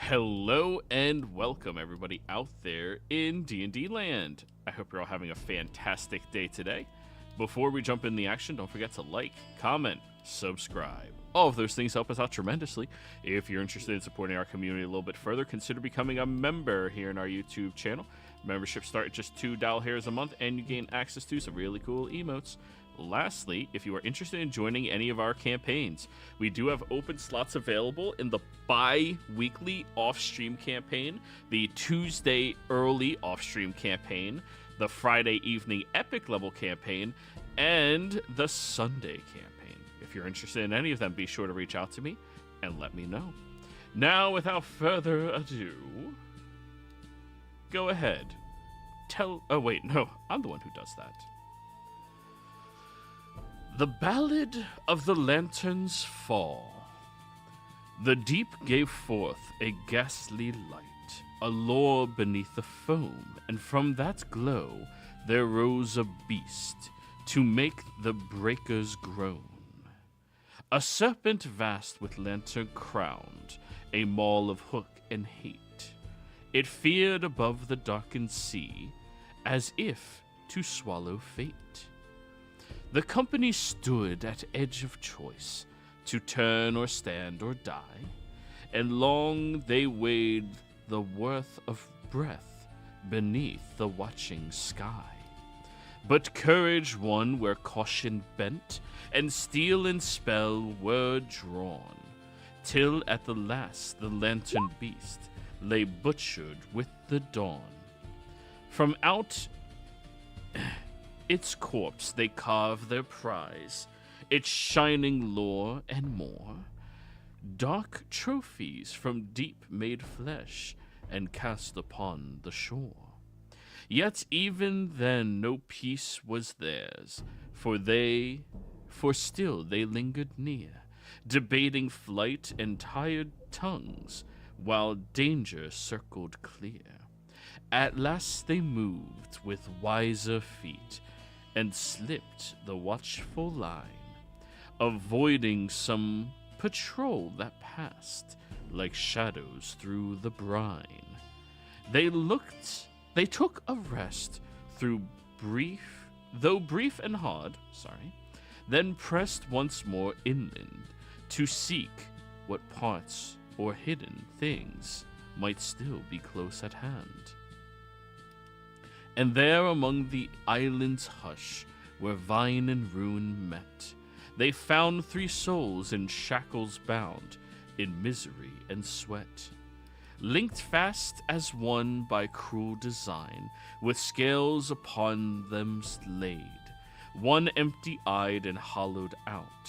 Hello and welcome everybody out there in D&D land. I hope you're all having a fantastic day today. Before we jump in the action, don't forget to like, comment, subscribe. All of those things help us out tremendously. If you're interested in supporting our community a little bit further, consider becoming a member here in our YouTube channel. Memberships start at just $2 a month and you gain access to some really cool emotes. Lastly, if you are interested in joining any of our campaigns, we do have open slots available in the bi-weekly off-stream campaign, the Tuesday early off-stream campaign, the Friday evening epic level campaign, and the Sunday campaign. If you're interested in any of them, be sure to reach out to me and let me know. Now, without further ado, go ahead. Oh wait, no, I'm the one who does that. The Ballad of the Lantern's Fall. The deep gave forth a ghastly light, a lure beneath the foam, and from that glow there rose a beast to make the breakers groan. A serpent vast with lantern crowned, a maul of hook and hate. It feared above the darkened sea, as if to swallow fate. The company stood at edge of choice, to turn or stand or die, and long they weighed the worth of breath beneath the watching sky. But courage won where caution bent, and steel and spell were drawn, till at the last the lantern beast lay butchered with the dawn. From out its corpse they carve their prize, its shining lore and more, dark trophies from deep made flesh, and cast upon the shore. Yet even then no peace was theirs, for still they lingered near, debating flight and tired tongues, while danger circled clear. At last they moved with wiser feet, and slipped the watchful line, avoiding some patrol that passed like shadows through the brine. They took a rest though brief and hard, then pressed once more inland to seek what parts or hidden things might still be close at hand. And there among the island's hush, where vine and ruin met, they found 3 souls in shackles bound, in misery and sweat. Linked fast as one by cruel design, with scales upon them laid. One empty-eyed and hollowed out,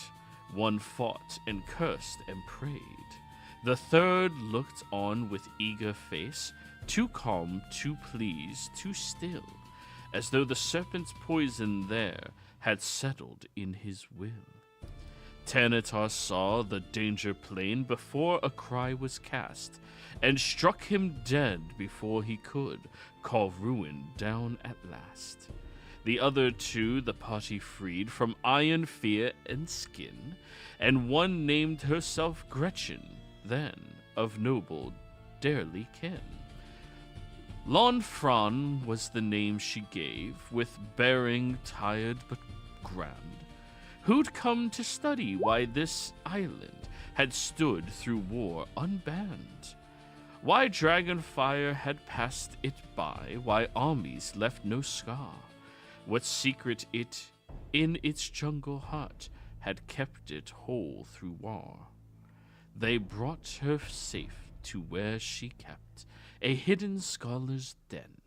one fought and cursed and prayed. The third looked on with eager face, too calm, too pleased, too still, as though the serpent's poison there had settled in his will. Tanatar saw the danger plain before a cry was cast, and struck him dead before he could call ruin down at last. The other 2 the party freed from iron fear and skin, and one named herself Gretchen, then of noble Darely kin. Lanfran was the name she gave, with bearing tired but grand, who'd come to study why this island had stood through war unbanned, why dragonfire had passed it by, why armies left no scar, what secret it in its jungle heart had kept it whole through war. They brought her safe to where she kept a hidden scholar's den,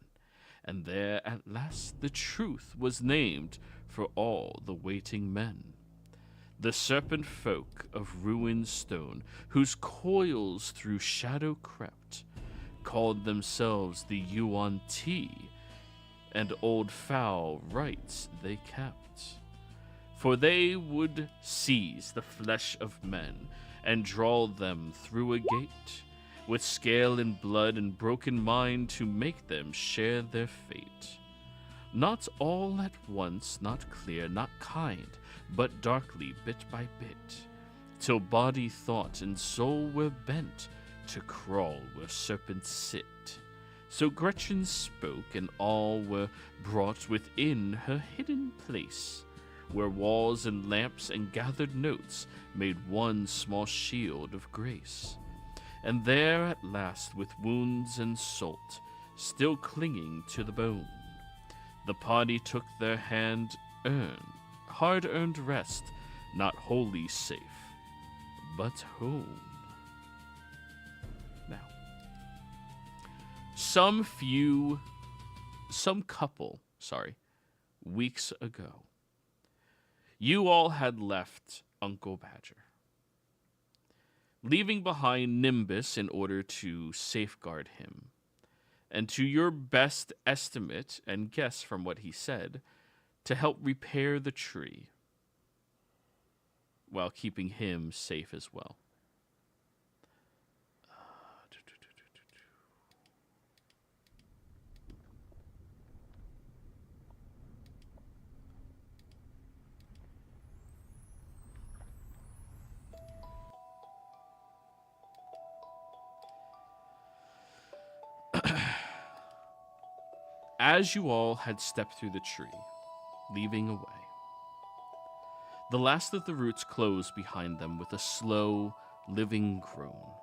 and there at last the truth was named for all the waiting men. The serpent folk of ruined stone, whose coils through shadow crept, called themselves the Yuan-Ti, and old foul rites they kept. For they would seize the flesh of men, and draw them through a gate, with scale and blood and broken mind to make them share their fate. Not all at once, not clear, not kind, but darkly bit by bit, till body, thought, and soul were bent to crawl where serpents sit. So Gretchen spoke, and all were brought within her hidden place, where walls and lamps and gathered notes made one small shield of grace. And there at last, with wounds and salt still clinging to the bone, the party took their hard-earned rest, not wholly safe, but home. Now, some couple, weeks ago, you all had left Uncle Badger, leaving behind Nimbus in order to safeguard him. And to your best estimate and guess from what he said, to help repair the tree, while keeping him safe as well. As you all had stepped through the tree, leaving away, the last of the roots closed behind them with a slow, living groan.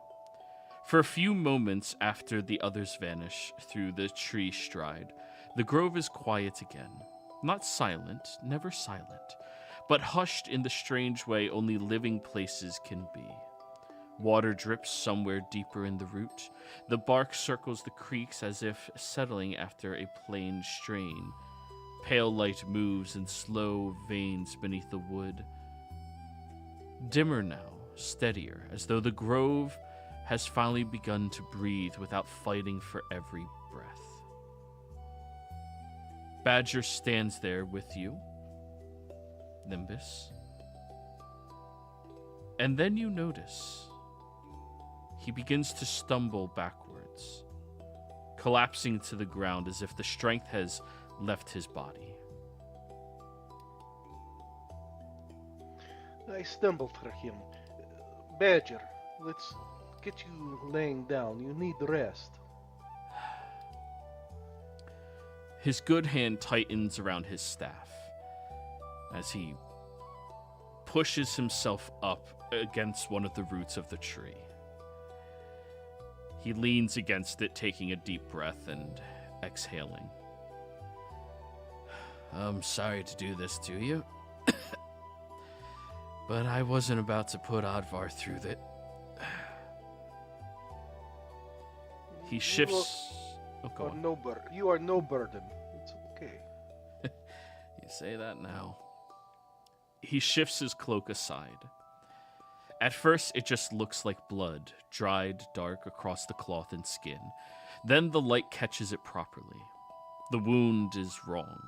For a few moments after the others vanish through the tree stride, the grove is quiet again. Not silent, never silent, but hushed in the strange way only living places can be. Water drips somewhere deeper in the root. The bark circles the creeks as if settling after a plain strain. Pale light moves in slow veins beneath the wood. Dimmer now, steadier, as though the grove has finally begun to breathe without fighting for every breath. Badger stands there with you, Nimbus. And then you notice he begins to stumble backwards, collapsing to the ground as if the strength has left his body. I stumbled for him. Badger, let's get you laying down. You need rest. His good hand tightens around his staff as he pushes himself up against one of the roots of the tree. He leans against it, taking a deep breath and exhaling. I'm sorry to do this to you, but I wasn't about to put Advar through that. He shifts. You are no burden. It's okay. You say that now. He shifts his cloak aside. At first, it just looks like blood, dried dark across the cloth and skin. Then the light catches it properly. The wound is wrong.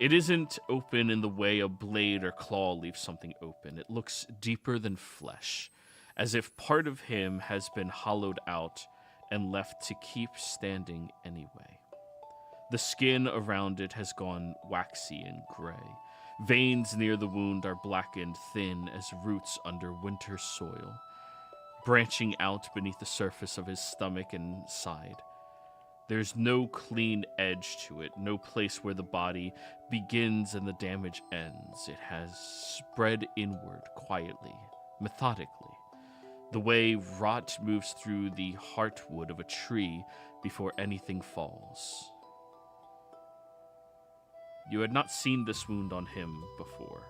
It isn't open in the way a blade or claw leaves something open. It looks deeper than flesh, as if part of him has been hollowed out and left to keep standing anyway. The skin around it has gone waxy and gray. Veins near the wound are blackened thin as roots under winter soil, branching out beneath the surface of his stomach and side. There's no clean edge to it, no place where the body begins and the damage ends. It has spread inward quietly, methodically, the way rot moves through the heartwood of a tree before anything falls. You had not seen this wound on him before.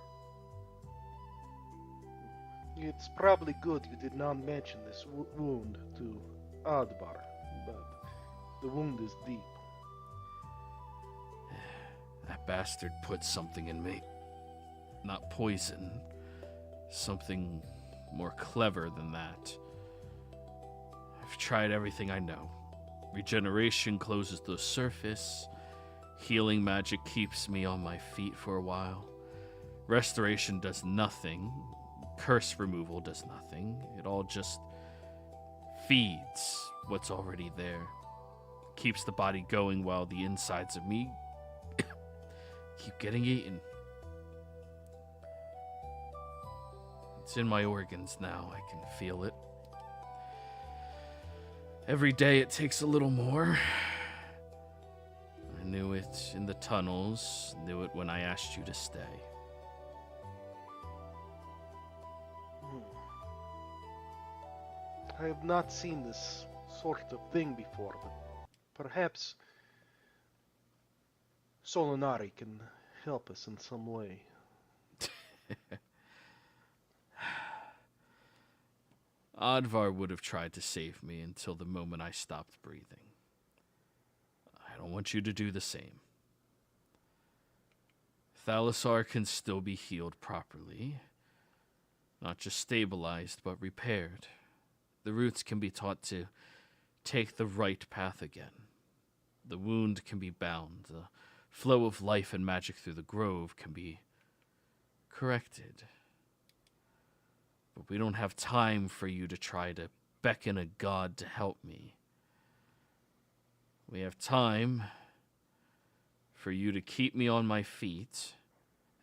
It's probably good you did not mention this wound to Advar, but the wound is deep. That bastard put something in me. Not poison. Something more clever than that. I've tried everything I know. Regeneration closes the surface. Healing magic keeps me on my feet for a while. Restoration does nothing. Curse removal does nothing. It all just feeds what's already there. Keeps the body going while the insides of me keep getting eaten. It's in my organs now. I can feel it. Every day it takes a little more. I knew it in the tunnels, knew it when I asked you to stay. I have not seen this sort of thing before, but perhaps Solinari can help us in some way. Advar would have tried to save me until the moment I stopped breathing. I don't want you to do the same. Thalassar can still be healed properly. Not just stabilized, but repaired. The roots can be taught to take the right path again. The wound can be bound. The flow of life and magic through the grove can be corrected. But we don't have time for you to try to beckon a god to help me. We have time for you to keep me on my feet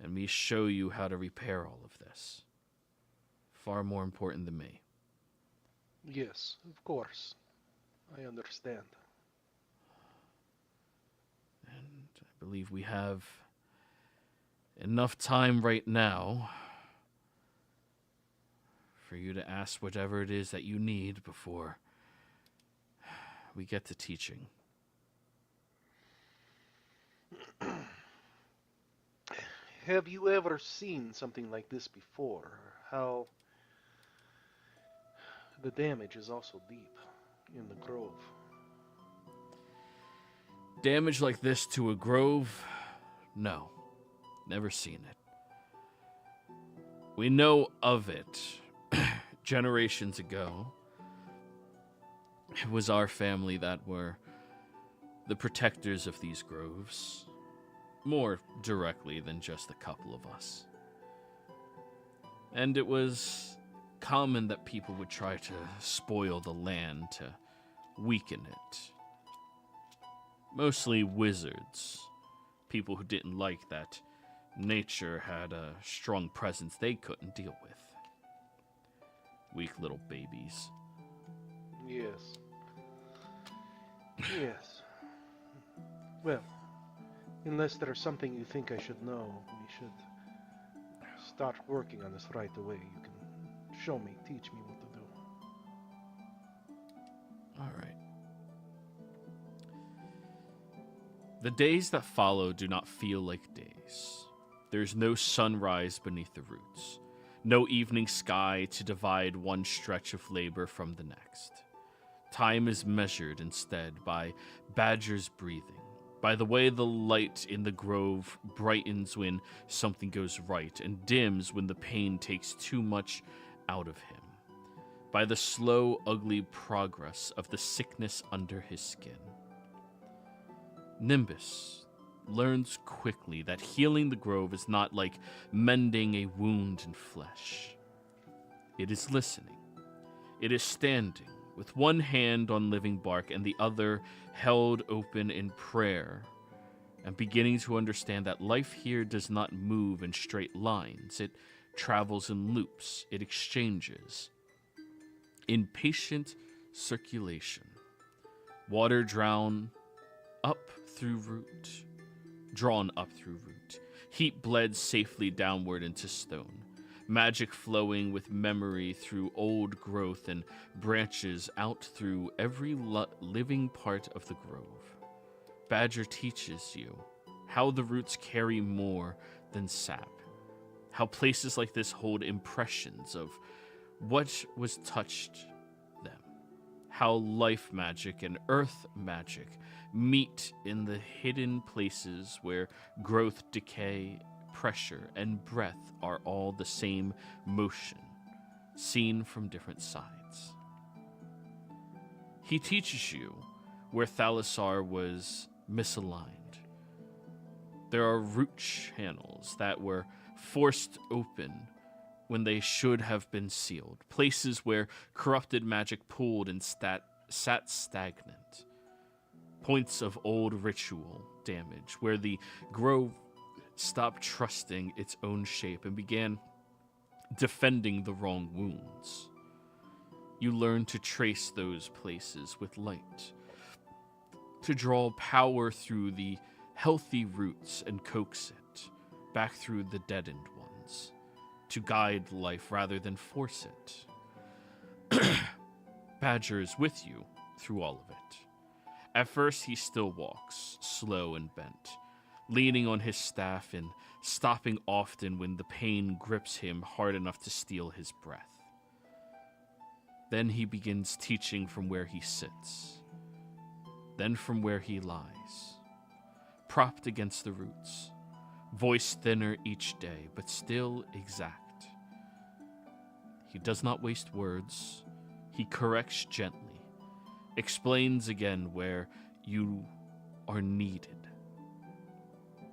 and me show you how to repair all of this. Far more important than me. Yes, of course. I understand. And I believe we have enough time right now for you to ask whatever it is that you need before we get to teaching. Have you ever seen something like this before? How the damage is also deep in the grove. Damage like this to a grove? No. Never seen it. We know of it generations ago. It was our family that were the protectors of these groves. More directly than just a couple of us. And it was common that people would try to spoil the land to weaken it. Mostly wizards. People who didn't like that nature had a strong presence they couldn't deal with. Weak little babies. Yes. Yes. Well, unless there's something you think I should know, we should start working on this right away. You can show me, teach me what to do. All right. The days that follow do not feel like days. There's no sunrise beneath the roots. No evening sky to divide one stretch of labor from the next. Time is measured instead by Badger's breathing, by the way the light in the grove brightens when something goes right and dims when the pain takes too much out of him, by the slow, ugly progress of the sickness under his skin. Nimbus learns quickly that healing the grove is not like mending a wound in flesh. It is listening. It is standing, with one hand on living bark and the other held open in prayer, and beginning to understand that life here does not move in straight lines. It travels in loops. It exchanges. In patient circulation. Water drawn up through root. Drawn up through root. Heat bled safely downward into stone. Magic flowing with memory through old growth and branches out through every living part of the grove. Badger teaches you how the roots carry more than sap. How places like this hold impressions of what was touched them. How life magic and earth magic meet in the hidden places where growth, decay, pressure, and breath are all the same motion, seen from different sides. He teaches you where Thalassar was misaligned. There are root channels that were forced open when they should have been sealed, places where corrupted magic pooled and sat stagnant. Points of old ritual damage, where the grove stopped trusting its own shape and began defending the wrong wounds. you learn to trace those places with light, to draw power through the healthy roots and coax it back through the deadened ones, to guide life rather than force it. Badger is with you through all of it. At first, he still walks, slow and bent, leaning on his staff and stopping often when the pain grips him hard enough to steal his breath. Then he begins teaching from where he sits, then from where he lies, propped against the roots, voice thinner each day, but still exact. He does not waste words. He corrects gently, explains again where you are needed.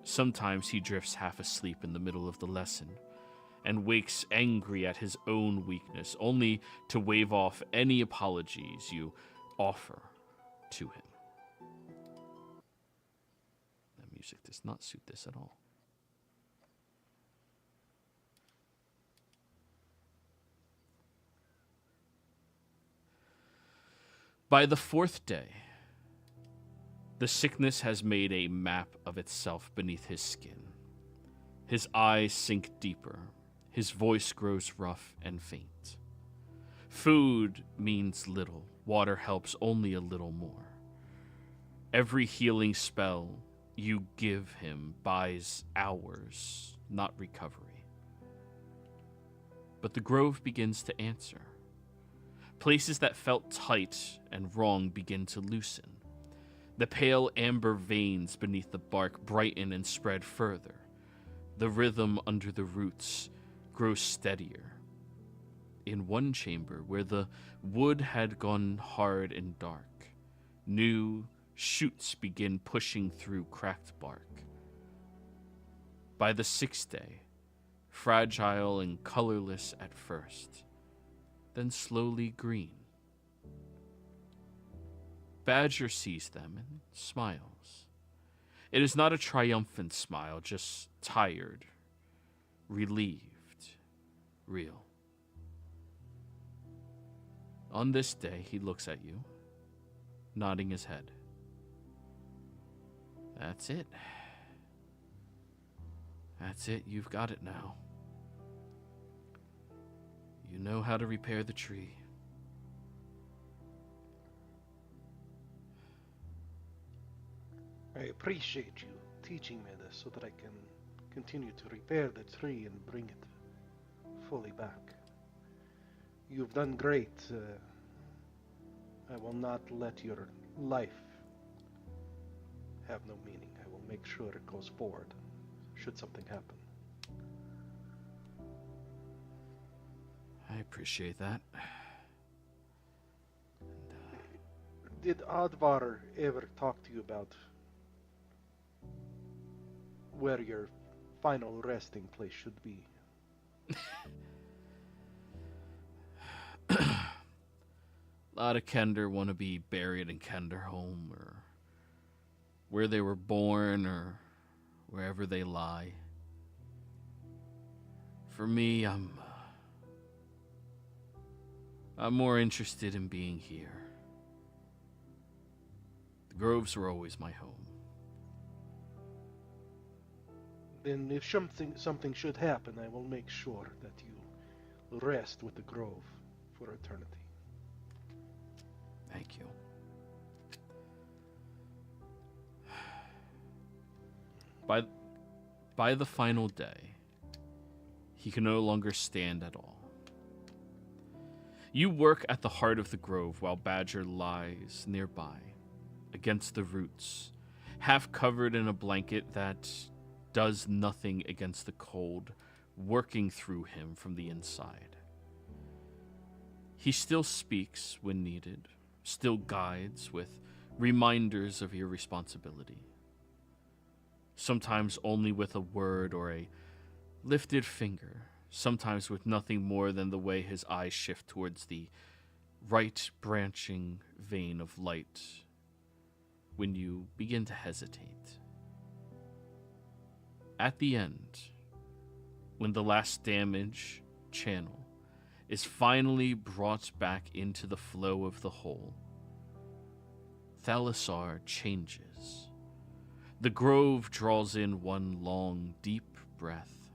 Sometimes he drifts half asleep in the middle of the lesson and wakes angry at his own weakness, only to wave off any apologies you offer to him. The music does not suit this at all. By the fourth day, the sickness has made a map of itself beneath his skin. His eyes sink deeper. His voice grows rough and faint. Food means little. Water helps only a little more. Every healing spell you give him buys hours, not recovery. But the grove begins to answer. Places that felt tight and wrong begin to loosen. The pale amber veins beneath the bark brighten and spread further. The rhythm under the roots grows steadier. In one chamber, where the wood had gone hard and dark, new shoots begin pushing through cracked bark. By the sixth day, fragile and colorless at first, then slowly green. Badger sees them and smiles. It is not a triumphant smile, just tired, relieved, real. On this day, he looks at you, nodding his head. That's it. That's it, you've got it now. You know how to repair the tree. I appreciate you teaching me this so that I can continue to repair the tree and bring it fully back. You've done great. I will not let your life have no meaning. I will make sure it goes forward should something happen. I appreciate that. Did Advar ever talk to you about where your final resting place should be? A lot of Kender want to be buried in Kenderholm, or where they were born, or wherever they lie. For me, I'm more interested in being here. The groves were always my home. Then if something should happen, I will make sure that you rest with the grove for eternity. Thank you. By the final day, he can no longer stand at all. You work at the heart of the grove while Badger lies nearby, against the roots, half covered in a blanket that does nothing against the cold, working through him from the inside. He still speaks when needed, still guides with reminders of your responsibility. Sometimes only with a word or a lifted finger, sometimes with nothing more than the way his eyes shift towards the right branching vein of light when you begin to hesitate. At the end, when the last damage channel is finally brought back into the flow of the whole. Thalassar changes. The grove draws in one long, deep breath,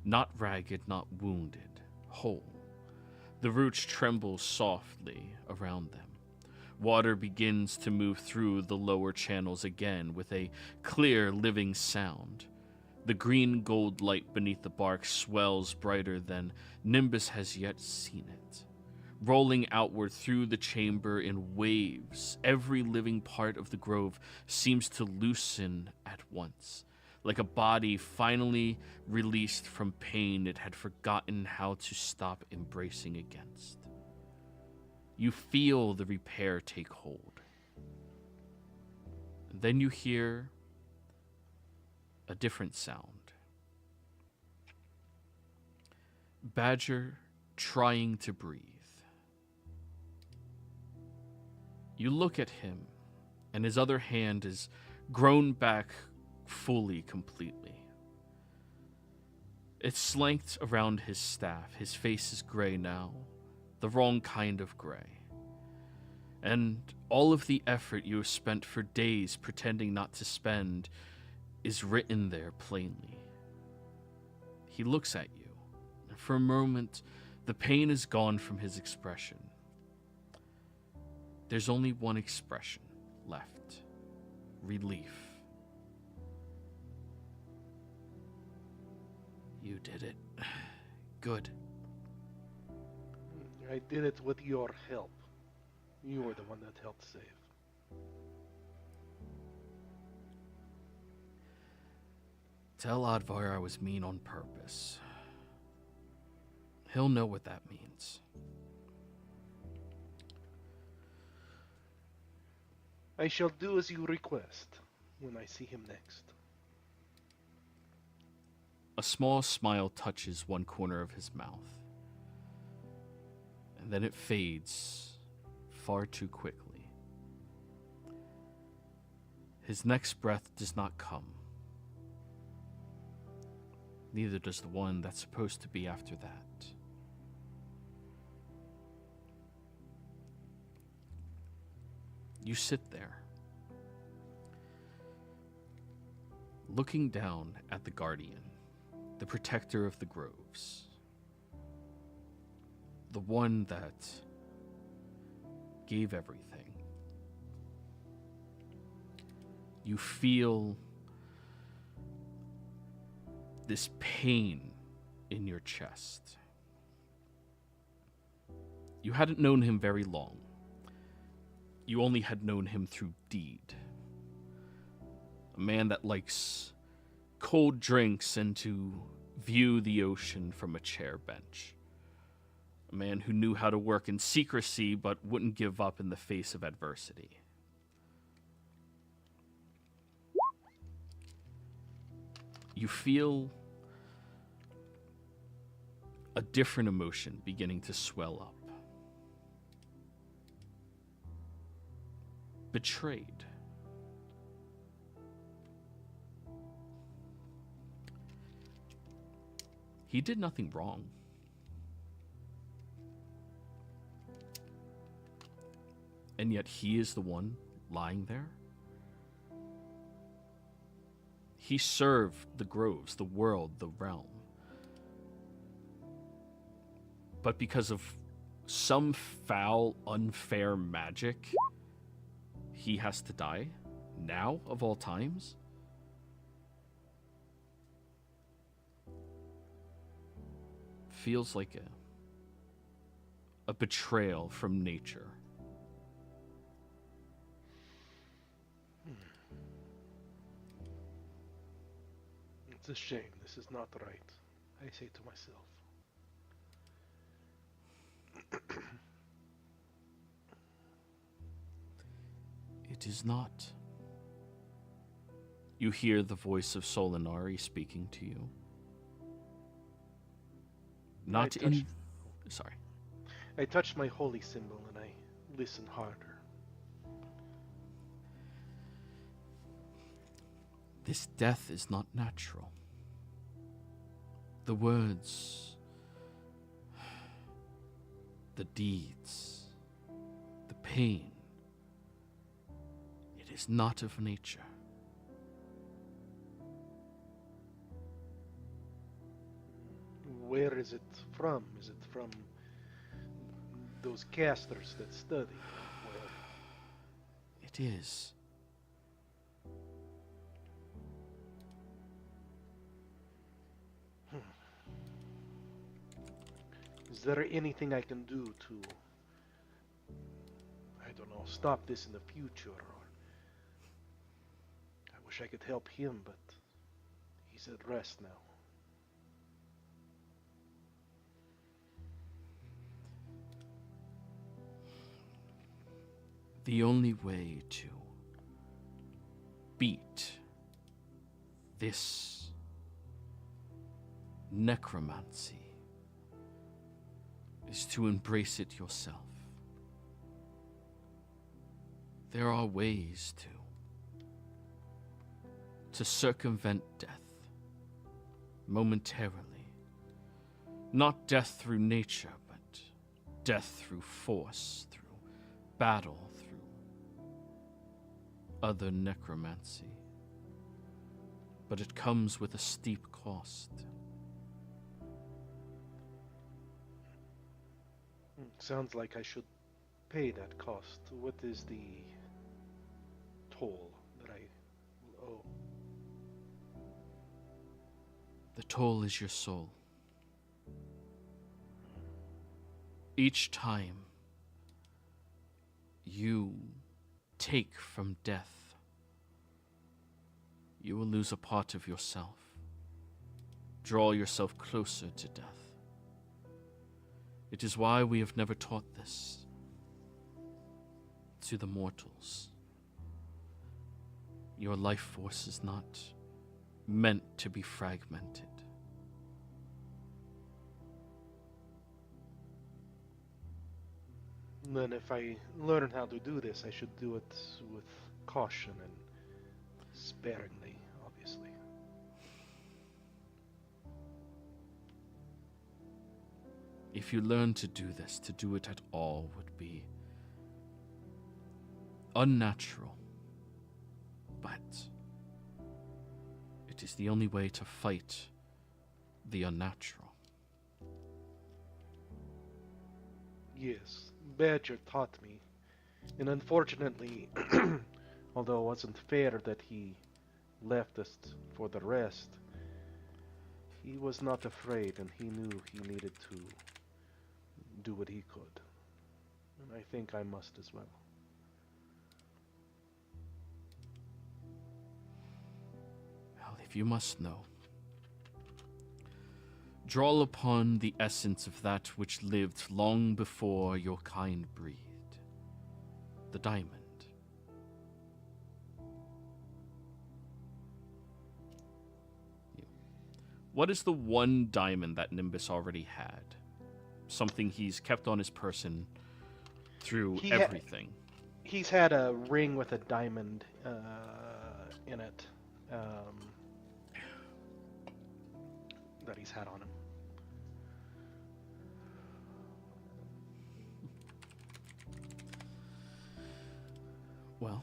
not ragged, not wounded, whole. The roots tremble softly around them. Water begins to move through the lower channels again with a clear, living sound. The green gold light beneath the bark swells brighter than Nimbus has yet seen it. Rolling outward through the chamber in waves, every living part of the grove seems to loosen at once, like a body finally released from pain it had forgotten how to stop embracing against. You feel the repair take hold. And then you hear a different sound. Badger trying to breathe. You look at him, and his other hand is grown back fully, completely. It's slanked around his staff. His face is gray now, the wrong kind of gray. And all of the effort you have spent for days pretending not to spend is written there plainly. He looks at you, and for a moment, the pain is gone from his expression. There's only one expression left: relief. You did it. Good. I did it with your help. You were the one that helped save. Tell Advar I was mean on purpose. He'll know what that means. I shall do as you request when I see him next. A small smile touches one corner of his mouth, and then it fades far too quickly. His next breath does not come. Neither does the one that's supposed to be after that. You sit there, looking down at the Guardian, the protector of the groves, the one that gave everything. You feel this pain in your chest. You hadn't known him very long. You only had known him through deed. A man that likes cold drinks and to view the ocean from a chair bench. A man who knew how to work in secrecy but wouldn't give up in the face of adversity. You feel a different emotion beginning to swell up. Betrayed. He did nothing wrong. And yet he is the one lying there. He served the groves, the world, the realm. But because of some foul, unfair magic, he has to die? Now, of all times? Feels like a betrayal from nature. It's a shame. This is not right, I say to myself. It is not. You hear the voice of Solinari speaking to you. Not in... Sorry. I touch my holy symbol and I listen harder. This death is not natural. The words the deeds, the pain, it is not of nature. Where is it from? Is it from those casters that study? Where? It is. Is there anything I can do to, I don't know, stop this in the future? Or I wish I could help him, but he's at rest now. The only way to beat this necromancy is to embrace it yourself. There are ways to circumvent death momentarily. Not death through nature, but death through force, through battle, through other necromancy. But it comes with a steep cost. Sounds like I should pay that cost. What is the toll that I will owe? The toll is your soul. Each time you take from death, you will lose a part of yourself. Draw yourself closer to death. It is why we have never taught this to the mortals. Your life force is not meant to be fragmented. Then if I learn how to do this, I should do it with caution and sparingly, obviously. If you learn to do this, to do it at all would be unnatural, but it is the only way to fight the unnatural. Yes, Badger taught me. And unfortunately, although it wasn't fair that he left us for the rest, he was not afraid and he knew he needed to do what he could. And I think I must as well. Well, if you must know, draw upon the essence of that which lived long before your kind breathed, the diamond. What is the one diamond that Nimbus already had? Something he's kept on his person through everything. He's had a ring with a diamond in it that he's had on him. Well,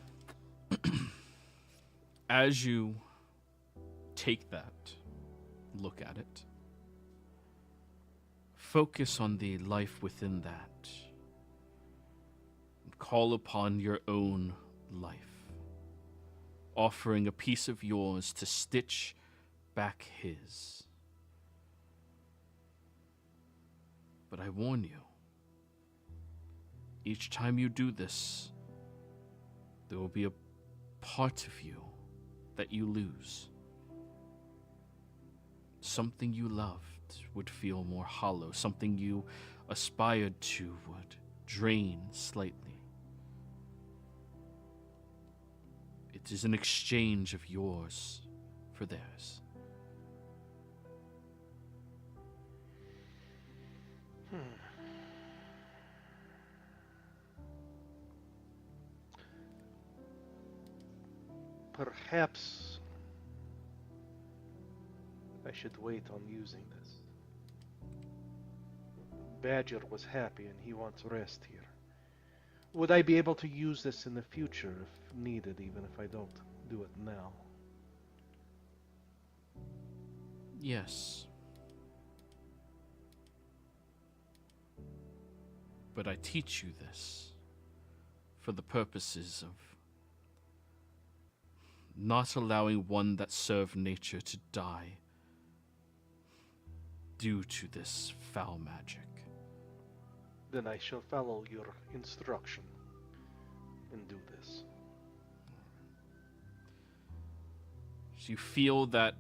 as you take that, look at it, focus on the life within that, and call upon your own life, offering a piece of yours to stitch back his. But I warn you, each time you do this, there will be a part of you that you lose. Something you loved would feel more hollow. Something you aspired to would drain slightly. It is an exchange of yours for theirs. Perhaps I should wait on using this. Badger was happy and he wants rest here. Would I be able to use this in the future if needed, even if I don't do it now? Yes. But I teach you this for the purposes of not allowing one that served nature to die due to this foul magic. Then I shall follow your instruction and do this. So you feel that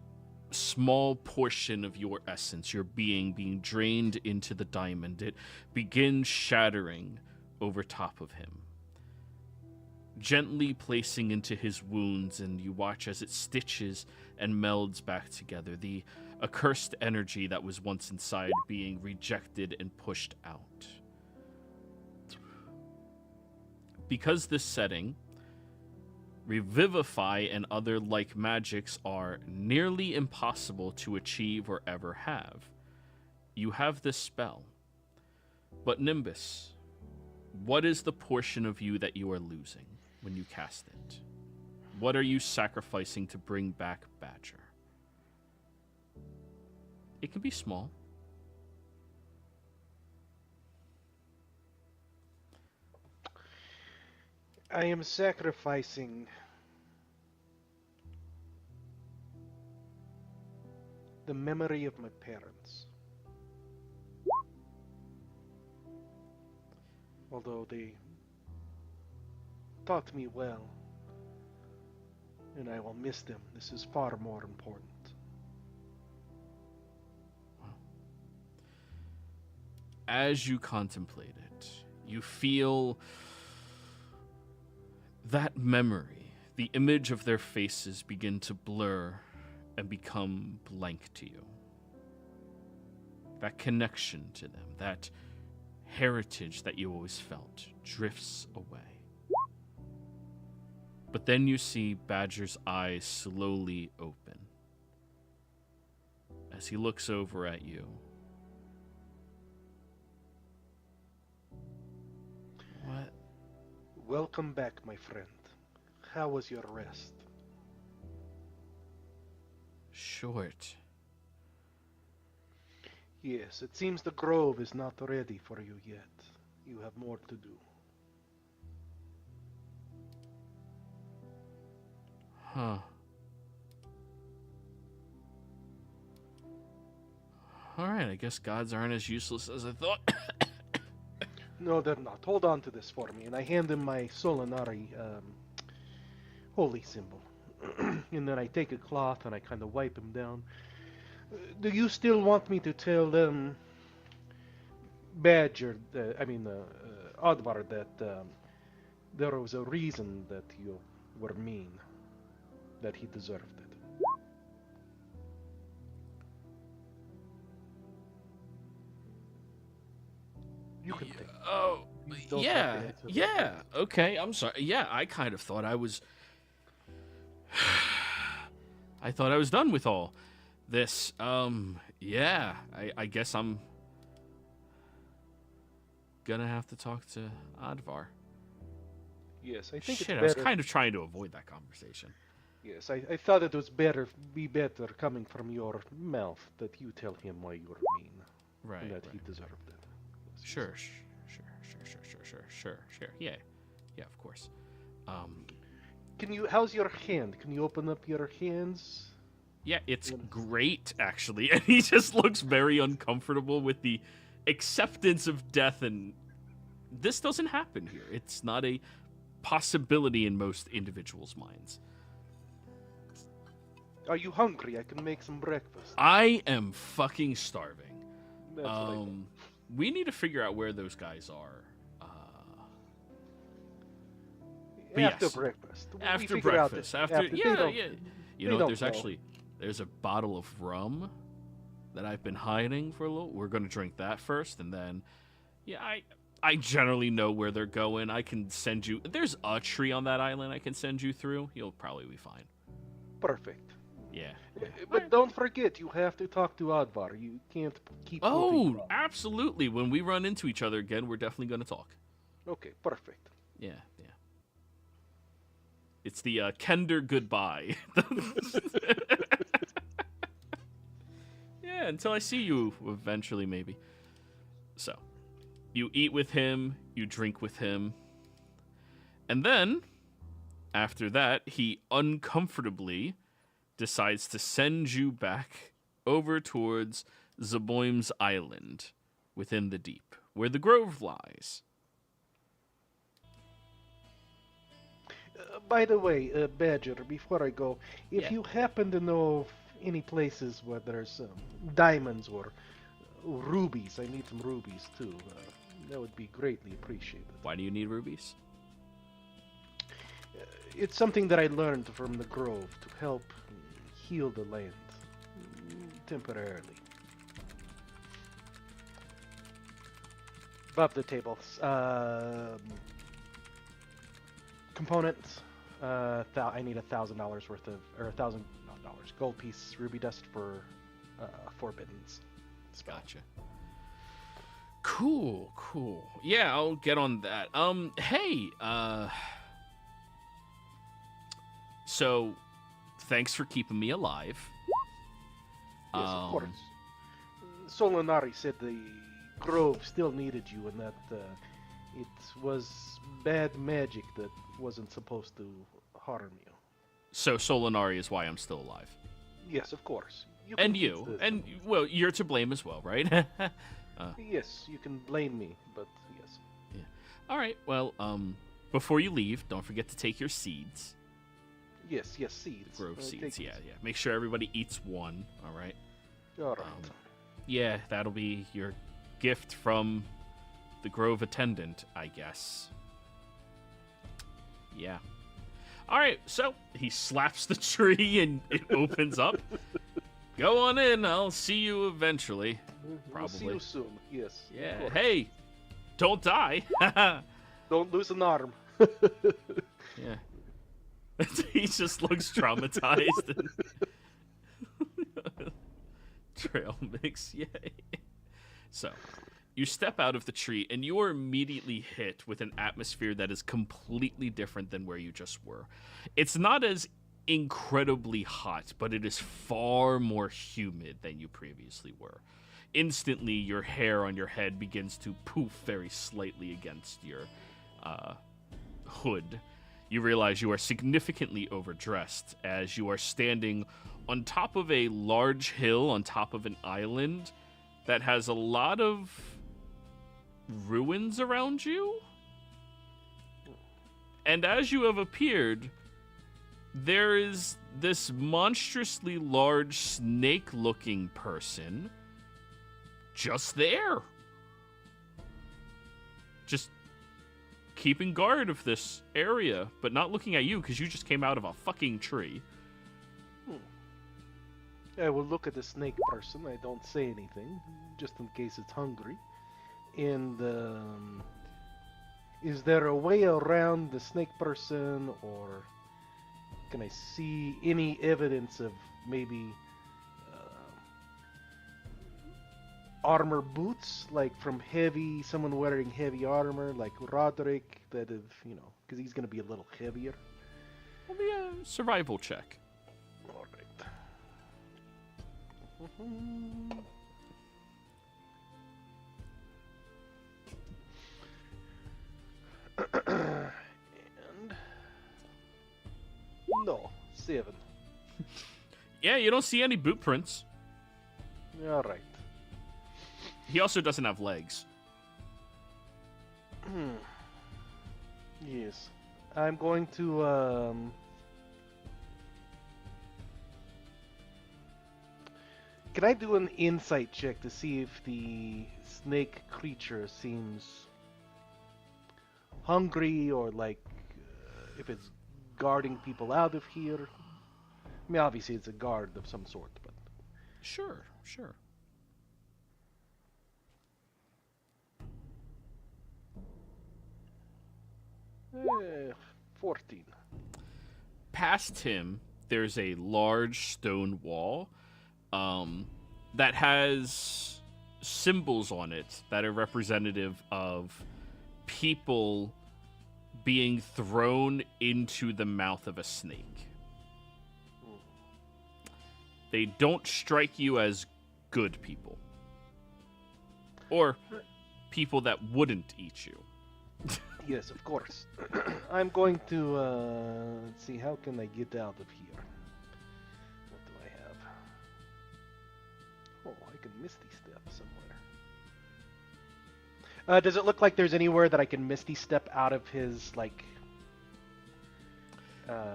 small portion of your essence, your being drained into the diamond. It begins shattering over top of him, gently placing into his wounds, and you watch as it stitches and melds back together. The accursed energy that was once inside being rejected and pushed out. Because this setting, Revivify and other like magics are nearly impossible to achieve or ever have, you have this spell. But Nimbus, what is the portion of you that you are losing when you cast it? What are you sacrificing to bring back Badger? It can be small. I am sacrificing the memory of my parents. Although they taught me well, and I will miss them, this is far more important. As you contemplate it, you feel that memory, the image of their faces begin to blur and become blank to you. That connection to them, that heritage that you always felt, drifts away. But then you see Badger's eyes slowly open as he looks over at you. What? Welcome back, my friend. How was your rest? Short. Yes, it seems the grove is not ready for you yet. You have more to do. Huh. Alright, I guess gods aren't as useless as I thought. No, they're not. Hold on to this for me. And I hand him my Solinari holy symbol. And then I take a cloth and I kind of wipe him down. Do you still want me to tell Badger, Oddvar, that there was a reason that you were mean, that he deserved it? You can think. Oh, Don't yeah, have to answer yeah. that. Okay, I'm sorry. Yeah, I kind of thought I was... I thought I was done with all this. Yeah, I guess I'm gonna have to talk to Oddvar. Yes, I think Shit, it's I was better. kind of trying to avoid that conversation. Yes, I thought it was be better coming from your mouth that you tell him why you were mean, Right, and that right. he deserved it. Sure. Yeah, of course. How's your hand? Can you open up your hands? Yeah, it's great, actually. And he just looks very uncomfortable with the acceptance of death, and this doesn't happen here. It's not a possibility in most individuals' minds. Are you hungry? I can make some breakfast. I am fucking starving. That's what I thought. We need to figure out where those guys are. but After yes. breakfast. We After figure out breakfast. that After they yeah. don't- You they know, don't there's a bottle of rum that I've been hiding for a little. We're gonna drink that first, and then I generally know where they're going. I can send you. There's a tree on that island I can send you through. You'll probably be fine. Perfect. Yeah. But don't forget, you have to talk to Advar. You can't keep moving Oh, around. absolutely. When we run into each other again, we're definitely going to talk. Okay, perfect. Yeah, yeah. It's the Kender goodbye. Yeah, until I see you eventually, maybe. So, you eat with him, you drink with him, and then, after that, he uncomfortably decides to send you back over towards Zaboim's Island within the deep, where the grove lies. By the way, Badger, before I go, if Yeah. you happen to know of any places where there's diamonds or rubies, I need some rubies too. That would be greatly appreciated. Why do you need rubies? It's something that I learned from the grove to help heal the land temporarily. Above the tables. Components. I need $1,000 worth of, or $1,000 gold piece ruby dust for forbiddens. Gotcha. Cool, cool. Yeah, I'll get on that. Hey, so thanks for keeping me alive. Yes, of course. Solinari said the grove still needed you, and that it was bad magic that wasn't supposed to harm you. So Solinari is why I'm still alive. Yes, of course. And you. And, well, you're to blame as well, right? Yes, you can blame me, but yes. Yeah. All right, well, before you leave, don't forget to take your seeds. Yes, seeds. Grove seeds, yeah. Make sure everybody eats one, all right? All right. Yeah, that'll be your gift from the Grove attendant, I guess. Yeah. All right, so he slaps the tree and it opens up. Go on in. I'll see you eventually. Probably. We'll see you soon. Yes. Yeah. Hey, don't die. Don't lose an arm. Yeah. He just looks traumatized. And trail mix, yay. So, you step out of the tree and you are immediately hit with an atmosphere that is completely different than where you just were. It's not as incredibly hot, but it is far more humid than you previously were. Instantly, your hair on your head begins to poof very slightly against your hood. You realize you are significantly overdressed as you are standing on top of a large hill on top of an island that has a lot of ruins around you. And as you have appeared, there is this monstrously large snake-looking person just there. Just keeping guard of this area, but not looking at you because you just came out of a fucking tree. I will look at the snake person. I don't say anything, just in case it's hungry. And is there a way around the snake person, or can I see any evidence of maybe armor boots, like from someone wearing heavy armor, like Roderick, that have, because he's going to be a little heavier. It'll be a survival check. All right. And no, 7. Yeah, you don't see any boot prints. All right. He also doesn't have legs. Yes. I'm going to can I do an insight check to see if the snake creature seems hungry, or like if it's guarding people out of here? I mean, obviously it's a guard of some sort, but Sure. 14. Past him, there's a large stone wall that has symbols on it that are representative of people being thrown into the mouth of a snake. They don't strike you as good people. Or people that wouldn't eat you. Yes, of course. I'm going to let's see, how can I get out of here? What do I have? Oh, I can misty step somewhere. Does it look like there's anywhere that I can misty step out of his, like...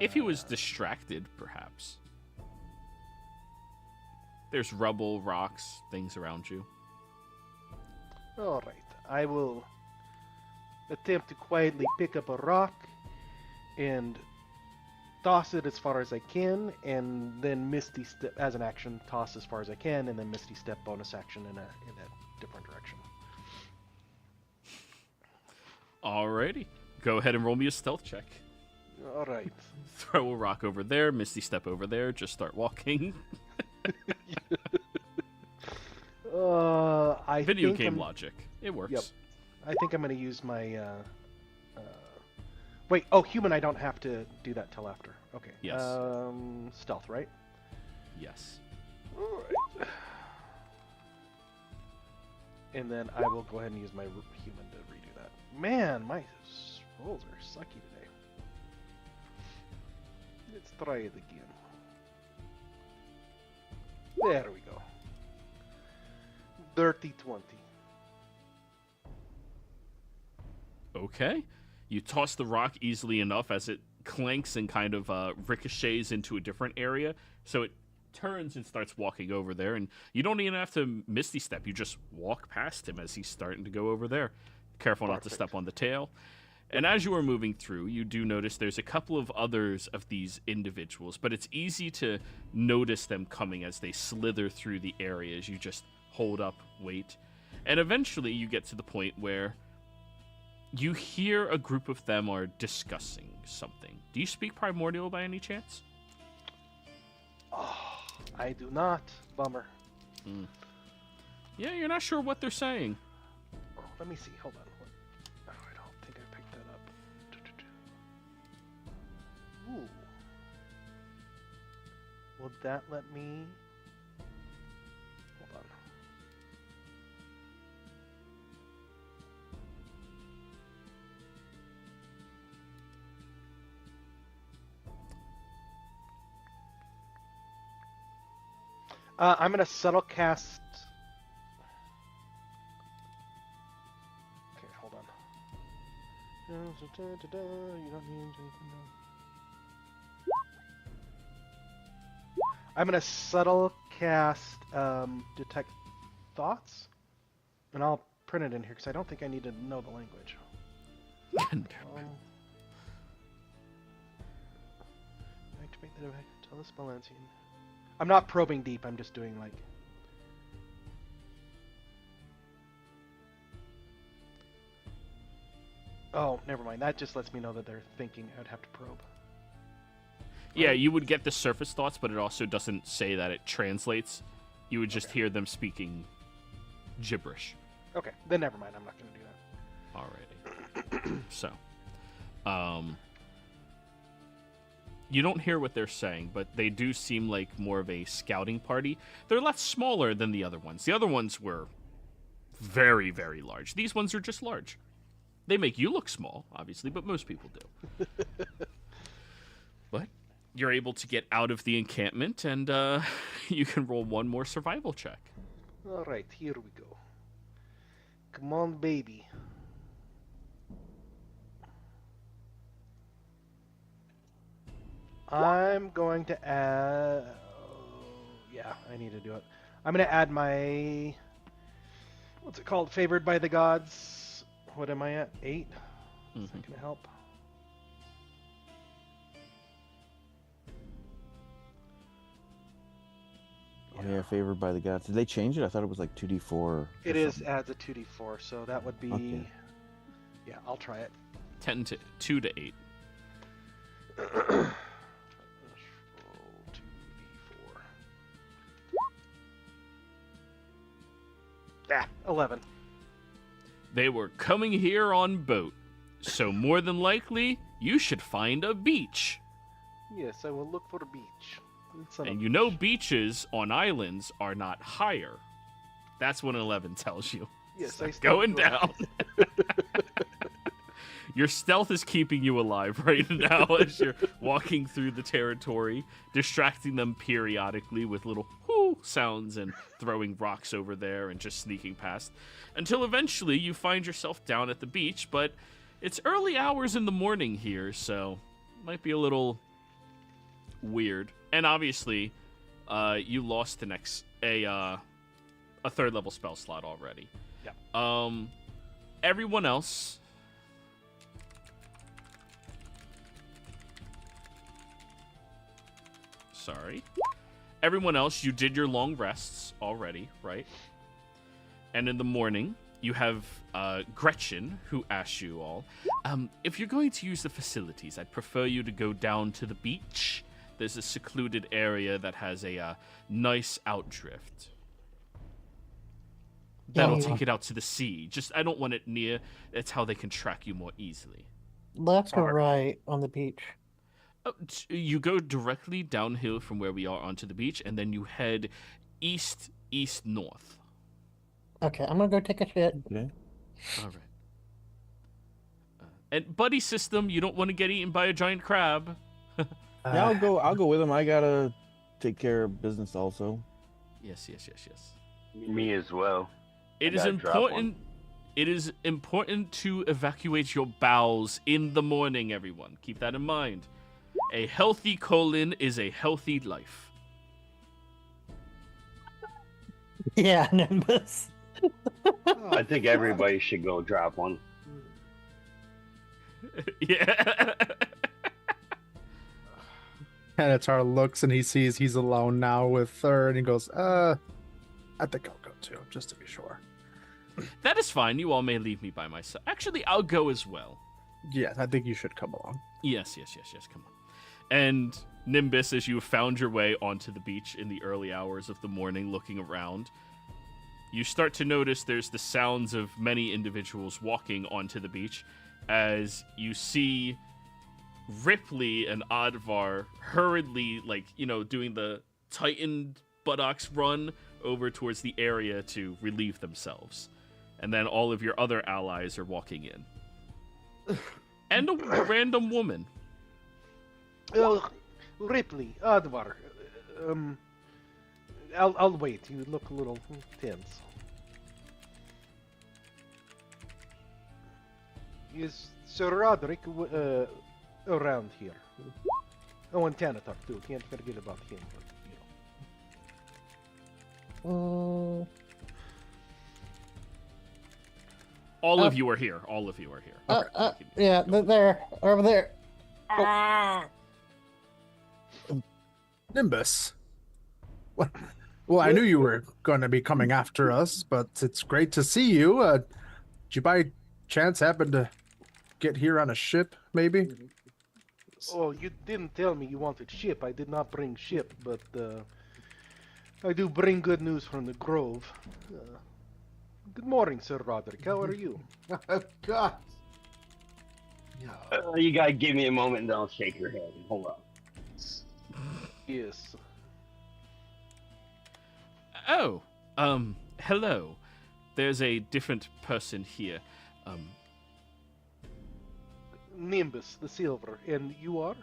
If he was distracted, perhaps. There's rubble, rocks, things around you. Alright, I will attempt to quietly pick up a rock and toss it as far as I can, and then misty step as an action, toss as far as I can, and then misty step bonus action in a different direction. Alrighty. Go ahead and roll me a stealth check. Alright. Throw a rock over there, misty step over there, just start walking. Video game logic. It works. Yep. I think I'm going to use my... Wait, oh, human, I don't have to do that till after. Okay. Yes. Stealth, right? Yes. Alright. And then I will go ahead and use my human to redo that. Man, my rolls are sucky today. Let's try it again. There we go. Dirty 20. Okay. You toss the rock easily enough as it clanks and kind of ricochets into a different area. So it turns and starts walking over there. And you don't even have to misty step. You just walk past him as he's starting to go over there. Careful not to step on the tail. And as you are moving through, you do notice there's a couple of others of these individuals. But it's easy to notice them coming as they slither through the areas. You just hold up, wait. And eventually you get to the point where you hear a group of them are discussing something. Do you speak Primordial by any chance? Oh, I do not. Bummer. Yeah, you're not sure what they're saying. Oh, let me see. Hold on. Oh, I don't think I picked that up. Ooh. Will that let me... Hold on. I'm going to subtle cast... Okay, hold on. I'm going to subtle cast Detect Thoughts, and I'll print it in here because I don't think I need to know the language. Activate the device, tell the spell ends. I'm not probing deep, I'm just doing like... Oh, never mind. That just lets me know that they're thinking. I'd have to probe. Yeah, you would get the surface thoughts, but it also doesn't say that it translates. You would just hear them speaking gibberish. Okay, then never mind. I'm not going to do that. Alrighty. So, you don't hear what they're saying, but they do seem like more of a scouting party. They're a lot smaller than the other ones. The other ones were very, very large. These ones are just large. They make you look small, obviously, but most people do. But you're able to get out of the encampment, and you can roll one more survival check. All right, here we go. Come on, baby. I'm going to add... yeah, I need to do it. I'm going to add my... what's it called? Favored by the gods. What am I at? 8? Is that going to help? Oh, yeah, favored by the gods. Did they change it? I thought it was like 2d4. It is, adds a 2d4, so that would be... Okay. Yeah, I'll try it. 2 to 8. 11. They were coming here on boat, so more than likely, you should find a beach. Yes, I will look for a beach. And you know beaches on islands are not higher. That's what 11 tells you. Yes, It's going down. Your stealth is keeping you alive right now as you're walking through the territory, distracting them periodically with little whoo sounds and throwing rocks over there and just sneaking past, until eventually you find yourself down at the beach, but it's early hours in the morning here, so it might be a little weird. And obviously, you lost a third level spell slot already. Yeah. Everyone else. Sorry. Everyone else, you did your long rests already, right? And in the morning, you have Gretchen, who asks you all, if you're going to use the facilities, I'd prefer you to go down to the beach. There's a secluded area that has a nice outdrift. That'll take it out to the sea. Just, I don't want it near. That's how they can track you more easily. Left or right on the beach? You go directly downhill from where we are onto the beach, and then you head east-north. Okay, I'm gonna go take a shit. Okay. All right. And buddy system, you don't want to get eaten by a giant crab. Yeah, I'll go with him. I gotta take care of business also. Yes. Me as well. It is important. It is important to evacuate your bowels in the morning, everyone. Keep that in mind. A healthy colon is a healthy life. Yeah, Nimbus. I think everybody should go drop one. Yeah. Kanatar looks and he sees he's alone now with her, and he goes, I think I'll go too, just to be sure. That is fine. You all may leave me by myself. Actually, I'll go as well. Yes, I think you should come along. Yes. Come on. And Nimbus, as you found your way onto the beach in the early hours of the morning, looking around, you start to notice there's the sounds of many individuals walking onto the beach as you see Ripley and Advar hurriedly, doing the tightened buttocks run over towards the area to relieve themselves. And then all of your other allies are walking in. And a random woman. Ripley, Advar, I'll wait. You look a little tense. Is Sir Roderick around here? Oh, and Kanatar too. Can't forget about him. But, All of you are here. Yeah, they're over there. Nimbus. Well, I knew you were going to be coming after us, but it's great to see you. Did you by chance happen to get here on a ship, maybe? Oh, you didn't tell me you wanted ship. I did not bring ship, but I do bring good news from the Grove. Good morning, Sir Roderick. How are you? God. You gotta give me a moment and then I'll shake your hand. Hold on. Yes. Oh, hello. There's a different person here. Nimbus, the Silver. And you are?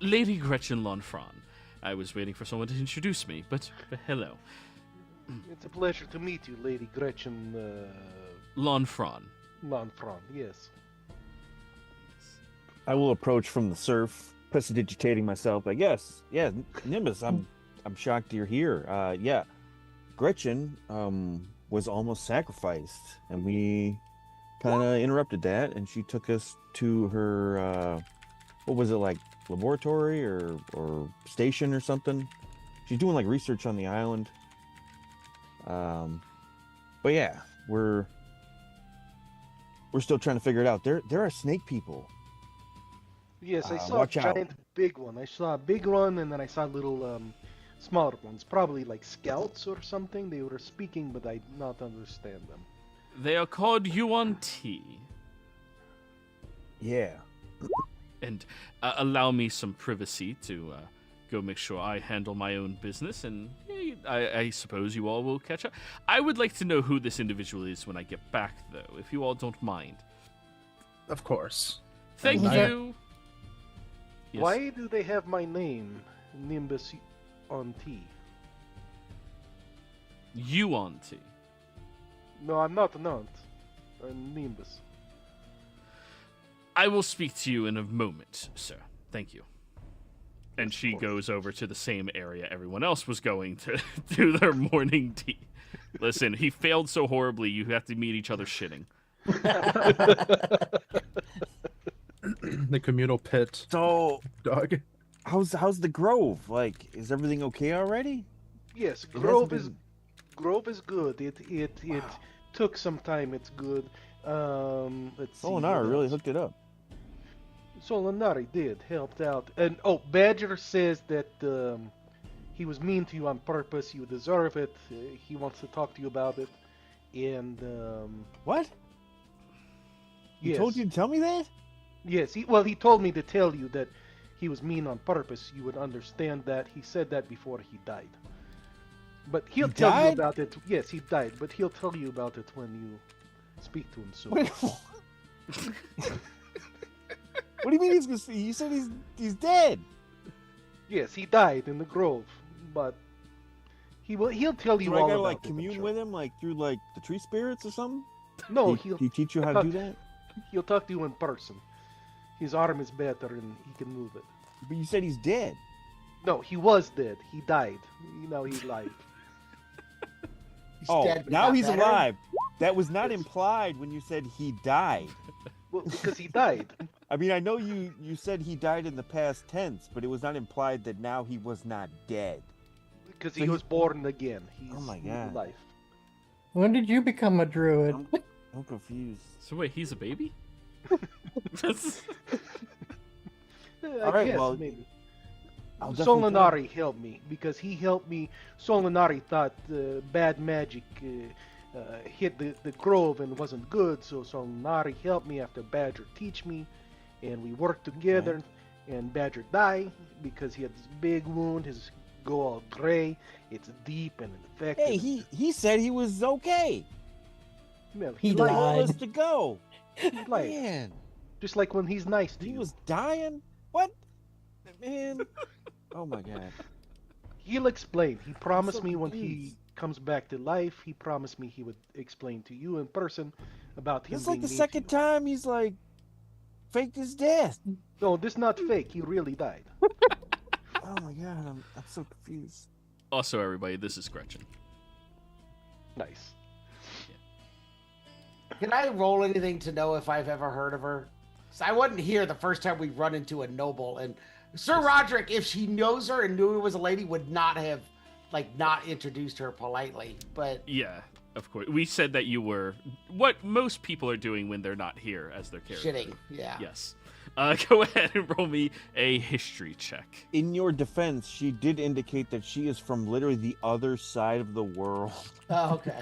Lady Gretchen Lanfran. I was waiting for someone to introduce me, but hello. It's a pleasure to meet you, Lady Gretchen, Lanfran. Lanfran, yes. I will approach from the surf, prestidigitating myself. Like, yes, Nimbus. I'm shocked you're here. Yeah, Gretchen was almost sacrificed, and we kind of interrupted that, and she took us to her what was it, like laboratory or station or something? She's doing like research on the island. But yeah, we're still trying to figure it out. There are snake people. Yes, I saw a watch out. giant big one. I saw a big one, and then I saw little smaller ones, probably like scouts or something. They were speaking, but I did not understand them. They are called Yuan Ti. Yeah. And allow me some privacy to go make sure I handle my own business, and I suppose you all will catch up. I would like to know who this individual is when I get back, though, if you all don't mind. Of course. Thank you. Yes. Why do they have my name, Nimbus on T? Yuan Ti. No, I'm not an aunt. I'm Nimbus. I will speak to you in a moment, sir. Thank you. And Yes, of she course. goes over to the same area everyone else was going to do their morning tea. Listen, he failed so horribly, you have to meet each other shitting. The communal pit. So, Doug. how's the Grove? Like, is everything okay already? Yes, It Grove hasn't is Grove is good. It took some time. It's good. Let's see. Solinar what really else. hooked it up. Solinari did helped out, and Badger says that he was mean to you on purpose. You deserve it. He wants to talk to you about it, and What? He yes, told you to tell me that? Yes, he told me to tell you that he was mean on purpose. You would understand that. He said that before he died. But he'll He tell you died? about it. Yes, he died, but he'll tell you about it when you speak to him soon. Wait, what do you mean he's gonna see? You said he's dead. Yes, he died in the grove, but he'll tell you Do I all gotta about like it, I'm commune sure. with him, like through like the tree spirits or something? No, Did he teach you how to do that? he'll talk to you in person. His arm is better and he can move it. But you said he's dead. No, he was dead. He died. Now he's alive. He's Oh, dead, but now not he's better? alive. That was not Yes. implied when you said he died. Well, because he died. I mean, I know you said he died in the past tense, but it was not implied that now he was not dead. Because So he he- was born again. He's Oh my God. alive. When did you become a druid? I'm confused. So wait, he's a baby? I All right, guess, well, maybe. I'll definitely tell him. Solinari helped me because he helped me. Solinari thought bad magic hit the grove and wasn't good, so Solinari helped me after Badger teach me, and we worked together. And Badger died because he had this big wound. His go all gray. It's deep and infected. Hey, he said he was okay. Man, He He lied. told died. us to go. He lied. Man, Just like when he's nice to he you. was dying. What? Man. Oh my God. He'll explain. He promised so me when he confused. comes back to life, he promised me he would explain to you in person about him It's like being the mean to second you. time he's like faked his death. No, this is not fake. He really died. Oh my God, I'm so confused. Also, everybody, this is Gretchen. Nice. Can I roll anything to know if I've ever heard of her? 'Cause I wasn't here the first time we run into a noble, and Sir Roderick, if she knows her and knew it was a lady, would not have not introduced her politely. But Yeah, of course. We said that you were what most people are doing when they're not here as their character. shitting, yeah. Yes. Go ahead and roll me a history check. In your defense, she did indicate that she is from literally the other side of the world. Oh, okay.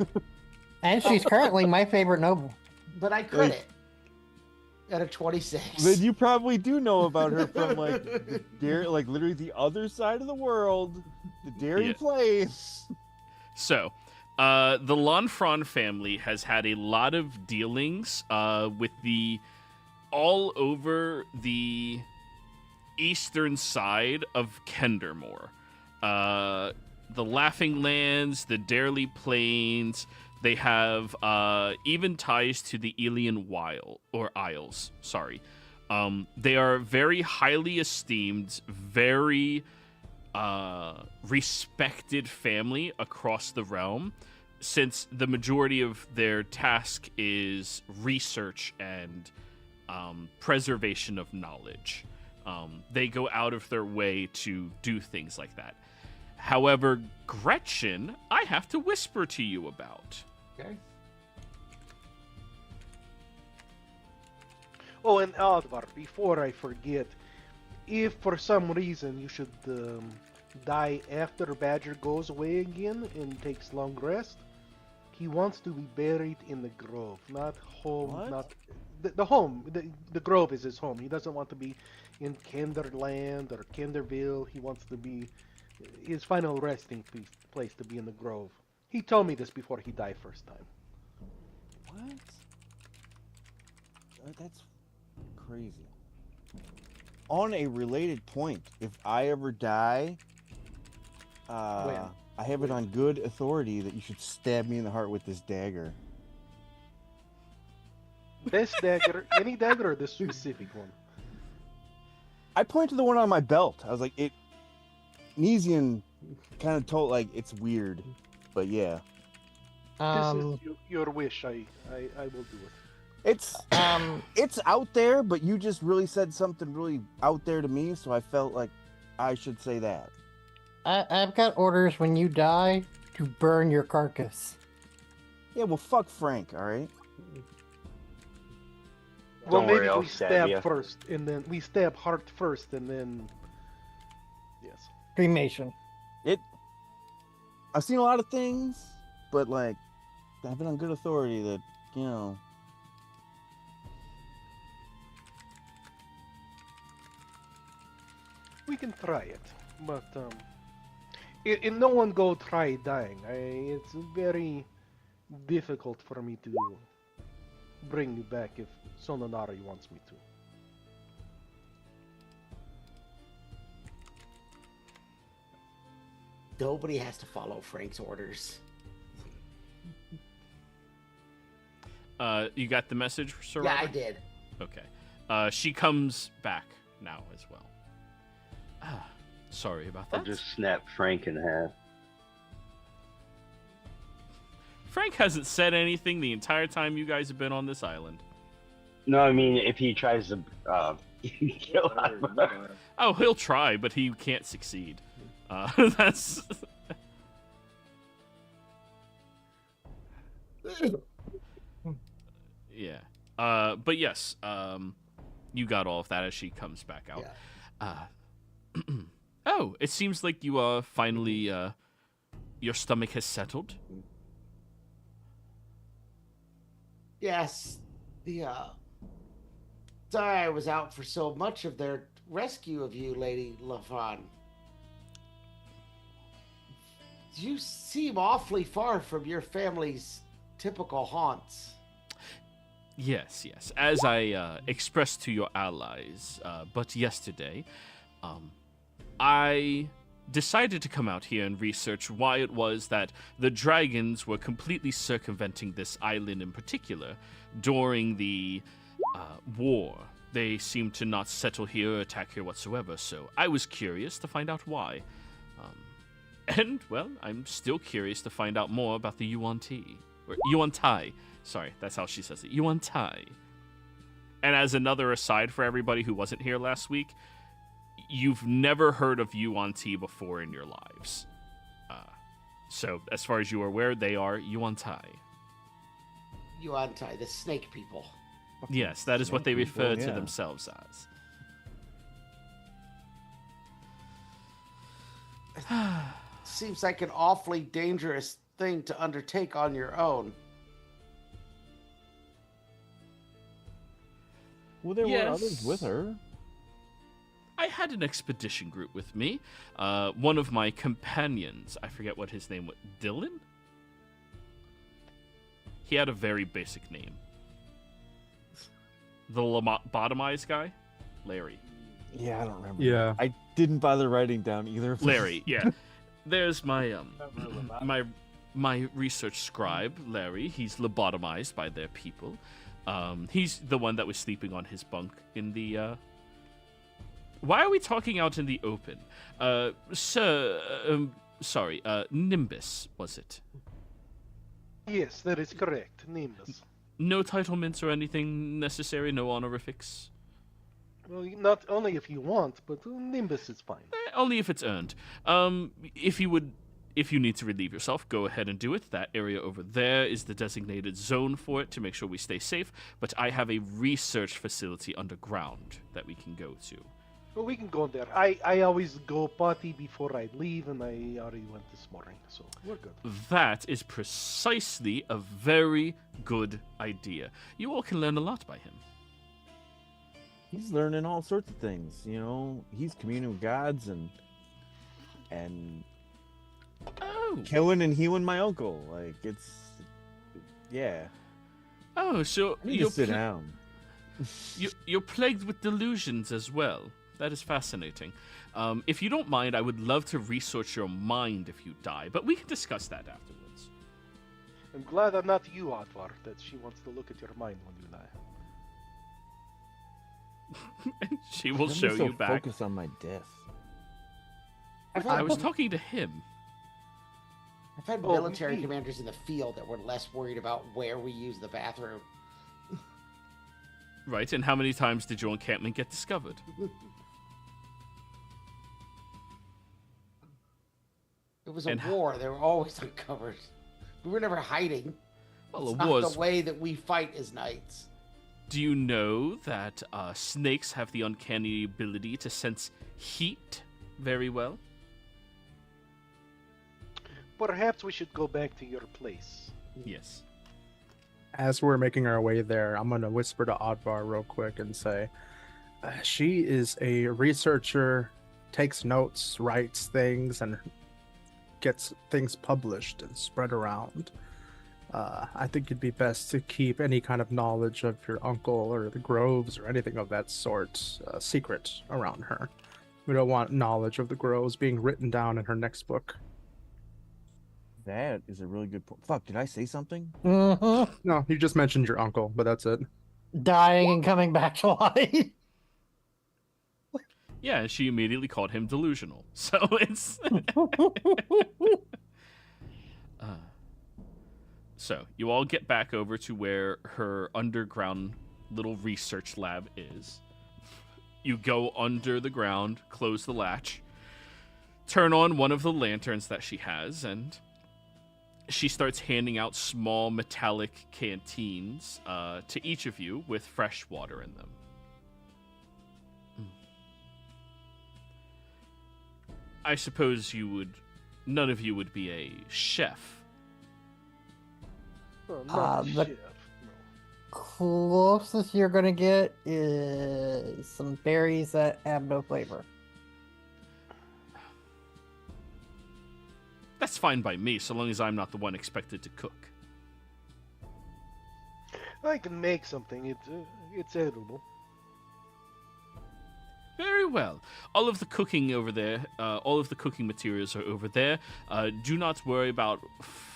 And she's currently my favorite noble. But I credit at a 26. Then you probably do know about her from like like literally the other side of the world, the Dairy Yeah. Place. So, the Lanfran family has had a lot of dealings with the all over the eastern side of Kendermore. The Laughing Lands, the Darely Plains. They have even ties to the Elian Isles. Sorry. They are very highly esteemed, very respected family across the realm, since the majority of their task is research and preservation of knowledge. They go out of their way to do things like that. However, Gretchen, I have to whisper to you about. Okay. Oh, and Aldvar, before I forget, if for some reason you should die after Badger goes away again and takes long rest. He wants to be buried in the grove, not home, What? not the home. The grove is his home. He doesn't want to be in Kenderland or Kenderville. He wants to be his final resting place to be in the grove. He told me this before he died first time. What? That's crazy. On a related point, if I ever die, I have it on good authority that you should stab me in the heart with this dagger. This dagger, any dagger or this specific one? I point to the one on my belt. I was like, Nesian kind of told, like, it's weird, but yeah. This is your wish. I will do it. It's out there, but you just really said something really out there to me, so I felt like I should say that. I've got orders when you die to burn your carcass. Yeah, well, fuck Frank, all right? Well, Don't maybe worry, I'll we stab stab ya. first, and then we stab heart first, and then yes. Cremation. I've seen a lot of things, but like, I've been on good authority that, you know. We can try it, but and no one go try dying. It's very difficult for me to bring you back if Sononari wants me to. Nobody has to follow Frank's orders. You got the message, Sir Yeah, I Robert? did. Okay. She comes back now as well. Sorry about that. I'll just snap Frank in half. Frank hasn't said anything the entire time you guys have been on this island. No, I mean, if he tries to kill Ivan. Oh, he'll try, but he can't succeed. That's... yeah. But yes, you got all of that as she comes back out. Yeah. Oh, it seems like you finally your stomach has settled. Yes, sorry I was out for so much of their rescue of you, Lady Lafon. You seem awfully far from your family's typical haunts. Yes. As I expressed to your allies, but yesterday, I decided to come out here and research why it was that the dragons were completely circumventing this island in particular during the war. They seemed to not settle here or attack here whatsoever, so I was curious to find out why. And, well, I'm still curious to find out more about the Yuan-Ti. Or Yuan-Tai. Sorry, that's how she says it. Yuan-Tai. And as another aside for everybody who wasn't here last week, you've never heard of Yuan-Ti before in your lives. So, as far as you are aware, they are Yuan-Tai. Yuan-Tai, the snake people. Yes, that is what they Snake people, refer to yeah. themselves as. Seems like an awfully dangerous thing to undertake on your own. Well, there Yes. were others with her. I had an expedition group with me. One of my companions, I forget what his name was, Dylan? He had a very basic name. The lobotomized guy? Larry. Yeah, I don't remember. Yeah. I didn't bother writing down either. of them. Larry, yeah. There's my my research scribe, Larry. He's lobotomized by their people. He's the one that was sleeping on his bunk in the Why are we talking out in the open? Sorry, Nimbus, was it? Yes, that is correct. Nimbus. No titlements or anything necessary, no honorifics? Well, not only if you want, but Nimbus is fine. Only if it's earned. If you need to relieve yourself, go ahead and do it. That area over there is the designated zone for it to make sure we stay safe. But I have a research facility underground that we can go to. Well, we can go there. I always go potty before I leave, and I already went this morning, so we're good. That is precisely a very good idea. You all can learn a lot by him. He's learning all sorts of things. You know, he's communing with gods and killing and healing my uncle. Like yeah. Oh, so I need to sit down. You're plagued with delusions as well. That is fascinating. If you don't mind, I would love to research your mind if you die, but we can discuss that afterwards. I'm glad I'm not you, Otvar, that she wants to look at your mind when you die. And she will Let me show so you back. Focus on my death. I was talking to him. I've had Oh, military me. commanders in the field that were less worried about where we use the bathroom. Right, and how many times did your encampment get discovered? It was a And- war. They were always uncovered. We were never hiding. Well, It's it not was. the way that we fight as knights. Do you know that snakes have the uncanny ability to sense heat very well? Perhaps we should go back to your place. Yes. As we're making our way there, I'm gonna whisper to Oddvar real quick and say, she is a researcher, takes notes, writes things, and gets things published and spread around. I think it'd be best to keep any kind of knowledge of your uncle or the groves or anything of that sort secret around her. We don't want knowledge of the groves being written down in her next book. That is a really good point. Fuck, did I say something? Mm-hmm. No, you just mentioned your uncle, but that's it. Dying and coming back to life. Yeah, she immediately called him delusional. So it's. So you all get back over to where her underground little research lab is. You go under the ground, close the latch, turn on one of the lanterns that she has, and she starts handing out small metallic canteens to each of you with fresh water in them. I suppose none of you would be a chef. Oh, not The- chef. No. Closest you're gonna get is some berries that have no flavor. That's fine by me, so long as I'm not the one expected to cook. I can make something. It's edible. Very well. All of the cooking over there, all of the cooking materials are over there. Do not worry about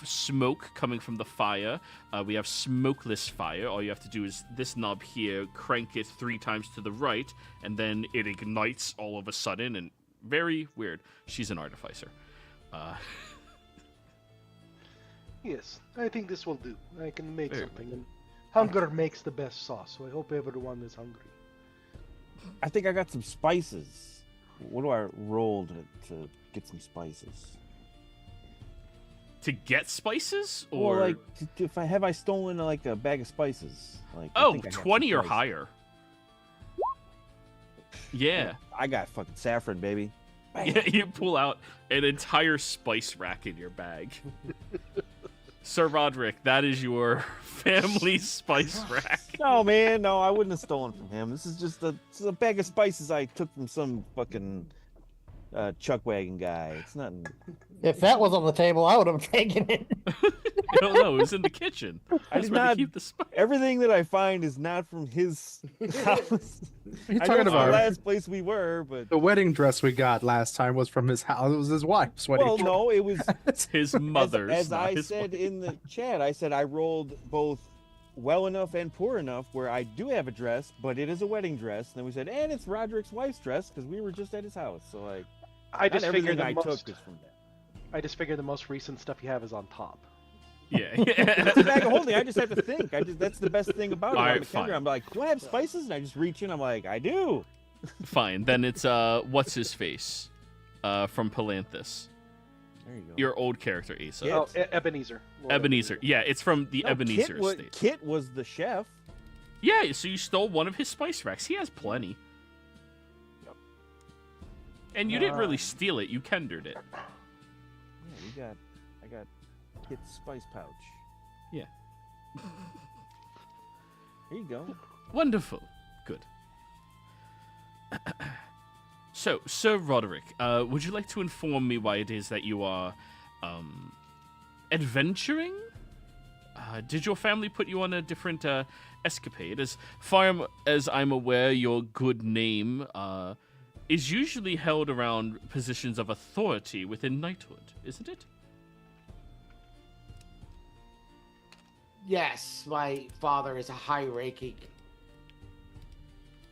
smoke coming from the fire. We have smokeless fire. All you have to do is this knob here, crank it 3 times to the right, and then it ignites all of a sudden, and very weird. She's an artificer. Yes, I think this will do. I can make Very something. And hunger makes the best sauce, so I hope everyone is hungry. I think I got some spices. What do I roll to get some spices? To get spices? Or Or like, have I stolen like a bag of spices? Like, I oh, think I got some 20 or spices. higher. Yeah. I got fucking saffron, baby. Yeah, you pull out an entire spice rack in your bag. Sir Roderick, that is your family spice rack. No, man, no, I wouldn't have stolen from him. This is just a bag of spices I took from some fucking chuck wagon guy. It's nothing. If that was on the table, I would have taken it. No, no, it was in the kitchen. I That's did where they not. keep the spice. Everything that I find is not from his house. What are you I know talking it's the about? last place we were, but The wedding dress we got last time was from his house. It was his wife's wedding well, dress. no, it was His mother's. as not I his said wife. in the chat. I said I rolled both well enough and poor enough where I do have a dress, but it is a wedding dress. And then we said, and it's Roderick's wife's dress because we were just at his house. So like, I not just everything figured I the took most. is from there. I just figured the most recent stuff you have is on top. Yeah. It's a bag of holding. I just have to think. That's the best thing about it. Alright, On the counter, fine. I'm like, do I have spices? And I just reach in. I'm like, I do. Fine. Then it's what's his face, from Palanthus. There you go. Your old character, Asa. Yeah. Oh, Ebenezer. Lord Ebenezer. Yeah, it's from the No, Ebenezer estate. Kit was the chef. Yeah, so you stole one of his spice racks. He has plenty. And you didn't really steal it; you kendered it. Yeah, I got Kit's spice pouch. Yeah. Here you go. Wonderful. Good. So, Sir Roderick, would you like to inform me why it is that you are adventuring? Did your family put you on a different escapade? As far as I'm aware, your good name is usually held around positions of authority within knighthood, isn't it? Yes, my father is a high-ranking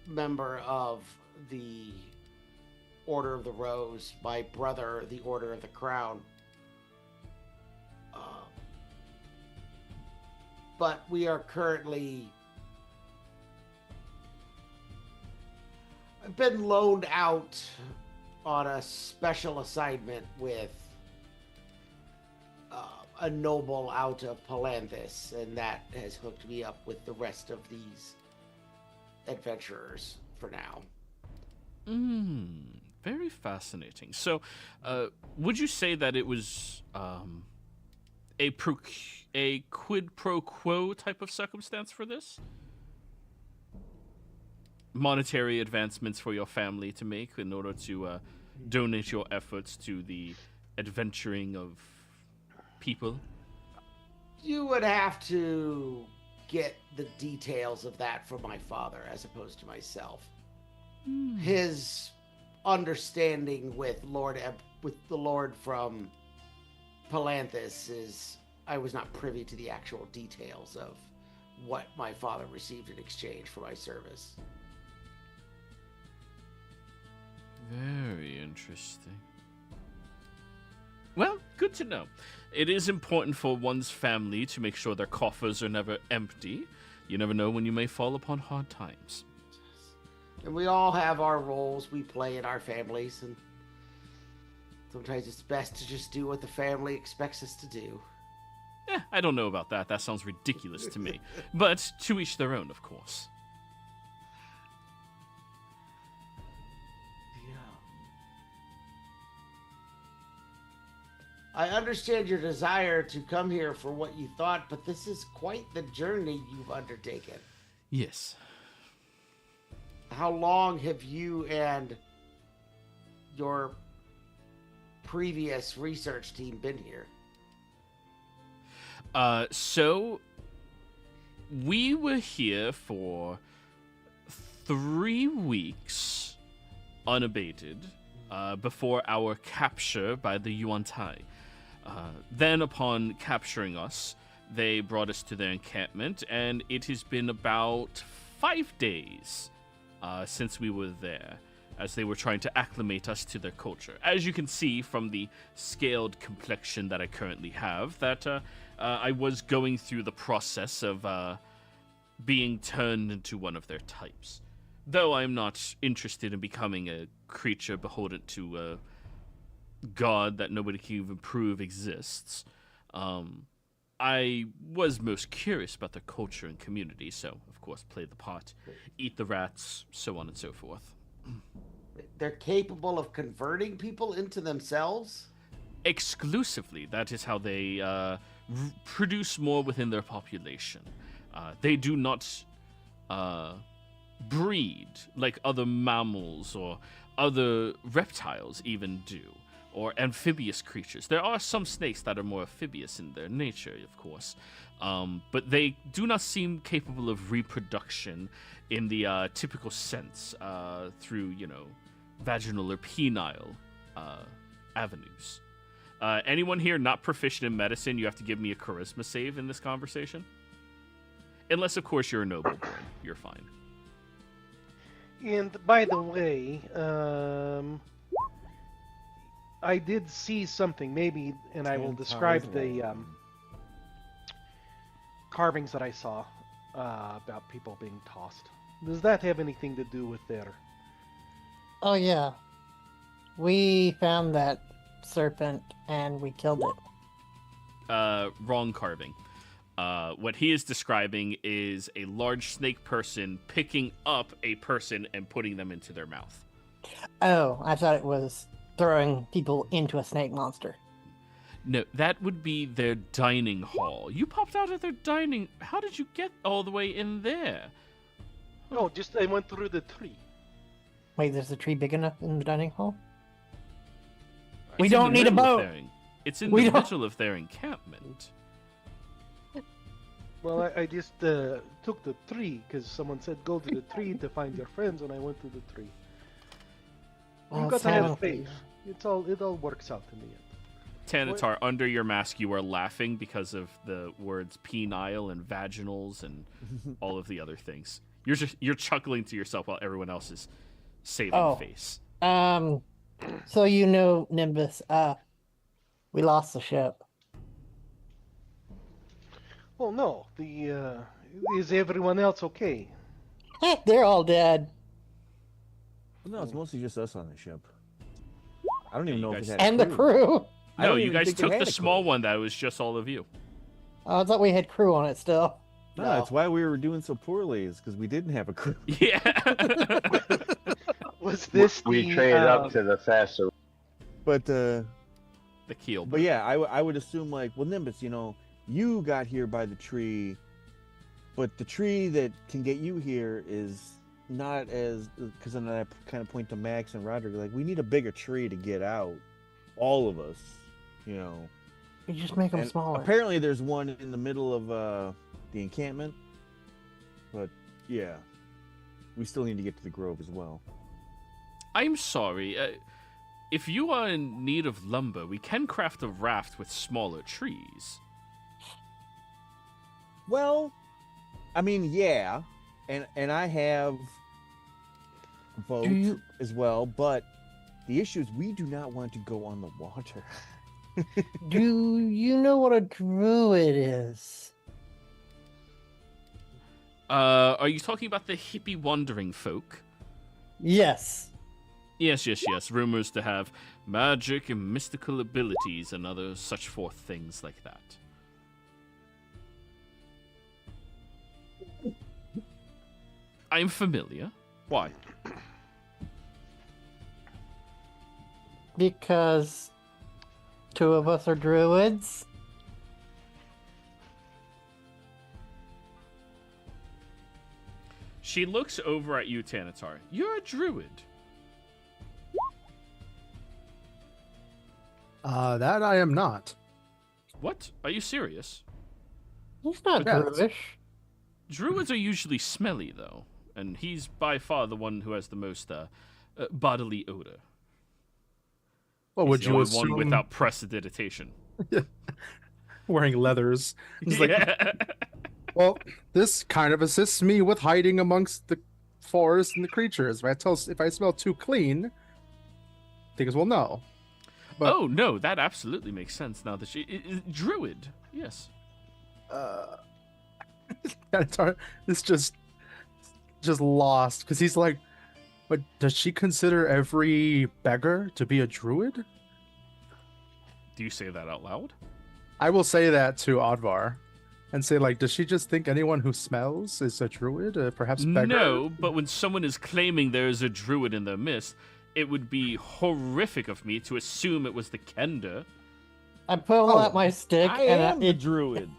member of the Order of the Rose. My brother, the Order of the Crown. But we are currently... I've been loaned out on a special assignment with a noble out of Palanthas, and that has hooked me up with the rest of these adventurers for now. Very fascinating. So, would you say that it was a quid pro quo type of circumstance for this? Monetary advancements for your family to make in order to donate your efforts to the adventuring of people? You would have to get the details of that from my father as opposed to myself. His understanding with the Lord from Palanthas is I was not privy to the actual details of what my father received in exchange for my service. Very interesting. Well, good to know. It is important for one's family to make sure their coffers are never empty. You never know when you may fall upon hard times. And we all have our roles we play in our families, and sometimes it's best to just do what the family expects us to do. I don't know about that. That sounds ridiculous to me. But to each their own, of course. I understand your desire to come here for what you thought, but this is quite the journey you've undertaken. Yes. How long have you and your previous research team been here? So we were here for 3 weeks unabated before our capture by the Yuan Tai. Then upon capturing us, they brought us to their encampment, and it has been about 5 days since we were there, as they were trying to acclimate us to their culture. As you can see from the scaled complexion that I currently have, that I was going through the process of being turned into one of their types. Though I'm not interested in becoming a creature beholden to a god that nobody can even prove exists, I was most curious about their culture and community, so, of course, play the part, eat the rats, so on and so forth. They're capable of converting people into themselves? Exclusively. That is how they produce more within their population. They do not breed like other mammals or other reptiles even do, or amphibious creatures. There are some snakes that are more amphibious in their nature, of course, but they do not seem capable of reproduction in the typical sense through, vaginal or penile avenues. Anyone here not proficient in medicine, you have to give me a charisma save in this conversation. Unless, of course, you're a nobleborn. You're fine. And by the way, I did see something, maybe, and I will describe the carvings that I saw about people being tossed. Does that have anything to do with their... Oh, yeah. We found that serpent and we killed it. Wrong carving. What he is describing is a large snake person picking up a person and putting them into their mouth. Oh, I thought it was throwing people into a snake monster. No, that would be their dining hall. You popped out of their dining. How did you get all the way in there? No, just I went through the tree. Wait, there's a tree big enough in the dining hall? We It's in don't the need a middle of boat. It's in We the don't- middle of their encampment. Well, I just took the tree because someone said go to the tree to find your friends, and I went to the tree. Well, You've got it to have sounds- faith. It all works out in the end. Tanatar, under your mask, you are laughing because of the words penile and vaginals and all of the other things. You're chuckling to yourself while everyone else is saving face. So you know, Nimbus, we lost the ship. Well, no. Is everyone else okay? They're all dead. No, it's mostly just us on the ship. I don't even you know if guys- it had And the crew. I No, don't you even guys think it took had the a small crew. one that was just all of you. I thought we had crew on it still. No, No. that's why we were doing so poorly, is because we didn't have a crew. Yeah. Was this We the, traded up to the faster. But the keel. but yeah, I would assume like, well, Nimbus, you got here by the tree, but the tree that can get you here is not as, because then I kind of point to Max and Roderick, like we need a bigger tree to get out, all of us, You just make them And smaller. apparently there's one in the middle of the encampment, but yeah, we still need to get to the grove as well. I'm sorry. If you are in need of lumber, we can craft a raft with smaller trees. Well, I mean, yeah, and I have a boat Do you- as well, but the issue is we do not want to go on the water. Do you know what a druid is? Are you talking about the hippie wandering folk? Yes. Yes. Rumors to have magic and mystical abilities and other such forth things like that. I'm familiar. Why? Because two of us are druids. She looks over at you, Tanatar. You're a druid. That I am not. What? Are you serious? He's not Yes. druidish. Druids are usually smelly, though, and he's by far the one who has the most bodily odor. Well, He's would the you only assume one without prestidigitation? wearing leathers? It's like, Yeah. well, this kind of assists me with hiding amongst the forest and the creatures. If I smell too clean, things will know. But- Oh no, that absolutely makes sense now that druid. Yes. It's just lost because he's like, but does she consider every beggar to be a druid? Do you say that out loud? I will say that to Odvar and say, like, does she just think anyone who smells is a druid? Perhaps beggar? No, but when someone is claiming there is a druid in their midst, it would be horrific of me to assume it was the Kender. I pull Oh, out my stick I and am the druid.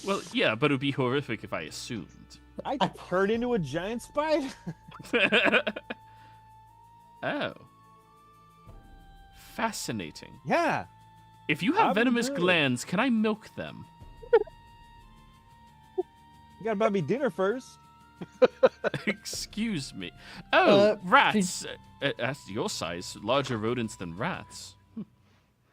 Well, yeah, but it would be horrific if I assumed. I turned into a giant spider. Oh. Fascinating. Yeah. If you have I'm venomous good. glands, can I milk them? You gotta buy me dinner first. Excuse me. Oh, Uh, rats. That's your size. Larger rodents than rats.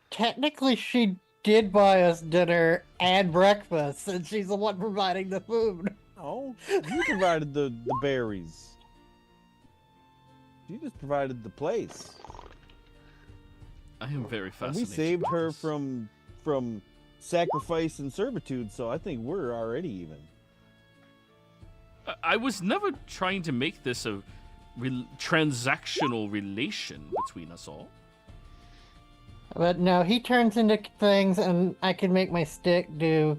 technically she did buy us dinner and breakfast, and she's the one providing the food. Oh, you provided the berries. You just provided the place. I am very And fascinated. we saved with her this. from sacrifice and servitude, so I think we're already even. I was never trying to make this a transactional relation between us all. But no, he turns into things, and I can make my stick do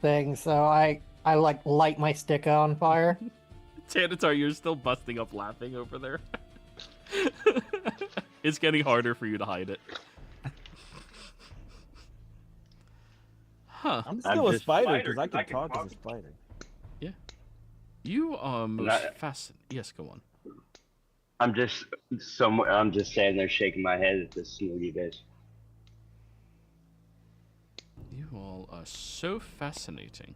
things. So I like light my stick on fire. Tanatar, you're still busting up laughing over there. It's getting harder for you to hide it. Huh. I'm still a just spider because I can talk as a spider. You are most fascinating. Yes, go on. I'm just standing there shaking my head at this snooty bitch. You all are so fascinating.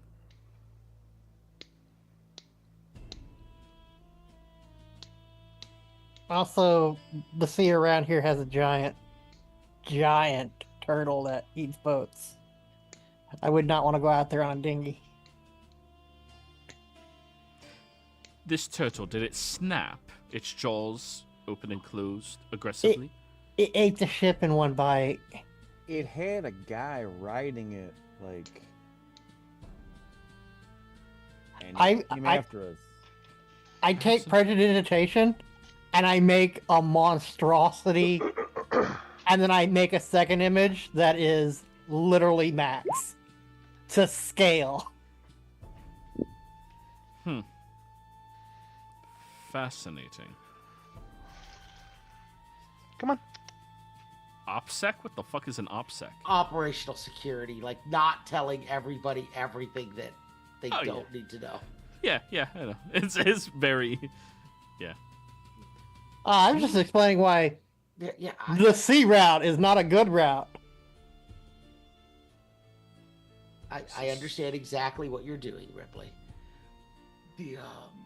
Also, the sea around here has a giant turtle that eats boats. I would not want to go out there on a dinghy. This turtle, did it snap its jaws open and closed aggressively? It ate the ship in one bite. It had a guy riding it, like. And he came after us. I take prestidigitation, and I make a monstrosity, and then I make a second image that is literally max to scale. Fascinating. Come on. OPSEC? What the fuck is an OPSEC? Operational security, like not telling everybody everything that they Oh, don't need to know. Yeah, I know. It's very... Yeah. I'm just explaining why Yeah, the sea route is not a good route. I understand exactly what you're doing, Ripley.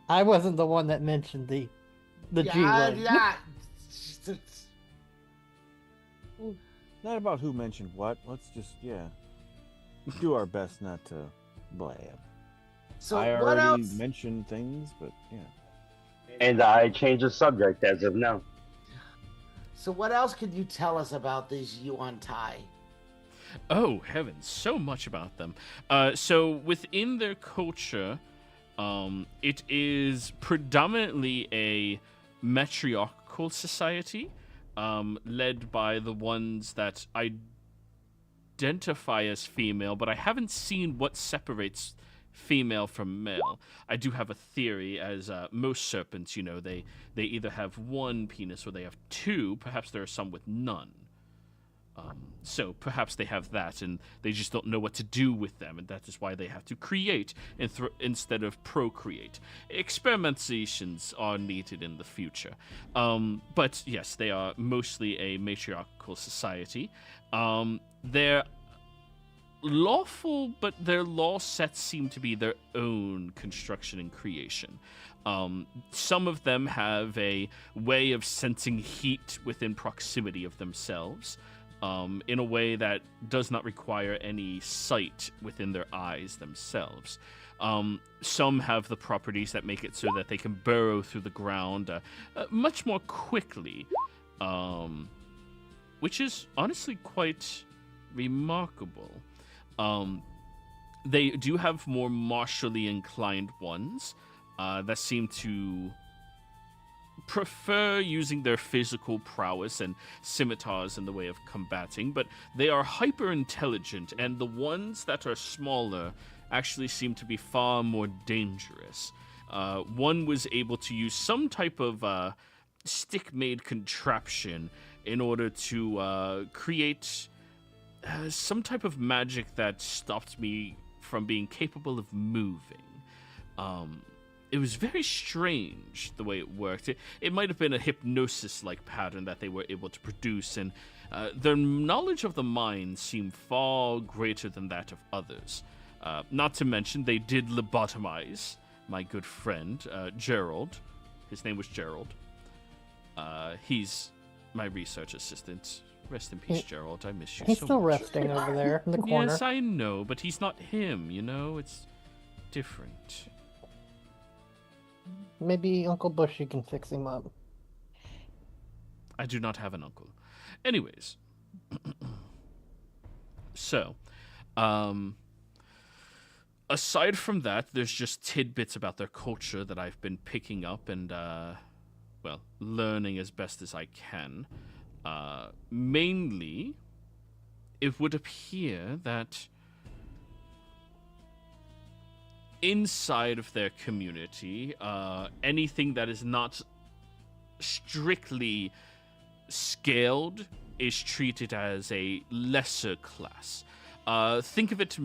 I wasn't the one that mentioned the G word. Yeah. Not about who mentioned what. Let's just, do our best not to blab. So I what already else? mentioned things, but yeah. And I changed the subject as of now. So what else could you tell us about these Yuan Tai? Oh, heavens, so much about them. So within their culture, it is predominantly a matriarchal society, led by the ones that identify as female, but I haven't seen what separates female from male. I do have a theory, as most serpents, they either have one penis or they have two. Perhaps there are some with none. So perhaps they have that, and they just don't know what to do with them, and that is why they have to create instead of procreate. Experimentations are needed in the future. But yes, they are mostly a matriarchal society. They're lawful, but their law sets seem to be their own construction and creation. Some of them have a way of sensing heat within proximity of themselves, in a way that does not require any sight within their eyes themselves. Some have the properties that make it so that they can burrow through the ground much more quickly, which is honestly quite remarkable. They do have more martially inclined ones that seem to prefer using their physical prowess and scimitars in the way of combating, but they are hyper intelligent, and the ones that are smaller actually seem to be far more dangerous. One was able to use some type of stick-made contraption in order to create some type of magic that stopped me from being capable of moving. It was very strange the way it worked. It might have been a hypnosis-like pattern that they were able to produce, and their knowledge of the mind seemed far greater than that of others. Not to mention, they did lobotomize my good friend, Gerald. His name was Gerald. He's my research assistant. Rest in peace, Gerald. I miss you so much. He's still resting over there in the corner. Yes, I know, but he's not him, It's different. Maybe Uncle Bushy can fix him up. I do not have an uncle. Anyways. So, aside from that, there's just tidbits about their culture that I've been picking up and, learning as best as I can. Mainly, it would appear that inside of their community, anything that is not strictly scaled is treated as a lesser class. Think of it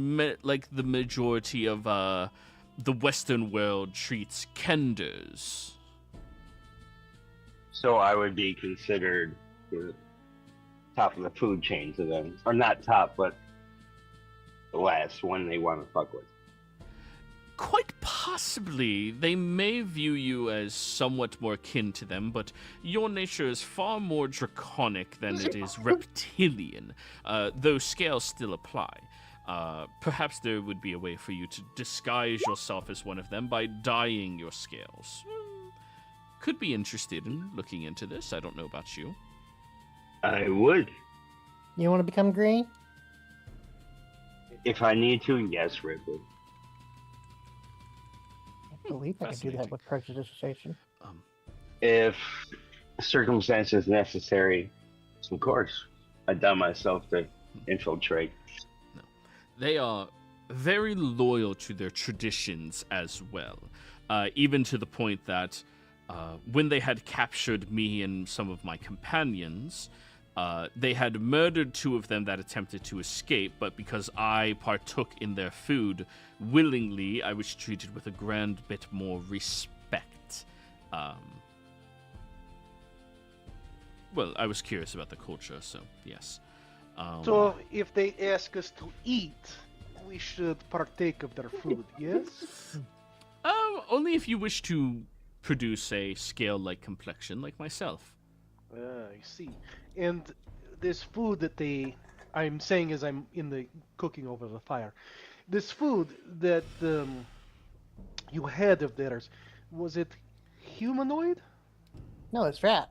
like the majority of the Western world treats kenders. So I would be considered the top of the food chain to them. Or not top, but the last one they want to fuck with. Quite possibly, they may view you as somewhat more kin to them, but your nature is far more draconic than it is reptilian, though scales still apply. Perhaps there would be a way for you to disguise yourself as one of them by dyeing your scales. Could be interested in looking into this. I don't know about you. I would. You want to become green? If I need to, yes, Ripley. I believe I can do that with prestidigitation. If circumstances necessary, of course, I done myself to infiltrate. No. They are very loyal to their traditions as well, even to the point that when they had captured me and some of my companions, they had murdered 2 of them that attempted to escape, but because I partook in their food willingly, I was treated with a grand bit more respect. Well, I was curious about the culture, so yes. So if they ask us to eat, we should partake of their food, yes? Only if you wish to produce a scale-like complexion like myself. I see. And this food that I'm saying as I'm in the cooking over the fire, this food that you had of theirs, was it humanoid? No, it's rat.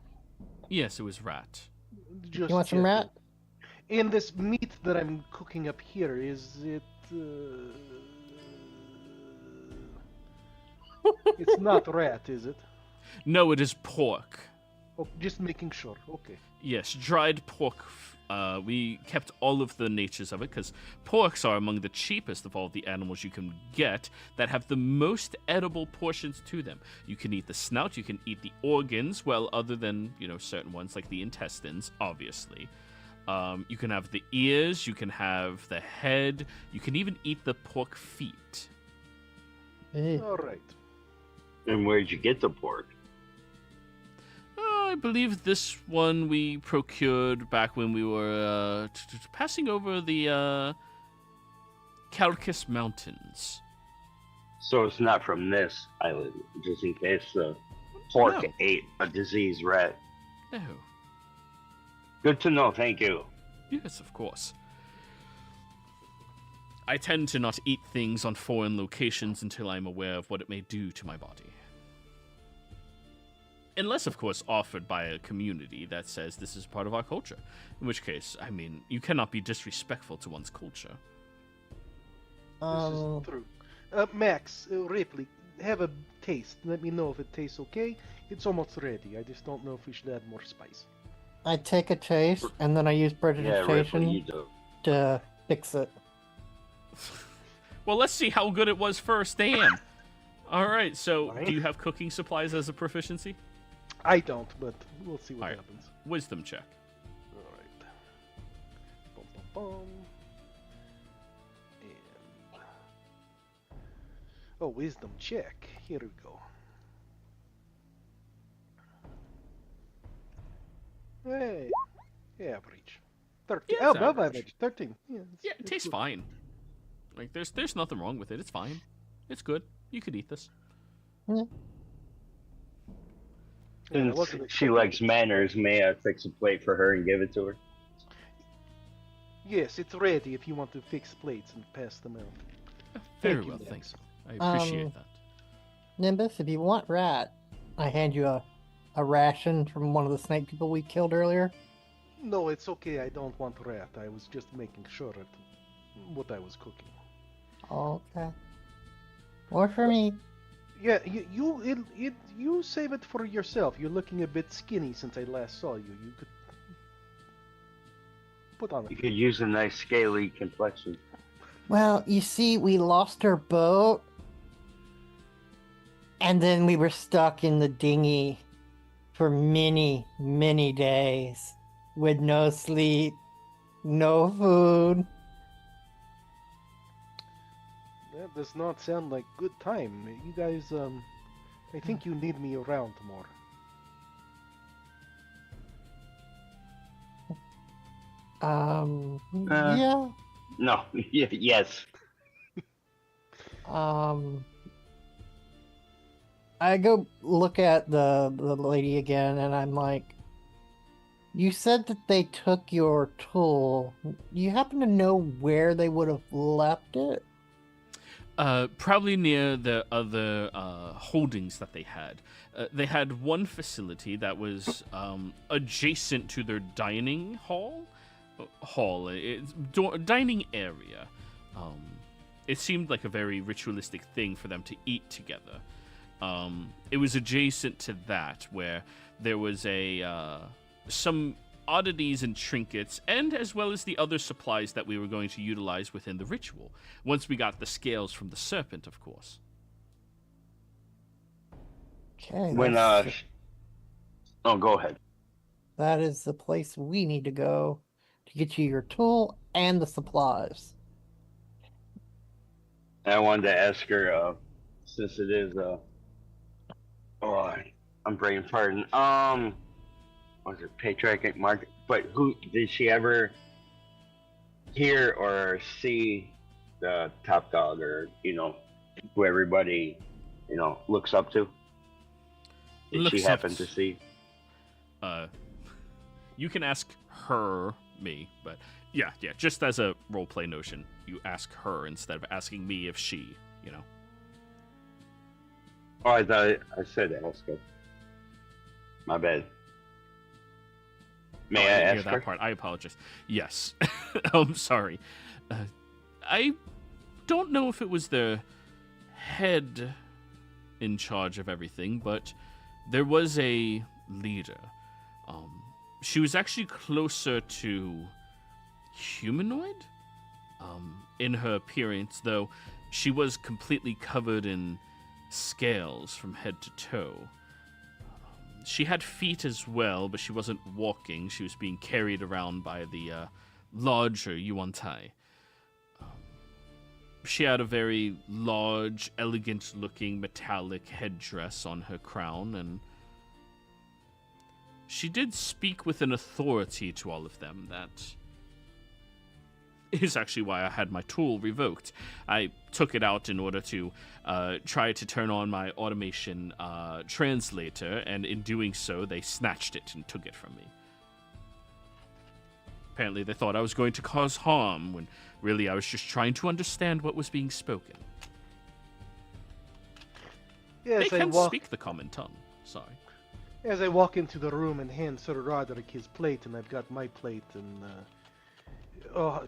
Yes, it was rat. Just You want some rat? And this meat that I'm cooking up here, is it... It's not rat, is it? No, it is pork. Oh, just making sure. Okay. Yes, dried pork. We kept all of the natures of it because porks are among the cheapest of all the animals you can get that have the most edible portions to them. You can eat the snout, you can eat the organs, well, other than, certain ones like the intestines, obviously. You can have the ears, you can have the head, you can even eat the pork feet. All right. And where'd you get the pork? I believe this one we procured back when we were passing over the Calcas Mountains. So it's not from this island, just in case the pork ate a diseased rat. No. Good to know, thank you. Yes, of course. I tend to not eat things on foreign locations until I'm aware of what it may do to my body. Unless, of course, offered by a community that says this is part of our culture. In which case, I mean, you cannot be disrespectful to one's culture. This is true. Max, Ripley, have a taste. Let me know if it tastes okay. It's almost ready. I just don't know if we should add more spice. I take a taste, and then I use Yeah, Ripley, you prestidigitation do. to fix it. Well, let's see how good it was first, Dan. All right, so Fine. do you have cooking supplies as a proficiency? I don't, but we'll see what Alright. happens. Wisdom check. Alright. Bum, bum, bum. And... Oh, wisdom check. Here we go. Hey, average. 13. Yeah, Oh, it's above average. average. 13. Yeah, Yeah, it tastes good. fine. Like, there's nothing wrong with it. It's fine. It's good. You could eat this. Yeah, I Since wasn't she expecting likes it. manners, may I fix a plate for her and give it to her? Yes, it's ready if you want to fix plates and pass them out. Very Thank you, well, Max. thanks. I appreciate Um, that. Nimbus, if you want rat, I hand you a ration from one of the snake people we killed earlier. No, it's okay. I don't want rat. I was just making sure at what I was cooking. Okay. Or for me. Yeah, you save it for yourself. You're looking a bit skinny since I last saw you. You could put on You it. could use a nice scaly complexion. Well, you see, we lost our boat, and then we were stuck in the dinghy for many, many days with no sleep, no food. That does not sound like good time. You guys, I think you need me around more. Yeah. No. Yes. I go look at the lady again, and I'm like, you said that they took your tool. You happen to know where they would have left it? Probably near the other holdings that they had. They had one facility that was adjacent to their dining dining area. It seemed like a very ritualistic thing for them to eat together. It was adjacent to that, where there was some oddities and trinkets, and as well as the other supplies that we were going to utilize within the ritual, once we got the scales from the serpent, of course. Okay. Oh, go ahead. That is the place we need to go to get you your tool and the supplies. I wanted to ask her, since it is, I'm brain farting. Was it patriarchic market? But who did she ever hear or see the top dog, or who everybody looks up to? Did she happen to see? You can ask her me, but yeah. Just as a roleplay notion, you ask her instead of asking me if she. Oh, I thought I said ask her. My bad. May I ask that her? part. I apologize. Yes. I'm sorry. I don't know if it was the head in charge of everything, but there was a leader. She was actually closer to humanoid in her appearance, though she was completely covered in scales from head to toe. She had feet as well, but she wasn't walking. She was being carried around by the larger Yuan Tai. She had a very large, elegant-looking metallic headdress on her crown, and she did speak with an authority to all of them. That is actually why I had my tool revoked. I took it out in order to try to turn on my automation translator, and in doing so, they snatched it and took it from me. Apparently, they thought I was going to cause harm, when really I was just trying to understand what was being spoken. Yes, They can speak the common tongue. Sorry. As I walk into the room and hand Sir Roderick his plate, and I've got my plate, and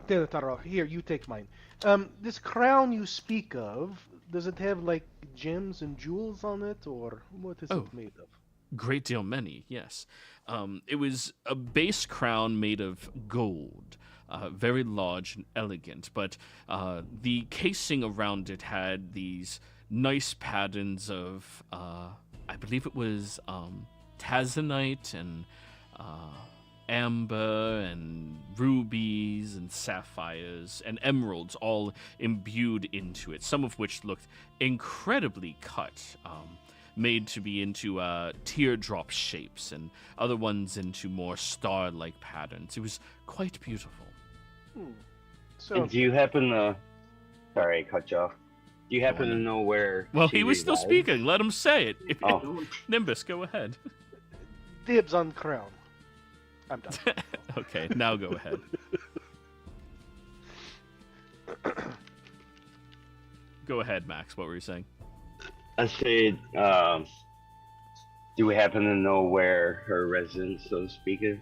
Tenataro, here, you take mine. This crown you speak of, does it have like gems and jewels on it, or what is it made of? Great deal many, yes. It was a base crown made of gold, very large and elegant, but the casing around it had these nice patterns of, I believe it was Tazanite and amber and rubies and sapphires and emeralds all imbued into it, some of which looked incredibly cut, made to be into teardrop shapes, and other ones into more star-like patterns. It was quite beautiful. So, And do you happen to... Sorry, I cut you off. Do you happen to know where... Well, she he was still resides? speaking. Let him say it. Oh. Nimbus, go ahead. dibs on crown. I'm done. Okay, now go ahead. Go ahead, Max. What were you saying? I said, do we happen to know where her residence, so to speak, is?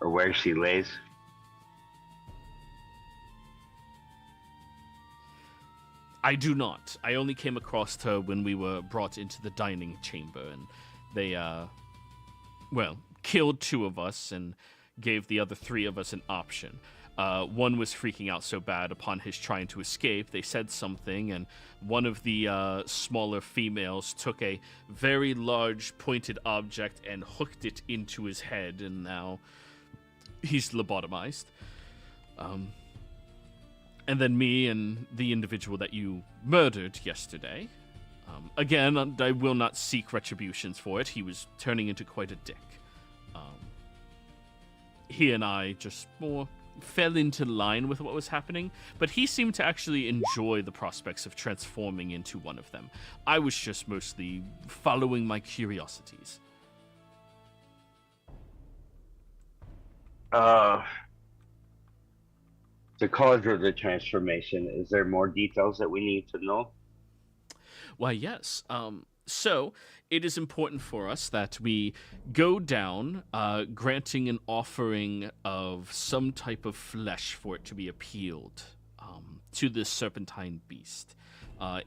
Or where she lays? I do not. I only came across her when we were brought into the dining chamber, and they, killed 2 of us and gave the other 3 of us an option. One was freaking out so bad upon his trying to escape. They said something, and one of the smaller females took a very large pointed object and hooked it into his head, and now he's lobotomized. And then me and the individual that you murdered yesterday. Again, I will not seek retributions for it. He was turning into quite a dick. He and I just more fell into line with what was happening, but he seemed to actually enjoy the prospects of transforming into one of them. I was just mostly following my curiosities. The cause of the transformation, is there more details that we need to know? Why, yes. So, it is important for us that we go down, granting an offering of some type of flesh for it to be appealed to this serpentine beast.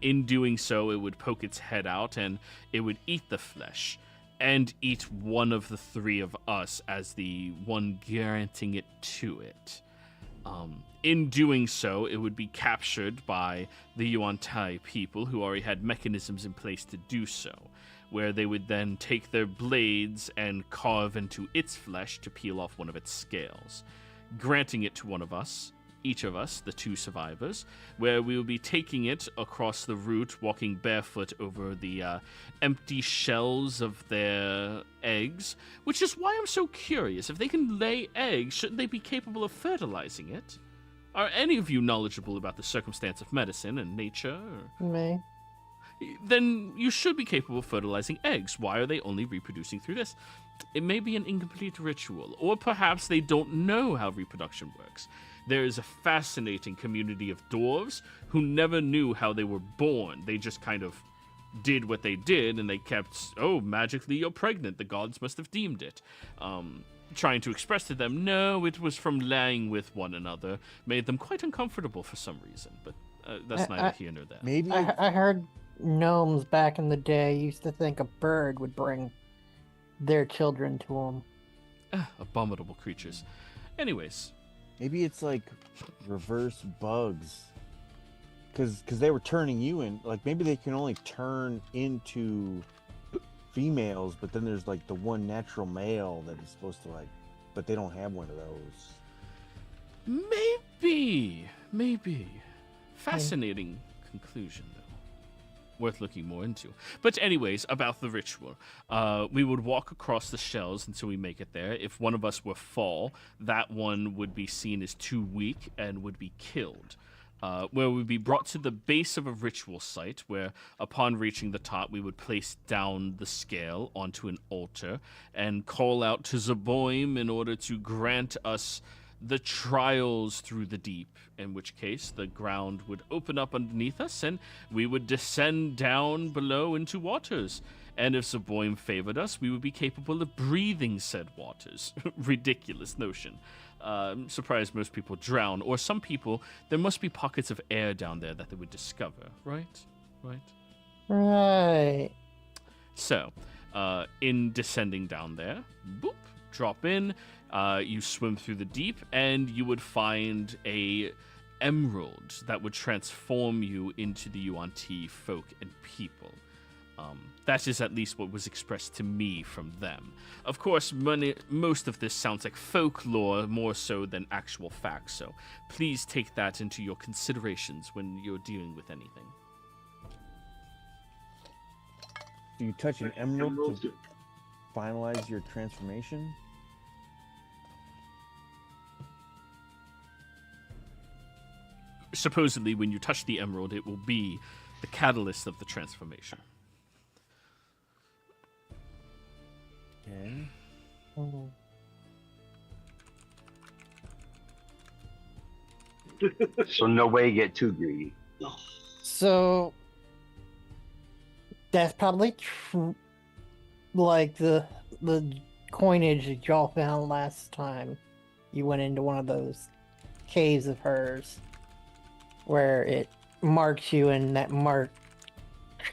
In doing so, it would poke its head out and it would eat the flesh and eat one of the three of us as the one granting it to it. In doing so, it would be captured by the Yuan-Tai people, who already had mechanisms in place to do so, where they would then take their blades and carve into its flesh to peel off one of its scales, granting it to one of us, each of us, the two survivors, where we will be taking it across the route, walking barefoot over the empty shells of their eggs, which is why I'm so curious. If they can lay eggs, shouldn't they be capable of fertilizing it? Are any of you knowledgeable about the circumstance of medicine and nature? Me. Then you should be capable of fertilizing eggs. Why are they only reproducing through this? It may be an incomplete ritual, or perhaps they don't know how reproduction works. There is a fascinating community of dwarves who never knew how they were born. They just kind of did what they did, and they kept, oh, magically you're pregnant. The gods must have deemed it. Trying to express to them, no, it was from laying with one another, made them quite uncomfortable for some reason, but that's neither here nor there. Maybe I heard gnomes back in the day used to think a bird would bring their children to them. Abominable creatures. Anyways. maybe it's like reverse bugs. Because they were turning you in. Like, maybe they can only turn into females, but then there's like the one natural male that is supposed to like, but they don't have one of those. Maybe. Fascinating conclusion, though. Worth looking more into. But anyways, about the ritual. We would walk across the shells until we make it there. If one of us were fall, that one would be seen as too weak and would be killed. Where we'd be brought to the base of a ritual site, where upon reaching the top, we would place down the scale onto an altar and call out to Zeboim in order to grant us the trials through the deep, in which case the ground would open up underneath us and we would descend down below into waters. And if Zeboim favored us, we would be capable of breathing said waters. Ridiculous notion. I'm surprised most people drown, or some people, there must be pockets of air down there that they would discover, right? Right. So, in descending down there, boop, drop in, you swim through the deep, and you would find a emerald that would transform you into the Yuan-Ti folk and people. That is at least what was expressed to me from them. Of course, most of this sounds like folklore more so than actual facts, so please take that into your considerations when you're dealing with anything. Do you touch an emerald to finalize your transformation? Supposedly, when you touch the emerald, it will be the catalyst of the transformation. Okay. Mhm. So no way to get too greedy. So that's probably true. Like the coinage that y'all found last time you went into one of those caves of hers, where it marks you, and that mark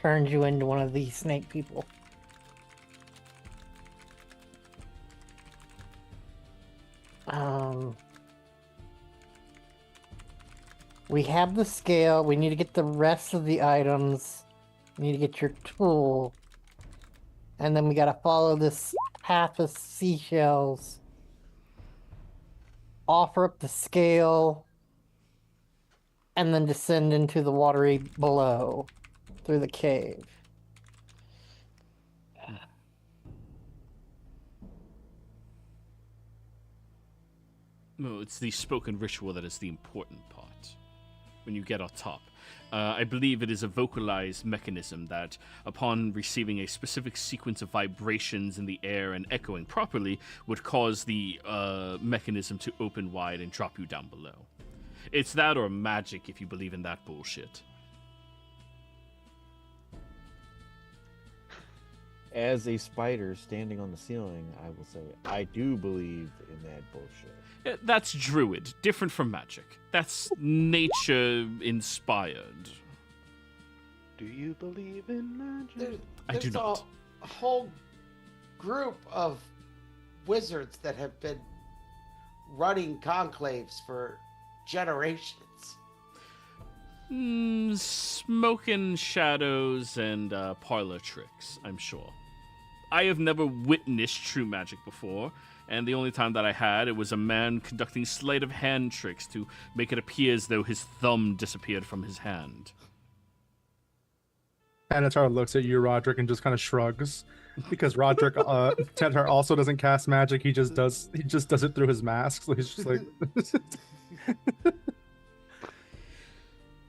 turns you into one of these snake people. We have the scale. We need to get the rest of the items. We need to get your tool. And then we gotta follow this path of seashells. Offer up the scale. And then descend into the watery below. Through the cave. No, it's the spoken ritual that is the important part. When you get on top. I believe it is a vocalized mechanism that, upon receiving a specific sequence of vibrations in the air and echoing properly, would cause the mechanism to open wide and drop you down below. It's that or magic if you believe in that bullshit. As a spider standing on the ceiling, I will say I do believe in that bullshit. That's druid, different from magic. That's nature inspired. Do you believe in magic? I do not. A whole group of wizards that have been running conclaves for generations. Smoke and shadows and parlor tricks, I'm sure. I have never witnessed true magic before, and the only time that I had, it was a man conducting sleight of hand tricks to make it appear as though his thumb disappeared from his hand. Anatar looks at you, Roderick, and just kind of shrugs, because Roderick, Tentatar also doesn't cast magic. He just does it through his mask. So he's just like.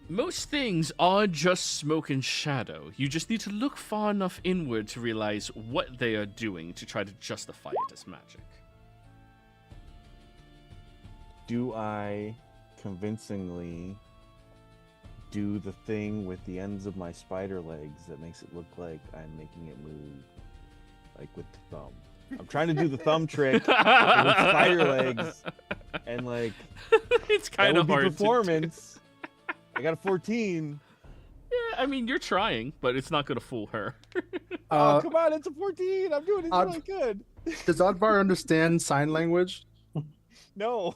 Most things are just smoke and shadow. You just need to look far enough inward to realize what they are doing to try to justify it as magic. Do I convincingly do the thing with the ends of my spider legs that makes it look like I'm making it move, like with the thumb? I'm trying to do the thumb trick with spider legs, and like it's kind of hard. Performance. I got a 14. Yeah, I mean, you're trying, but it's not going to fool her. Oh, come on, it's a 14. I'm doing it really good. Does Oddvar understand sign language? No.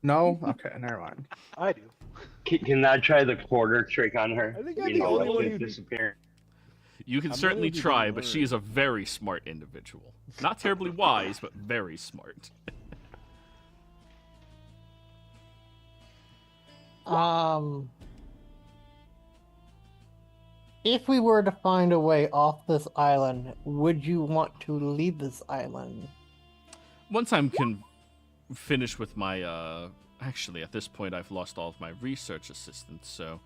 No? Okay, never mind. I do. Can I try the quarter trick on her? I think I'm the only one who disappear. You can certainly try, but she is a very smart individual. Not terribly wise, but very smart. If we were to find a way off this island, would you want to leave this island? Once I'm finished with my, actually, at this point, I've lost all of my research assistants, so,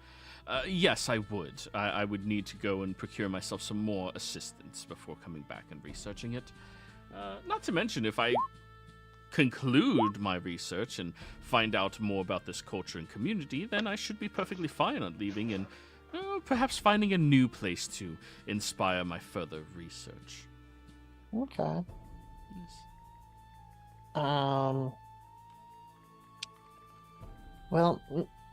yes, I would. I would need to go and procure myself some more assistants before coming back and researching it. Not to mention, if I conclude my research and find out more about this culture and community, then I should be perfectly fine on leaving and perhaps finding a new place to inspire my further research. Okay. Yes. Well,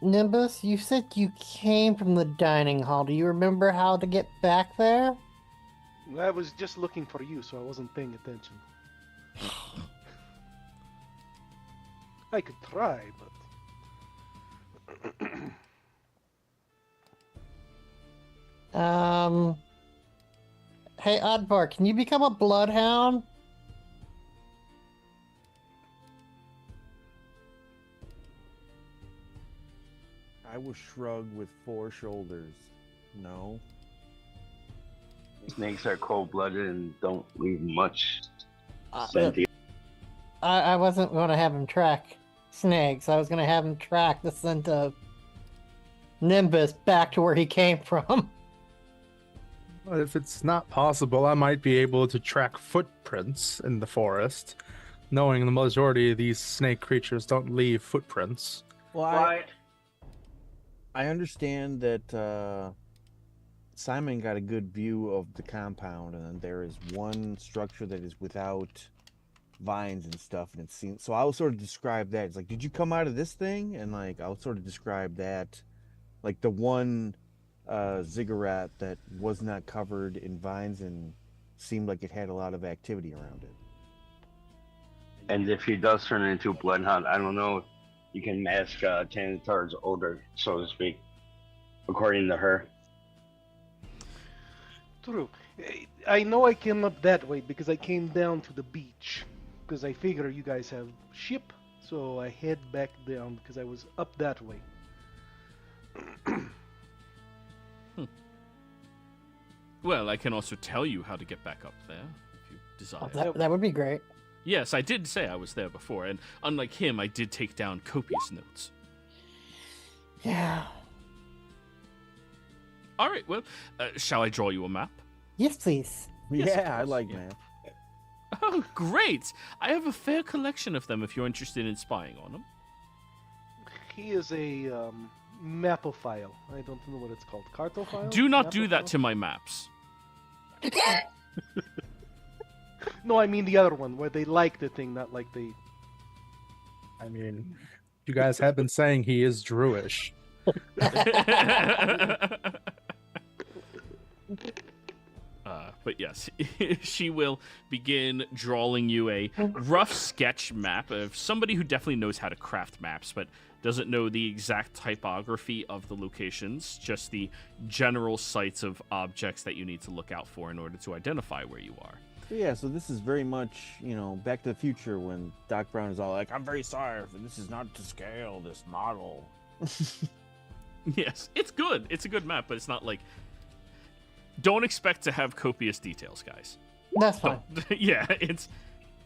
Nimbus, you said you came from the dining hall. Do you remember how to get back there? I was just looking for you, so I wasn't paying attention. I could try, but... Hey, Oddvar, can you become a bloodhound? I will shrug with 4 shoulders. No. Snakes are cold-blooded and don't leave much Uh, sentient. I wasn't going to have him track snakes. I was going to have him track the scent of Nimbus back to where he came from. But if it's not possible, I might be able to track footprints in the forest, knowing the majority of these snake creatures don't leave footprints. Well, I understand that Simon got a good view of the compound, and then there is one structure that is without vines and stuff, and it seems so. I will sort of describe that. It's like, did you come out of this thing? And like, I'll sort of describe that, like the one ziggurat that was not covered in vines and seemed like it had a lot of activity around it. And if he does turn into a bloodhound, I don't know you can mask Tanatar's odor, so to speak, according to her. True. I know I came up that way because I came down to the beach. Because I figure you guys have ship, so I head back down because I was up that way. Well, I can also tell you how to get back up there, if you desire. That would be great. Yes, I did say I was there before, and unlike him, I did take down copious notes. Yeah. All right, well, shall I draw you a map? Yes, please. Yes, of Yeah, I course, like yeah. maps. Oh, great! I have a fair collection of them if you're interested in spying on them. He is a mapophile. I don't know what it's called. Cartophile? Do not do that Mapophile? to my maps. No, I mean the other one, where they like the thing, not like they... I mean, you guys have been saying he is Druish. But yes, she will begin drawing you a rough sketch map of somebody who definitely knows how to craft maps, but doesn't know the exact typography of the locations, just the general sites of objects that you need to look out for in order to identify where you are. Yeah, so this is very much, Back to the Future when Doc Brown is all like, I'm very sorry, but this is not to scale, this model. Yes, it's good. It's a good map, but it's not like... Don't expect to have copious details, guys. That's fine. Yeah, it's...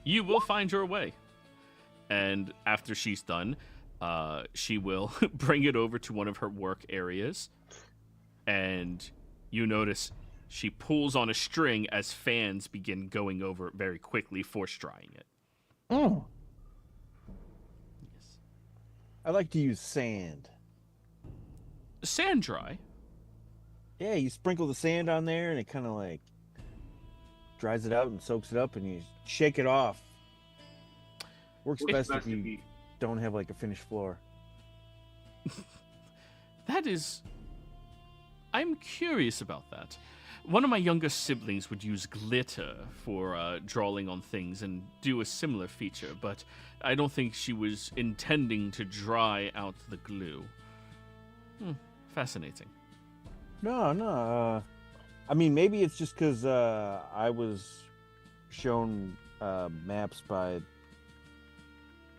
You will find your way. And after she's done, she will bring it over to one of her work areas. And you notice she pulls on a string as fans begin going over it very quickly, force drying it. Oh. Yes. I like to use sand. Sand dry? Yeah, you sprinkle the sand on there and it kind of like dries it out and soaks it up and you shake it off. Works best if you don't have like a finished floor. That is... I'm curious about that. One of my younger siblings would use glitter for drawing on things and do a similar feature, but I don't think she was intending to dry out the glue. Fascinating. No. I mean, maybe it's just because I was shown maps by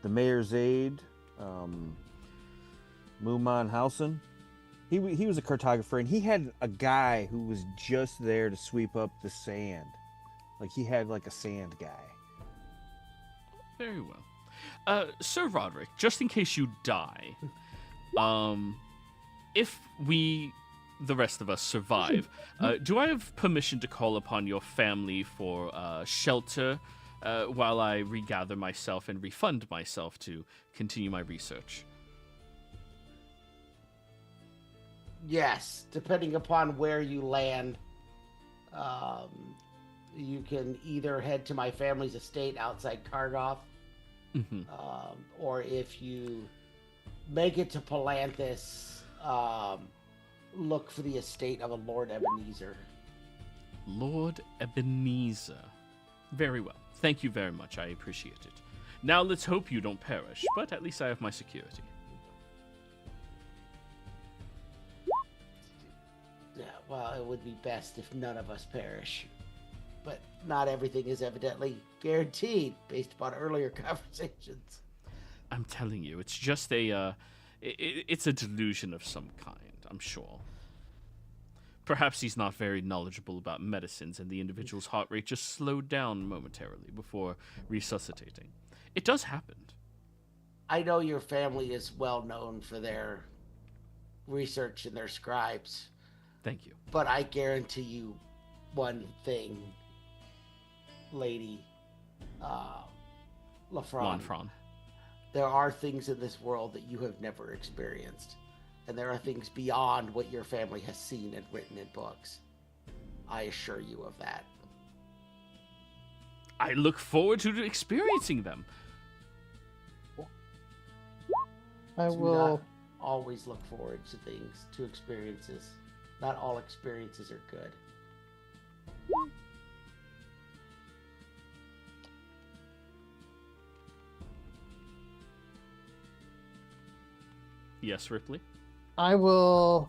the mayor's aide, Mooman Housen. He was a cartographer, and he had a guy who was just there to sweep up the sand. Like, he had, like, a sand guy. Very well. Sir Roderick, just in case you die, if we, the rest of us, survive, do I have permission to call upon your family for shelter while I regather myself and refund myself to continue my research? Yes, depending upon where you land, you can either head to my family's estate outside Kargoth, or if you make it to Palanthas, look for the estate of a Lord Ebenezer. Lord Ebenezer. Very well. Thank you very much. I appreciate it. Now let's hope you don't perish, but at least I have my security. Yeah, well, it would be best if none of us perish. But not everything is evidently guaranteed based upon earlier conversations. I'm telling you, it's just it's a delusion of some kind, I'm sure. Perhaps he's not very knowledgeable about medicines and the individual's heart rate just slowed down momentarily before resuscitating. It does happen. I know your family is well known for their research and their scribes. Thank you. But I guarantee you one thing, Lady Lafron. Lanfron. There are things in this world that you have never experienced. And there are things beyond what your family has seen and written in books. I assure you of that. I look forward to experiencing them. I Do will. not always look forward to things, to experiences. Not all experiences are good. Yes, Ripley. I will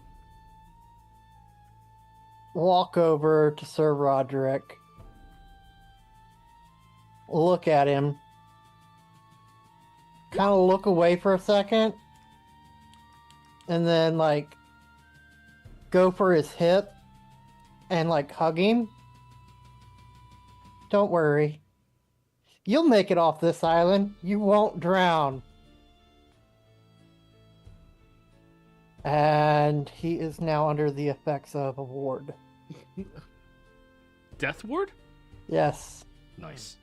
walk over to Sir Roderick, look at him, kind of look away for a second, and then like go for his hip and like hug him. Don't worry. You'll make it off this island. You won't drown. And he is now under the effects of a ward. Death ward? Yes. Nice.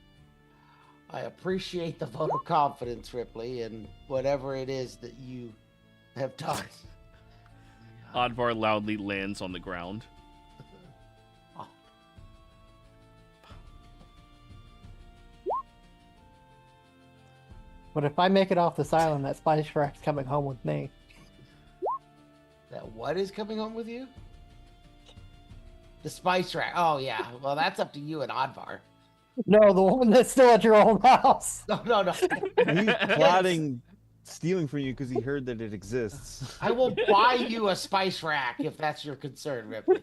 I appreciate the vote of confidence, Ripley, and whatever it is that you have done. Advar loudly lands on the ground. But if I make it off this island, that spice rack's coming home with me. That what is coming home with you? The spice rack. Oh yeah. Well, that's up to you and Advar. No, the one that's still at your old house. No. He's plotting stealing from you because he heard that it exists. I will buy you a spice rack if that's your concern, Ripley.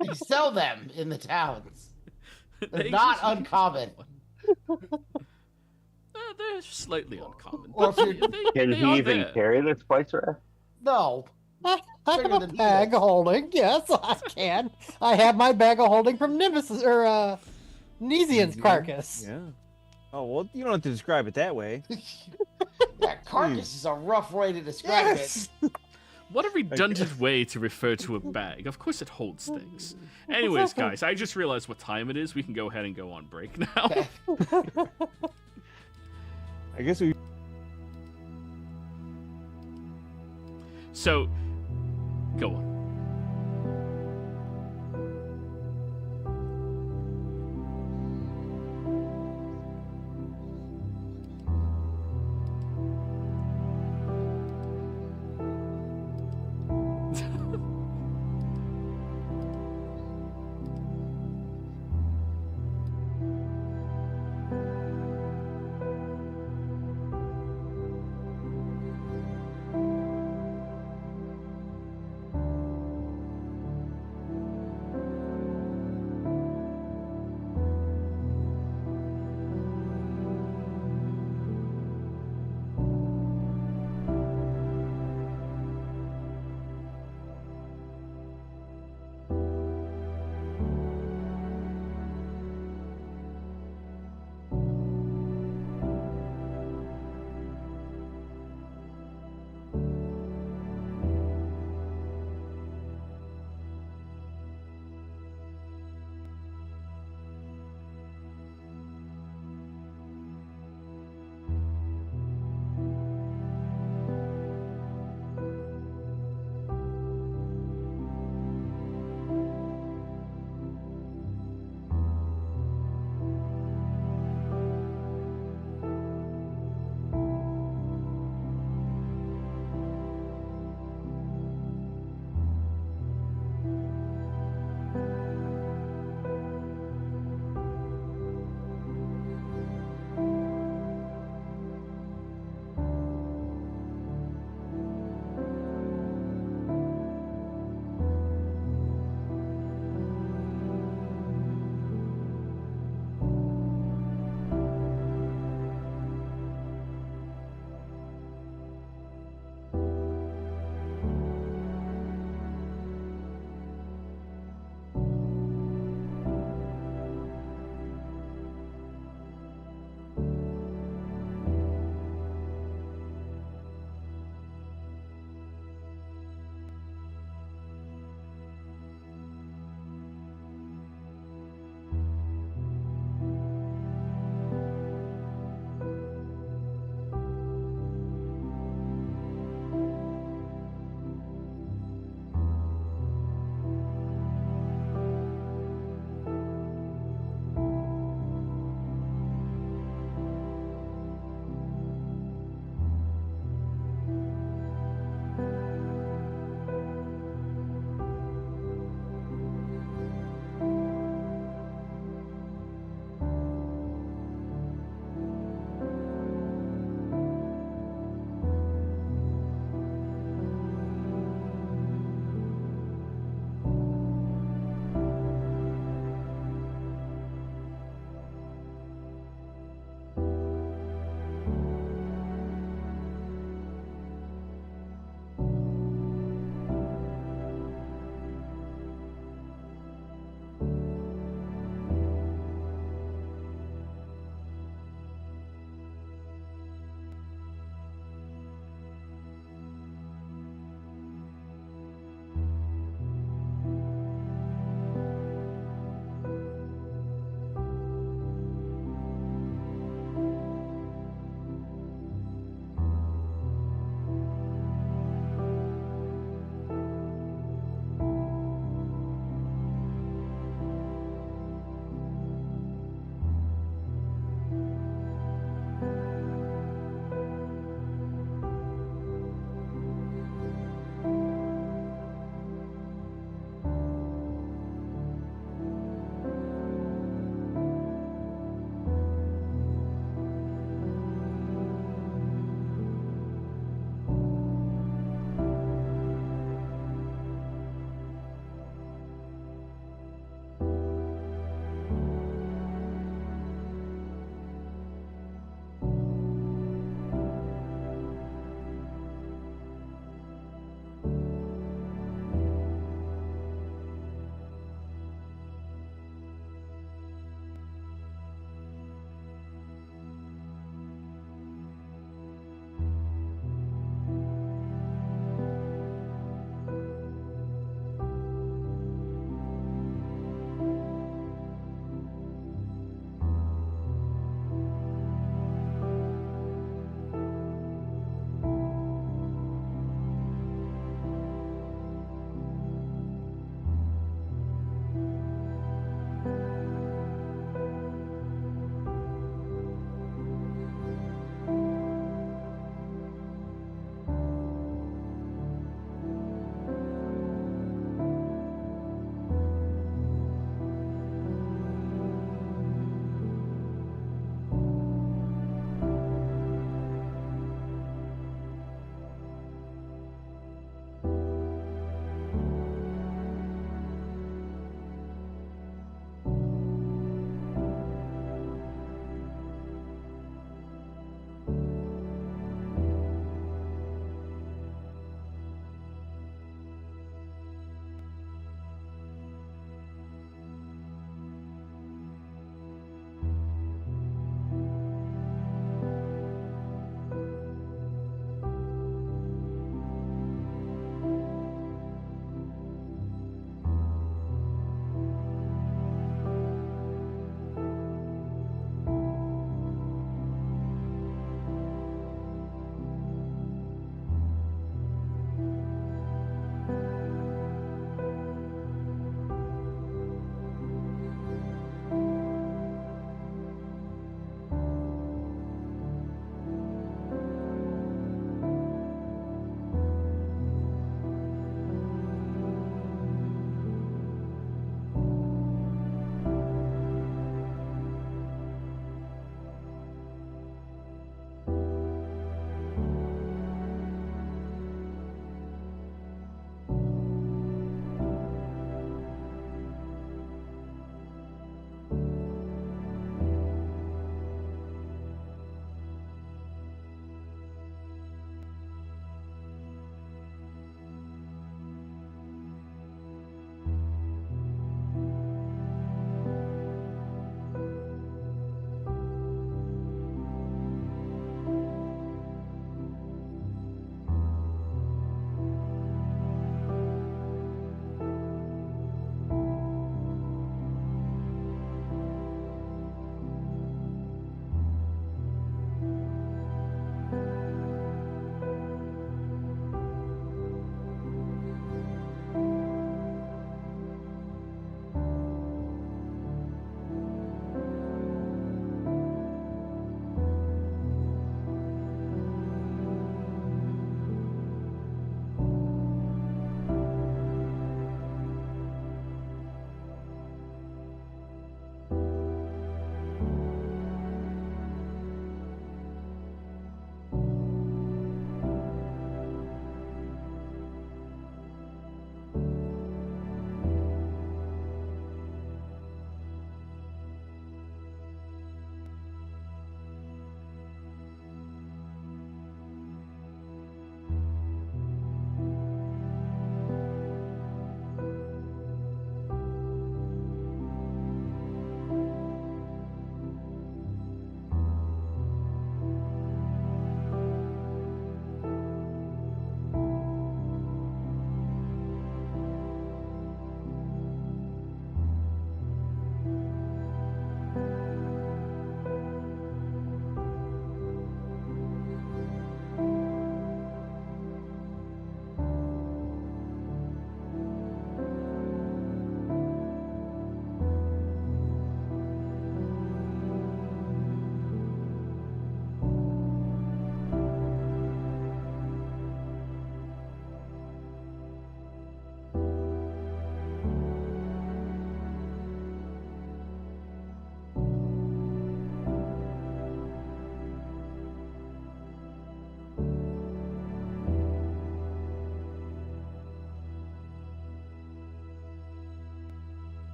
They sell them in the towns. They're not uncommon. They're slightly uncommon. Or if but you're- Can they he are even there. carry the spice rack? No. I Bigger have a than he bag is. holding. Yes, I can. I have my bag of holding from Nimbus or Nesian's carcass. Yeah. Oh well, you don't have to describe it that way. That carcass is a rough way to describe Yes. What a redundant way to refer to a bag. Of course it holds things. Anyways, guys, I just realized what time it is. We can go ahead and go on break now. Okay. I guess we. So, go on.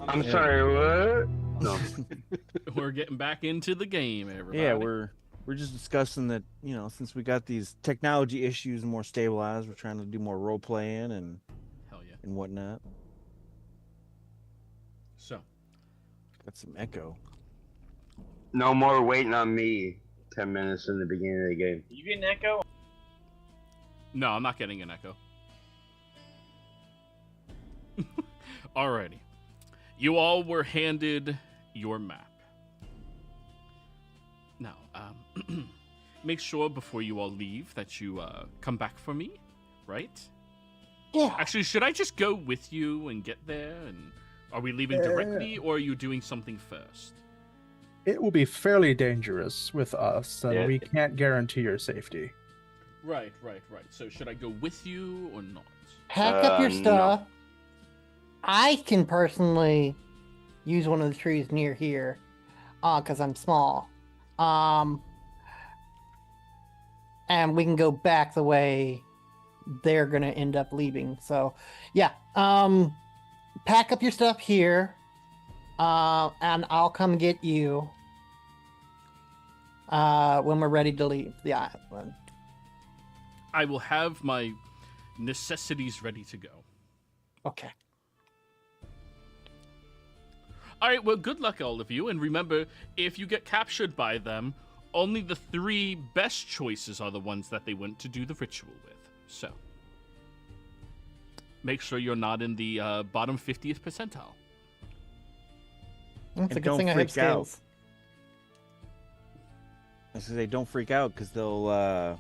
I'm Yeah. sorry, what? No. We're getting back into the game, everybody. Yeah, we're just discussing that, since we got these technology issues more stabilized, we're trying to do more role playing and Hell yeah. whatnot. So, Got some echo. No more waiting on me 10 minutes in the beginning of the game. You get an echo? no, I'm not getting an echo. Alrighty. You all were handed your map. Now, make sure before you all leave that you come back for me, right? Yeah. Actually, should I just go with you and get there? And are we leaving directly, or are you doing something first? It will be fairly dangerous with us, and Yeah. we can't guarantee your safety. Right. So should I go with you or not? Pack up your No. stuff. I can personally use one of the trees near here, because I'm small. And we can go back the way they're gonna end up leaving. So, yeah. Pack up your stuff here, and I'll come get you when we're ready to leave the island. I will have my necessities ready to go. Okay. All right, well, good luck, all of you. And remember, if you get captured by them, only the 3 best choices are the ones that they went to do the ritual with. So, make sure you're not in the bottom 50th percentile. That's a And good don't thing I have freak out. skills. I say they don't freak out because they'll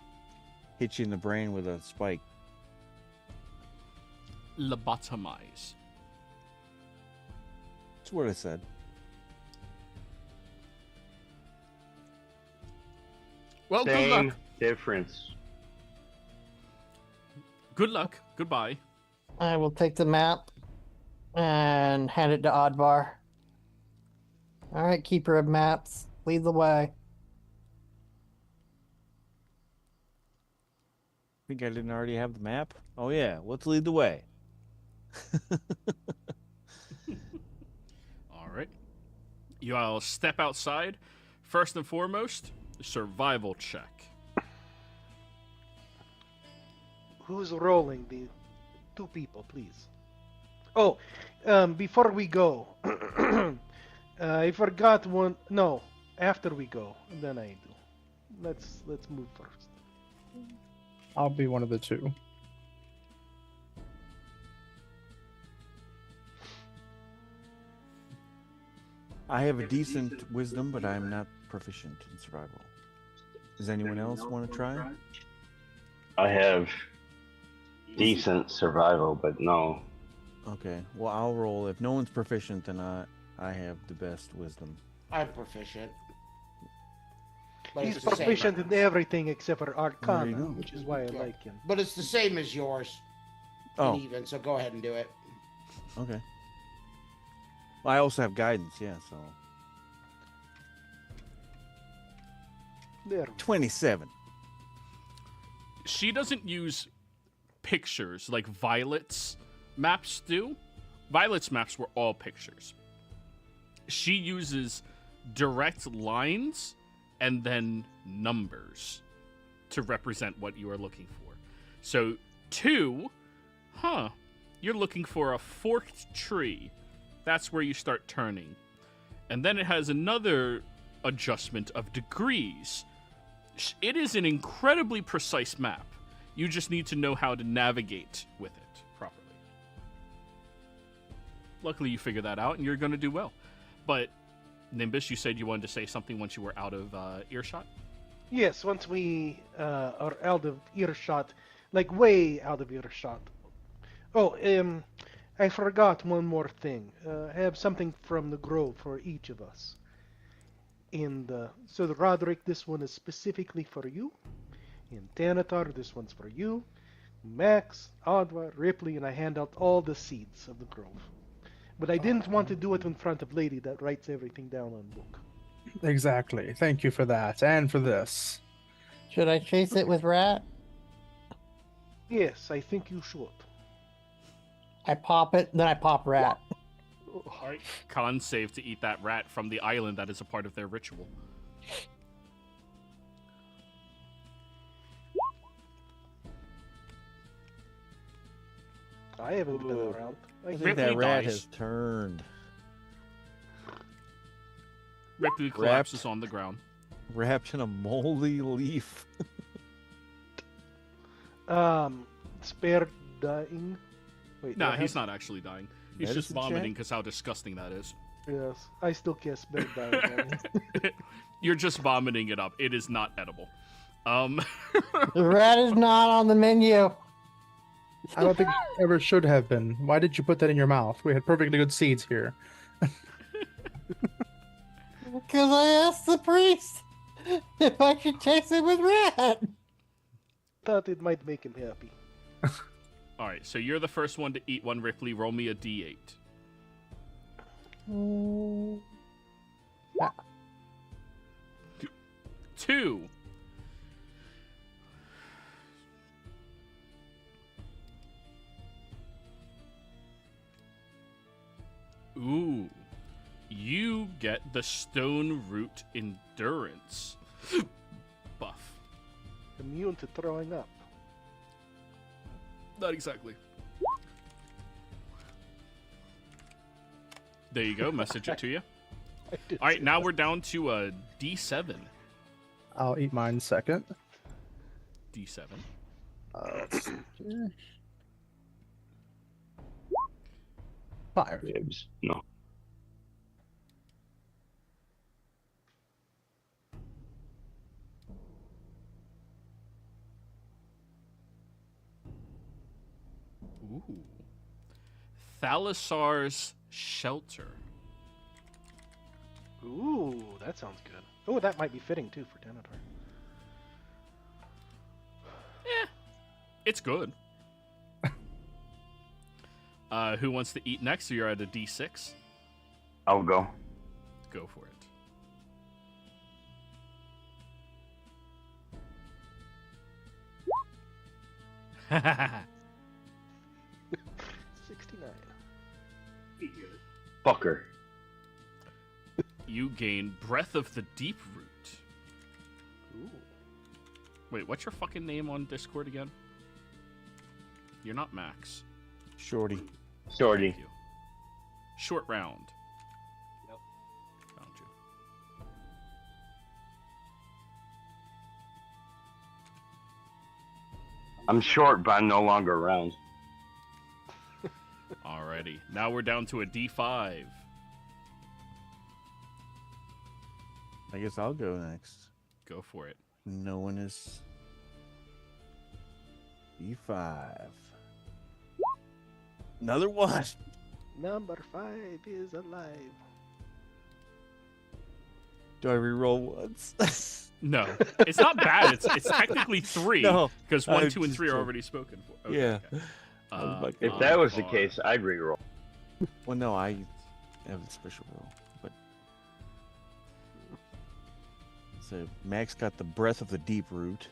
hit you in the brain with a spike. Lobotomize. That's what I said. Well, good Same luck. difference. Good luck. Goodbye. I will take the map and hand it to Oddvar. All right, keeper of maps, lead the way. Think I didn't already have the map? Oh yeah, let's lead the way. All right. You all step outside. First and foremost, survival check. Who's rolling? The 2 people, please. Oh, before we go, I forgot one. No, after we go, then I do. Let's move first. I'll be one of the 2. I have a decent wisdom, but I'm not proficient in survival. Does anyone else want to try? I have decent survival, but no. Okay, well I'll roll. If no one's proficient, then I have the best wisdom. I'm proficient. But He's it's the same. proficient in everything except for There Arcana, you go. which is why I Yeah. like him. But it's the same as yours. Oh, And even, so go ahead and do it. okay. Well, I also have guidance, yeah, so There. 27. She doesn't use pictures like Violet's maps do. Violet's maps were all pictures. She uses direct lines and then numbers to represent what you are looking for. So 2, you're looking for a forked tree. That's where you start turning. And then it has another adjustment of degrees. It is an incredibly precise map. You just need to know how to navigate with it properly. Luckily, you figured that out, and you're going to do well. But, Nimbus, you said you wanted to say something once you were out of earshot? Yes, once we are out of earshot, like way out of earshot. Oh, I forgot one more thing. I have something from the grove for each of us. So Roderick, this one is specifically for you. In Thanatar, this one's for you. Max, Adwa, Ripley, and I hand out all the seeds of the grove. But I didn't want to do it in front of Lady that writes everything down on book. Exactly. Thank you for that, and for this. Should I chase it with Rat? Yes, I think you should. I pop it, then I pop Rat. All right. Con save to eat that rat from the island that is a part of their ritual. I haven't been around. I think Ripley that rat dies. has turned. Ripley collapses on the ground. Wrapped in a moldy leaf. Spare dying. Wait, Nah, he's not actually dying. He's just Medicine check? vomiting because how disgusting that is. Yes, I still can't spare dying. You're just vomiting it up. It is not edible. The rat is not on the menu. I don't think it ever should have been. Why did you put that in your mouth? We had perfectly good seeds here. Because I asked the priest if I should taste it with rat. Thought it might make him happy. All right, so you're the first one to eat one, Ripley. Roll me a d8. Ah. 2. Ooh. You get the Stone Root Endurance buff. Immune to throwing up. Not exactly. There you go. Message it to you. I did All right, say now that. we're down to a D7. I'll eat mine second. D7. Let's see here. 5. Ribs. No. Ooh. Thalassar's Shelter. Ooh, that sounds good. Oh, that might be fitting too for Denethor. It's good. Who wants to eat next? So you're at a D6. I'll go. Go for it. $69. Fucker. You gain Breath of the Deep Root. Ooh. Wait, what's your fucking name on Discord again? You're not Max. Shorty. Shorty. Thank you. Short round. Yep. Found you. I'm short, but I'm no longer around. Alrighty. Now we're down to a D5. I guess I'll go next. Go for it. No one is. E5. Another one. Number 5 is alive. Do I reroll once? No, it's not bad. It's technically 3 No, because 1, I 2, and just 3 are don't- already spoken for. Okay, Yeah. okay. If that was the Ivar. case, I'd reroll. Well, no, I have a special roll. But so Max got the Breath of the Deep Root.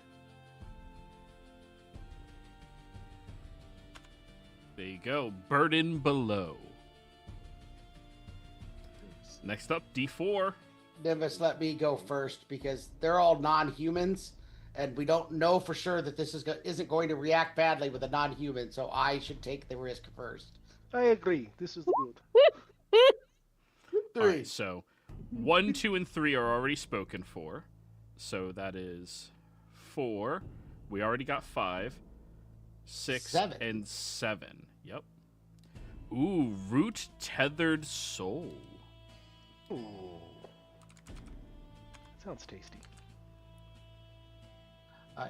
There you go. Burden Below. Next up, D4. Nimbus, let me go first because they're all non-humans, and we don't know for sure that this isn't going to react badly with a non-human. So I should take the risk first. I agree. This is good. 3. All right, so 1, 2, and 3 are already spoken for. So that is 4. We already got 5. 6 7. and 7. Yep. Ooh, Root Tethered Soul. Ooh. Sounds tasty.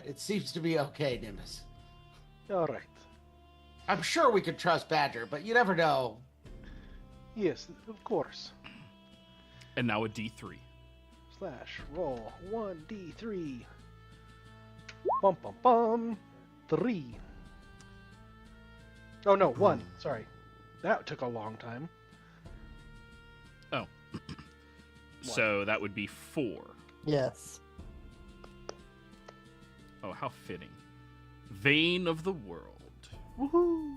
It seems to be okay, Nimbus. All right. I'm sure we could trust Badger, but you never know. Yes, of course. And now a D3. Slash roll 1d3. Bum bum bum. 3. Oh no, 1. Sorry. That took a long time. Oh. So that would be 4. Yes. Oh, how fitting. Vein of the World. Woohoo!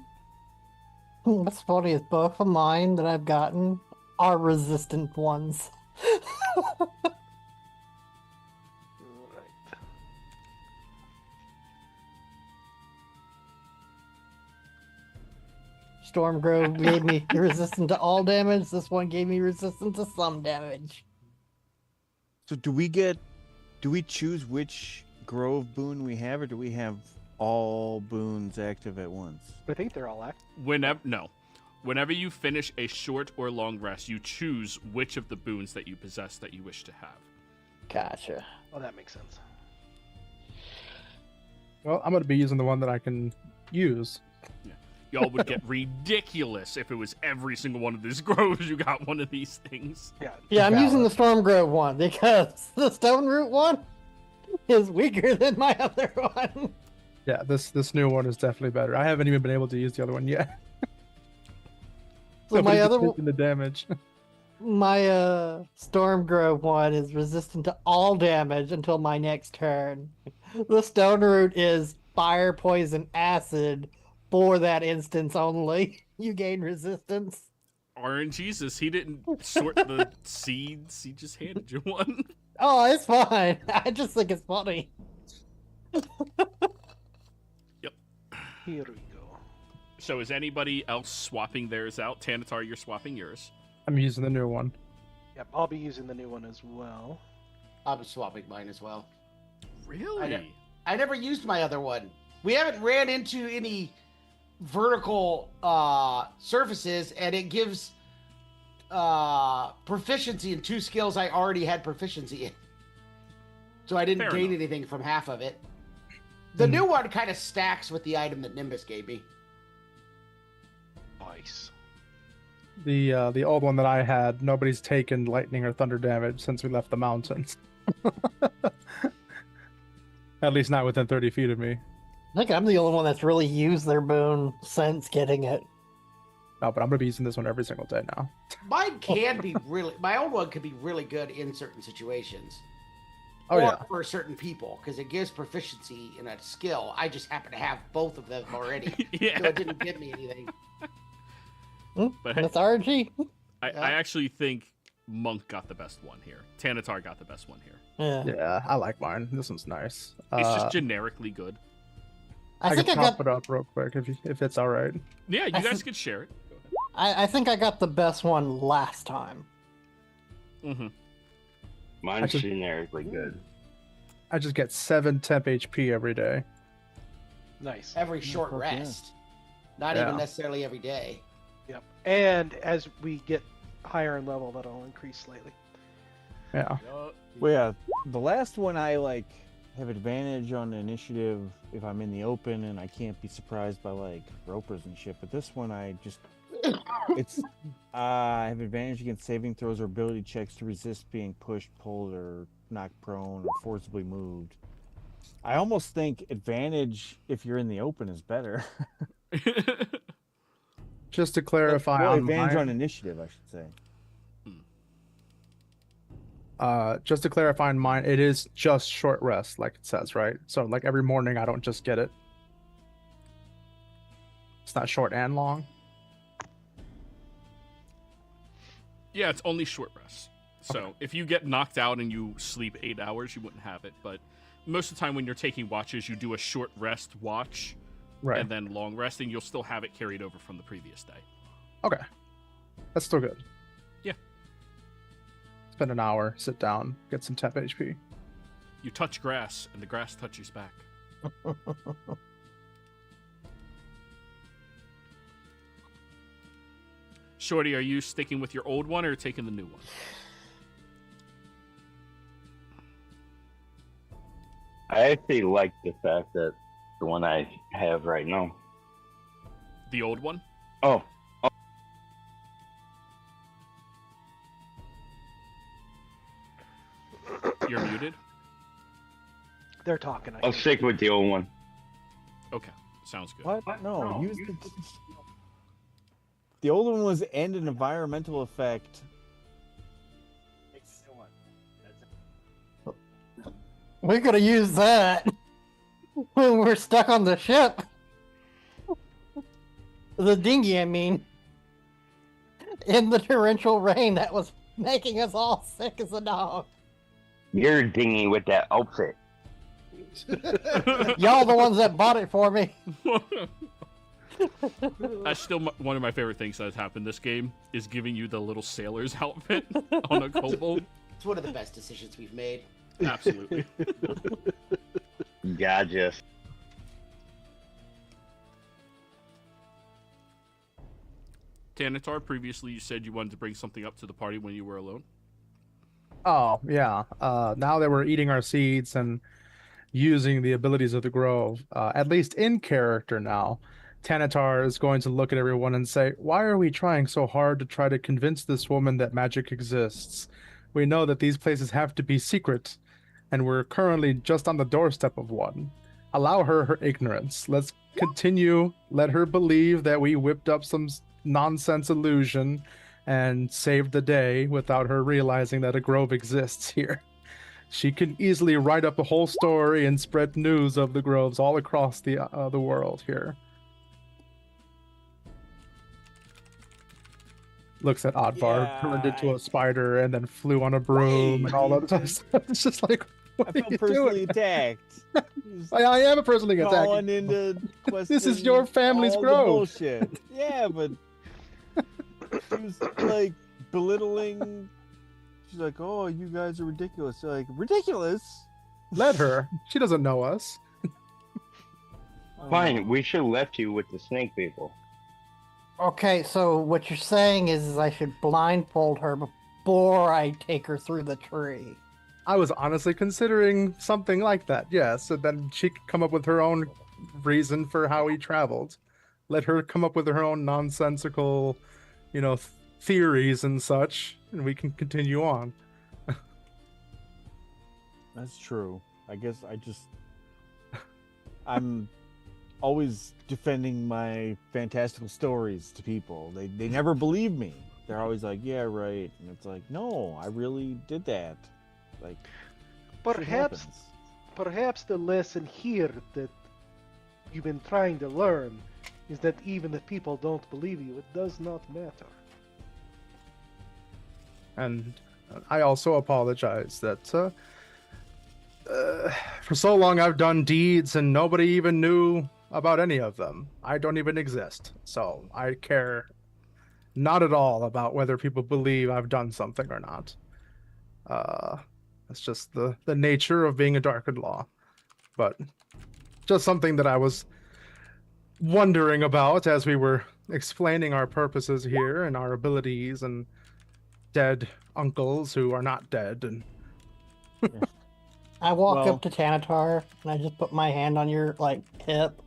What's funny is both of mine that I've gotten are resistant ones. Right. Stormgrove gave me resistant to all damage. This one gave me resistant to some damage. So do we choose which Grove boon we have, or do we have all boons active at once? I think they're all active. Whenever you finish a short or long rest, you choose which of the boons that you possess that you wish to have. Gotcha. Oh, that makes sense. Well, I'm going to be using the one that I can use. Y'all would get ridiculous if it was every single one of these groves you got one of these things. Yeah, I'm using the Stormgrove one because the Stone Root one is weaker than my other one. Yeah, this new one is definitely better. I haven't even been able to use the other one yet. So my other taking the damage. my Stormgrove one is resistant to all damage until my next turn. The Stone Root is fire, poison, acid. For that instance only, you gain resistance. RNGesus, he didn't sort the seeds, he just handed you one. Oh, it's fine. I just think it's funny. Yep. Here we go. So is anybody else swapping theirs out? Tanatar, you're swapping yours. I'm using the new one. Yep, I'll be using the new one as well. I'm swapping mine as well. Really? I never used my other one. We haven't ran into any vertical surfaces, and it gives proficiency in 2 skills I already had proficiency in. So I didn't Fair gain enough. anything from half of it. The new one kind of stacks with the item that Nimbus gave me. Nice. The old one that I had, nobody's taken lightning or thunder damage since we left the mountains. At least not within 30 feet of me. I think I'm the only one that's really used their boon since getting it. No, but I'm gonna be using this one every single day now. Mine can be really, my old one could be really good in certain situations. Oh or yeah. for certain people, because it gives proficiency in a skill. I just happen to have both of them already. Yeah. So it didn't give me anything. But That's RG. I actually think Monk got the best one here. Tanatar got the best one here. Yeah. Yeah, I like mine. This one's nice. It's just generically good. I think can I top got. it up real quick if it's all right. Yeah, you I guys think- could share it. Go ahead. I think I got the best one last time. Mm-hmm. Mine's just- generically good. I just get 7 temp HP every day. Nice. Every short fuck yeah. rest. Not Yeah. even necessarily every day. Yep. And as we get higher in level, that'll increase slightly. Yeah. Well, yeah, the last one I have advantage on the initiative if I'm in the open and I can't be surprised by ropers and shit. But this one I have advantage against saving throws or ability checks to resist being pushed, pulled, or knocked prone or forcibly moved. I almost think advantage if you're in the open is better. Just to clarify, Well, on advantage mine, on initiative, I should say. just to clarify on mine, it is just short rest, like it says, right? So like every morning, I don't just get it. It's not short and long. Yeah, it's only short rest. So if you get knocked out and you sleep 8 hours, you wouldn't have it. But most of the time when you're taking watches, you do a short rest watch Right. and then long rest, and you'll still have it carried over from the previous day. Okay. That's still good. Yeah. Spend an hour, sit down, get some temp HP. You touch grass, and the grass touches back. Shorty, are you sticking with your old one or taking the new one? I actually like the fact that the one I have right now. The old one? Oh, You're muted? They're talking. I I'll think. stick with the old one. Okay, sounds good. What? No, use the old one was and an environmental effect. We could have used that when we're stuck on the ship. The dinghy, I mean. In the torrential rain that was making us all sick as a dog. You're dinghy with that outfit. Y'all the ones that bought it for me. That's still one of my favorite things that has happened this game, is giving you the little sailor's outfit on a kobold. It's one of the best decisions we've made. Absolutely. Gotcha. Tanatar, previously you said you wanted to bring something up to the party when you were alone. Oh, yeah. Now that we're eating our seeds and using the abilities of the grove, at least in character now, Tanatar is going to look at everyone and say, why are we trying so hard to try to convince this woman that magic exists? We know that these places have to be secret, and we're currently just on the doorstep of one. Allow her ignorance. Let's continue. Let her believe that we whipped up some nonsense illusion and saved the day without her realizing that a grove exists here. She can easily write up a whole story and spread news of the groves all across the world here. Looks at Oddvar, turned into a spider and then flew on a broom and all that stuff. It's just like, what I are felt you personally doing? attacked. I am personally Calling attacking. into This is your family's all the grove. bullshit. Yeah, but she was like belittling. She's like, "Oh, you guys are ridiculous." You're like, ridiculous? Let her. She doesn't know us. Fine, we should have left you with the snake people. Okay, so what you're saying is I should blindfold her before I take her through the tree. I was honestly considering something like that, yes. And then she could come up with her own reason for how he traveled. Let her come up with her own nonsensical, theories and such, and we can continue on. That's true. I guess I'm always defending my fantastical stories to people. They never believe me. They're always like, "Yeah, right," and it's like, "No, I really did that." Like, perhaps the lesson here that you've been trying to learn is that even if people don't believe you, it does not matter. And I also apologize that for so long I've done deeds and nobody even knew about any of them. I don't even exist. So I care not at all about whether people believe I've done something or not. It's just the nature of being a Darkened Law. But just something that I was wondering about as we were explaining our purposes here and our abilities and dead uncles who are not dead. And I walk Well- up to Tanatar and I just put my hand on your hip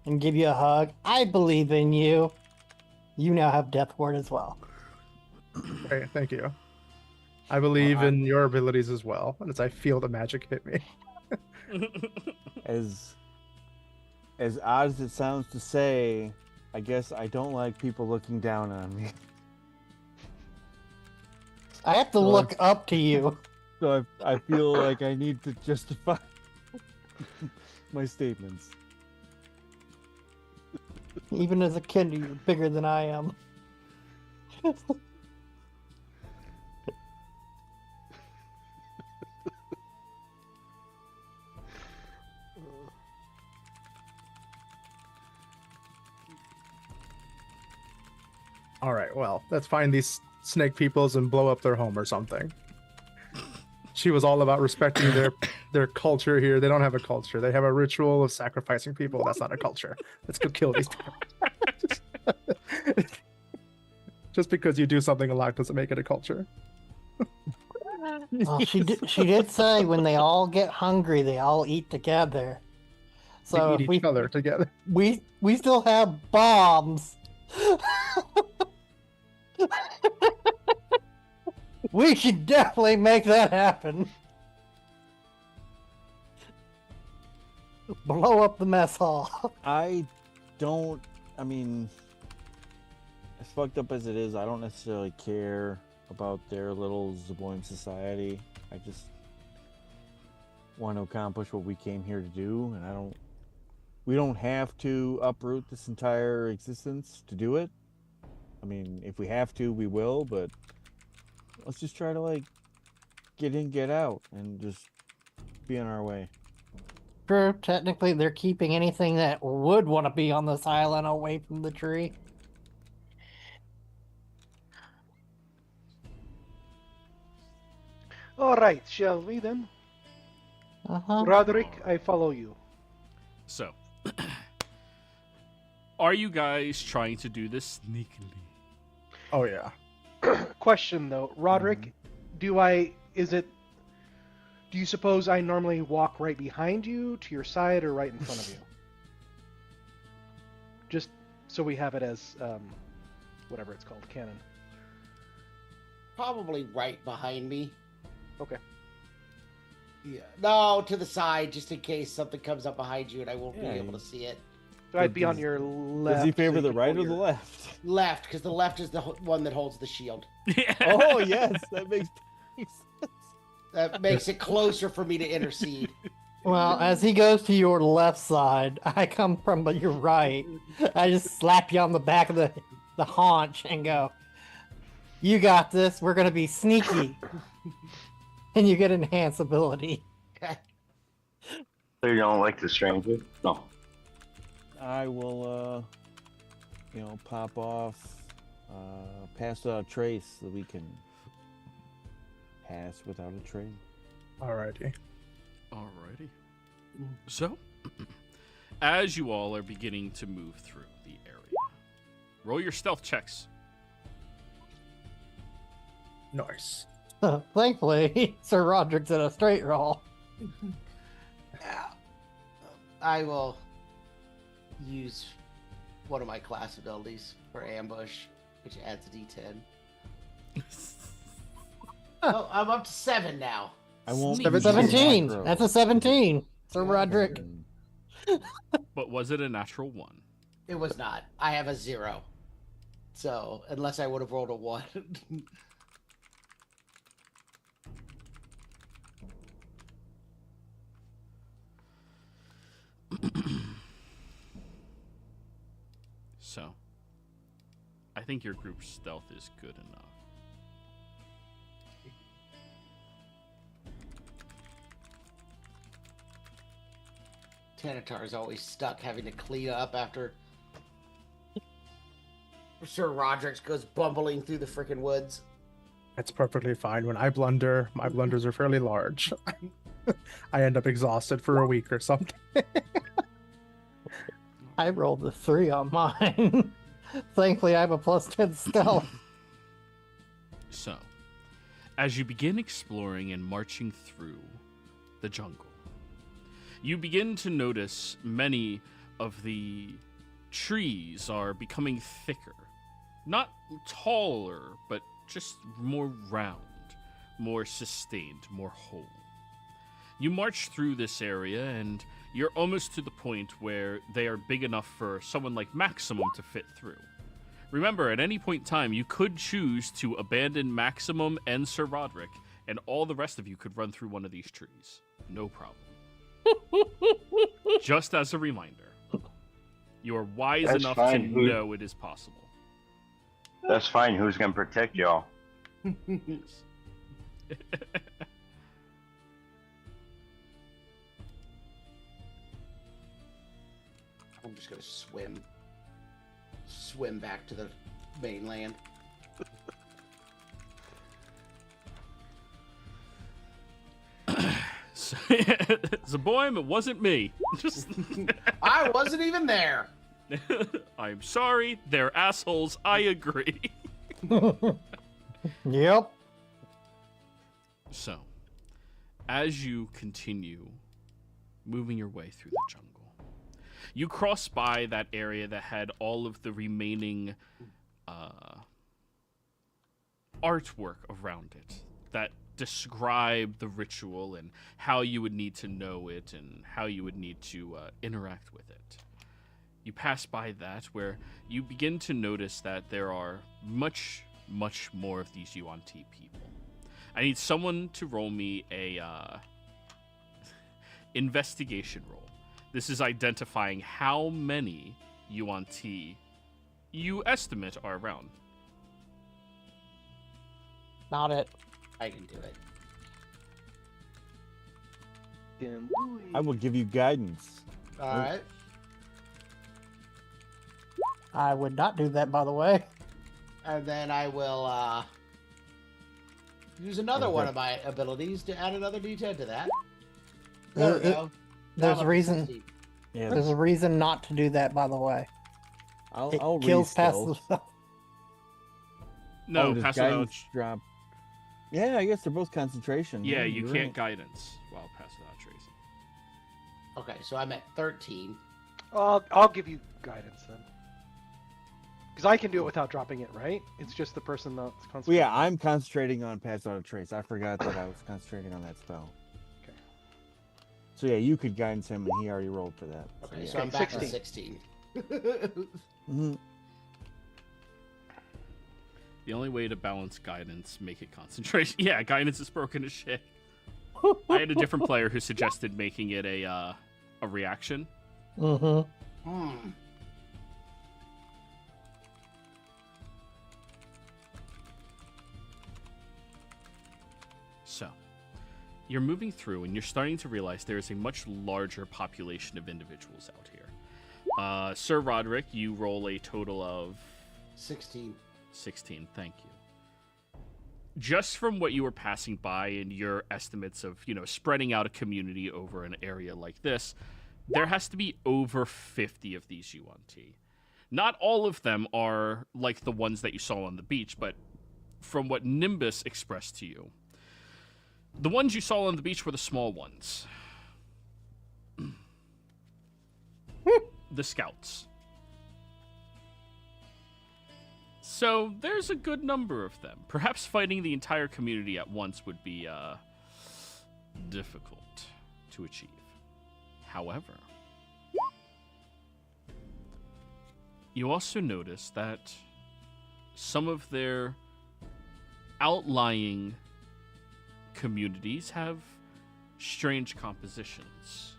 and give you a hug. I believe in you. You now have Death Ward as well. Okay, thank you. I believe in your abilities as well, and as I feel the magic hit me. as odd as it sounds to say, I guess I don't like people looking down on me. I have to look up to you. So I feel like I need to justify my statements. Even as a kid, you're bigger than I am. All right, well, let's find these snake peoples and blow up their home or something. She was all about respecting their culture here. They don't have a culture. They have a ritual of sacrificing people. That's not a culture. Let's go kill these people. Just because you do something a lot doesn't make it a culture. Well, she did say when they all get hungry, they all eat together. So They eat each other together. we still have bombs. We should definitely make that happen. Blow up the mess hall. I mean, as fucked up as it is, I don't necessarily care about their little Zaboin society. I just want to accomplish what we came here to do, and I don't we don't have to uproot this entire existence to do it. I mean, if we have to, we will, but let's just try to, like, get in, get out, and just be on our way. True, technically they're keeping anything that would want to be on this island away from the tree. All right, shall we then? Uh-huh. Roderick, I follow you. So, are you guys trying to do this sneakily? Oh yeah. Question though, Roderick, do you suppose I normally walk right behind you, to your side, or right in front of you? Just so we have it as whatever it's called, canon. Probably right behind me. Okay. Yeah. No, to the side, just in case something comes up behind you and I won't be Yeah, able to see it. So I'd be on your left. Does he favor so the you can right or hold the your- left? Left, because the left is the one that holds the shield. Oh, yes, that makes sense. That makes it closer for me to intercede. Well, as he goes to your left side, I come from your right. I just slap you on the back of the haunch and go, "You got this. We're gonna be sneaky." And you get enhanced ability. Okay. So you don't like the stranger? No. I will, pop off, pass without a trace so we can pass without a trace. Alrighty. Alrighty. So, as you all are beginning to move through the area, roll your stealth checks. Nice. Thankfully, Sir Roderick's in a straight roll. I will use one of my class abilities for ambush, which adds a d10. Oh, I'm up to 7 now. I won't. Sneak. use 17. macro. That's a 17. Sir Roderick. But was it a natural 1? It was not. I have a 0. So, unless I would have rolled a 1. So, I think your group's stealth is good enough. Tanatar's always stuck having to clean up after Sir Roderick goes bumbling through the freaking woods. It's perfectly fine. When I blunder, my blunders are fairly large. I end up exhausted for a week or something. I rolled a 3 on mine. Thankfully, I have a plus 10 stealth. So, as you begin exploring and marching through the jungle, you begin to notice many of the trees are becoming thicker. Not taller, but just more round, more sustained, more whole. You march through this area, and you're almost to the point where they are big enough for someone like Maximum to fit through. Remember, at any point in time, you could choose to abandon Maximum and Sir Roderick, and all the rest of you could run through one of these trees. No problem. Just as a reminder, you are wise That's enough fine. to know it is possible. That's fine. Who's gonna protect y'all? Yes. I'm just gonna swim back to the mainland. Zaboim, it wasn't me. Just I wasn't even there. I'm sorry, they're assholes, I agree. Yep. So, as you continue moving your way through the jungle, you cross by that area that had all of the remaining artwork around it that describe the ritual and how you would need to know it and how you would need to interact with it. You pass by that where you begin to notice that there are much more of these Yuan-Ti people. I need someone to roll me a investigation roll. This is identifying how many yuan-ti you estimate are around. Not it. I can do it. Can do it. I will give you guidance. All right. I would not do that, by the way. And then I will use another Okay. one of my abilities to add another D10 to that. There we go. There's Now a reason. 16. Yeah, There's a reason not to do that, by the way. It I'll kills re-skill. passive spell. No, Oh, does pass without. guidance drop. Yeah, I guess they're both concentration. Yeah, you you're can't right. guidance while pass without tracing. Okay, so I'm at 13. I'll give you guidance then. Because I can do it without dropping it, right? It's just the person that's Well, concentrating. yeah, I'm concentrating on pass without a trace. I forgot that I was concentrating on that spell. Okay. So yeah, you could guidance him, and he already rolled for that. So, Okay, yeah. so I'm back 16. to 16. Mhm. The only way to balance guidance, make it concentration. Yeah, guidance is broken as shit. I had a different player who suggested making it a reaction. Mm-hmm. Hmm. So, you're moving through and you're starting to realize there is a much larger population of individuals out here. Sir Roderick, you roll a total of 16. 16. Thank you. Just from what you were passing by and your estimates of, spreading out a community over an area like this, there has to be over 50 of these yuan-ti. Not all of them are like the ones that you saw on the beach, but from what Nimbus expressed to you, the ones you saw on the beach were the small ones. The scouts. So there's a good number of them. Perhaps fighting the entire community at once would be difficult to achieve. However, you also notice that some of their outlying communities have strange compositions.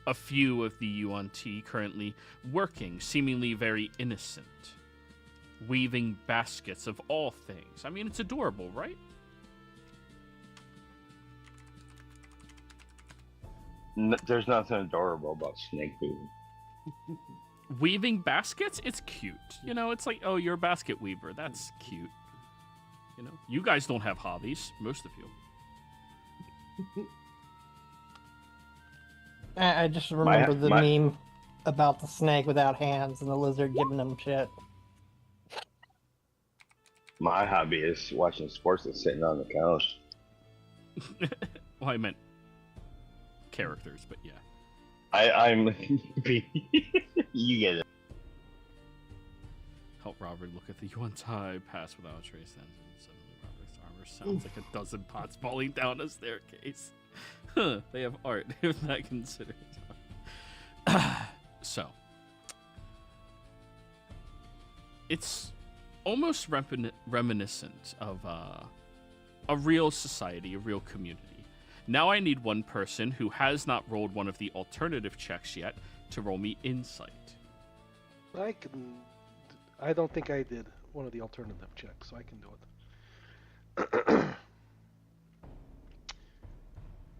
A few of the yuan-ti currently working, seemingly very innocent, weaving baskets of all things. I mean, it's adorable, right? There's nothing adorable about snake weaving. Weaving baskets? It's cute. It's like, oh, you're a basket weaver. That's cute. You guys don't have hobbies, most of you. I just remember the my- meme about the snake without hands and the lizard giving them shit. My hobby is watching sports and sitting on the couch. Well, I meant characters, but yeah. I'm you get it. Help Robert look at the yuan-ti, pass without a trace. Suddenly Robert's armor sounds like a dozen pots falling down a staircase. Huh, they have art, if that considered. So, it's almost reminiscent of a real society, a real community. Now I need one person who has not rolled one of the alternative checks yet to roll me insight. I don't think I did one of the alternative checks, so I can do it.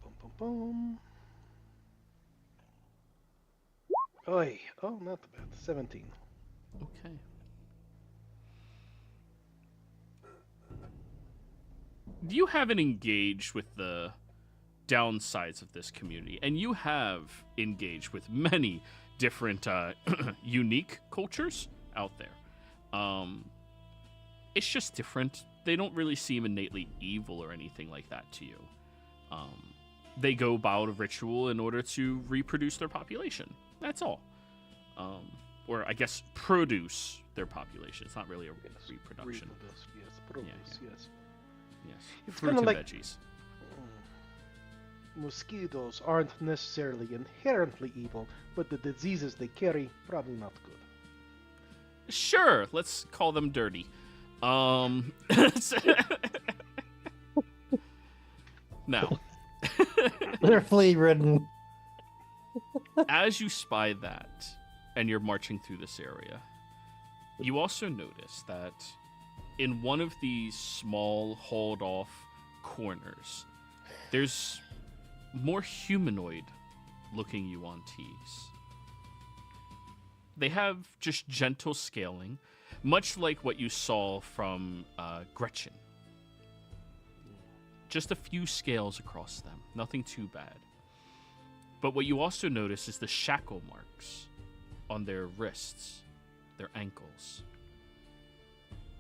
Boom, boom, boom. Oi. Oh, not bad. 17. Okay. You haven't engaged with the downsides of this community, and you have engaged with many different unique cultures out there. It's just different. They don't really seem innately evil or anything like that to you. They go about a ritual in order to reproduce their population. That's all. Or I guess produce their population. It's not really a reproduction. Reproduce, yes. Produce, Yeah. yes. Yes. It's Fruit kinda and like- veggies. Mosquitoes aren't necessarily inherently evil, but the diseases they carry, probably not good. Sure, let's call them dirty. Now, They're flea ridden. As you spy that, and you're marching through this area, you also notice that in one of these small, hauled-off corners, there's more humanoid-looking yuan-tis. They have just gentle scaling, much like what you saw from Gretchen. Just a few scales across them, nothing too bad. But what you also notice is the shackle marks on their wrists, their ankles.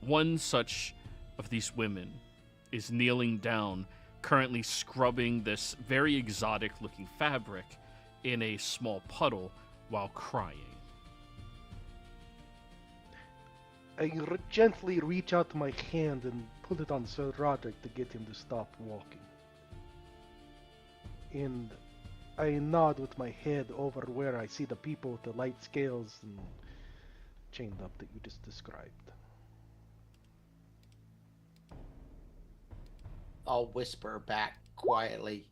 One such of these women is kneeling down, currently scrubbing this very exotic-looking fabric in a small puddle while crying. I gently reach out my hand and put it on Sir Roderick to get him to stop walking. And I nod with my head over where I see the people with the light scales and chained up that you just described. I'll whisper back quietly.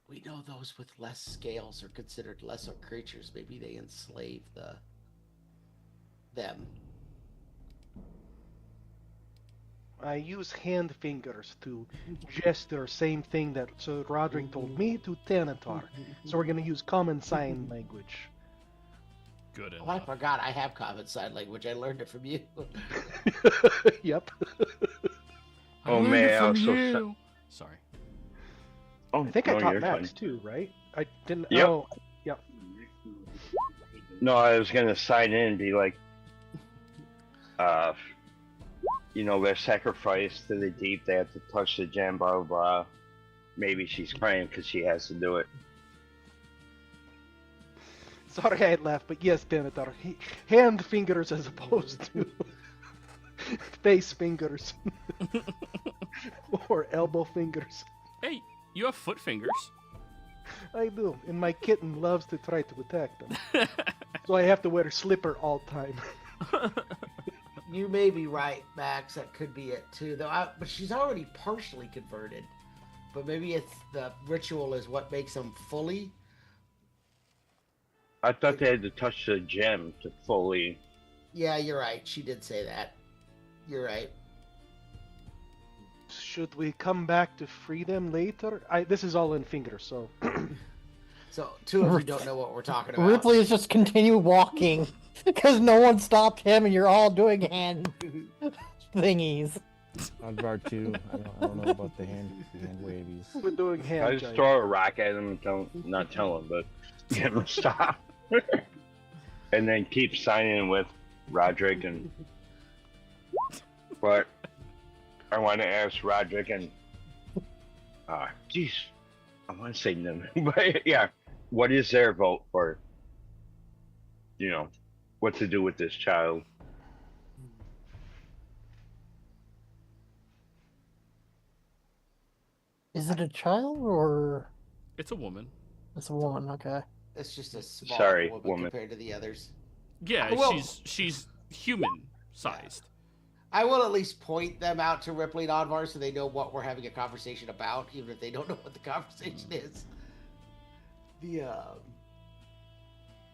We know those with less scales are considered lesser creatures. Maybe they enslave them. I use hand fingers to gesture, same thing that Sir Roderick told me to Thanatar. So we're gonna use common sign language. Good Oh, I enough. forgot I have common sign language. I learned it from you. Yep. I Oh, learned man, it from I was so you. Sorry. Oh, I think I no, taught you're Max fine. too, right? I didn't. Yep. Oh, yep. No, I was gonna sign in and be like, they're sacrificed to the deep. They have to touch the gem, blah blah blah. Maybe she's crying because she has to do it. Sorry I laughed, but yes, Thanatar. Hand fingers as opposed to face fingers. Or elbow fingers. Hey, you have foot fingers. I do, and my kitten loves to try to attack them. So I have to wear a slipper all time. You may be right, Max. That could be it too, though. But she's already partially converted. But maybe it's the ritual is what makes them fully. I thought they had to touch the gem to fully. Yeah, you're right. She did say that. You're right. Should we come back to free them later? This is all in fingers, so. So two of you don't know what we're talking about. Ripley is just continue walking because no one stopped him, and you're all doing hand thingies. Odvar too. I don't know about the hand wavies. We're doing hand I just giant. throw a rock at him and not tell him, but get him to stop. And then keep signing with Roderick and. But I want to ask Roderick and. Jeez, I want to say Nim, but yeah, what is their vote for? What to do with this child? Is it a child or It's a woman. it's a woman? Okay. It's just a small Sorry, woman, woman. compared to the others. Yeah, Well- she's human sized. I will at least point them out to Ripley and Odvar so they know what we're having a conversation about, even if they don't know what the conversation is.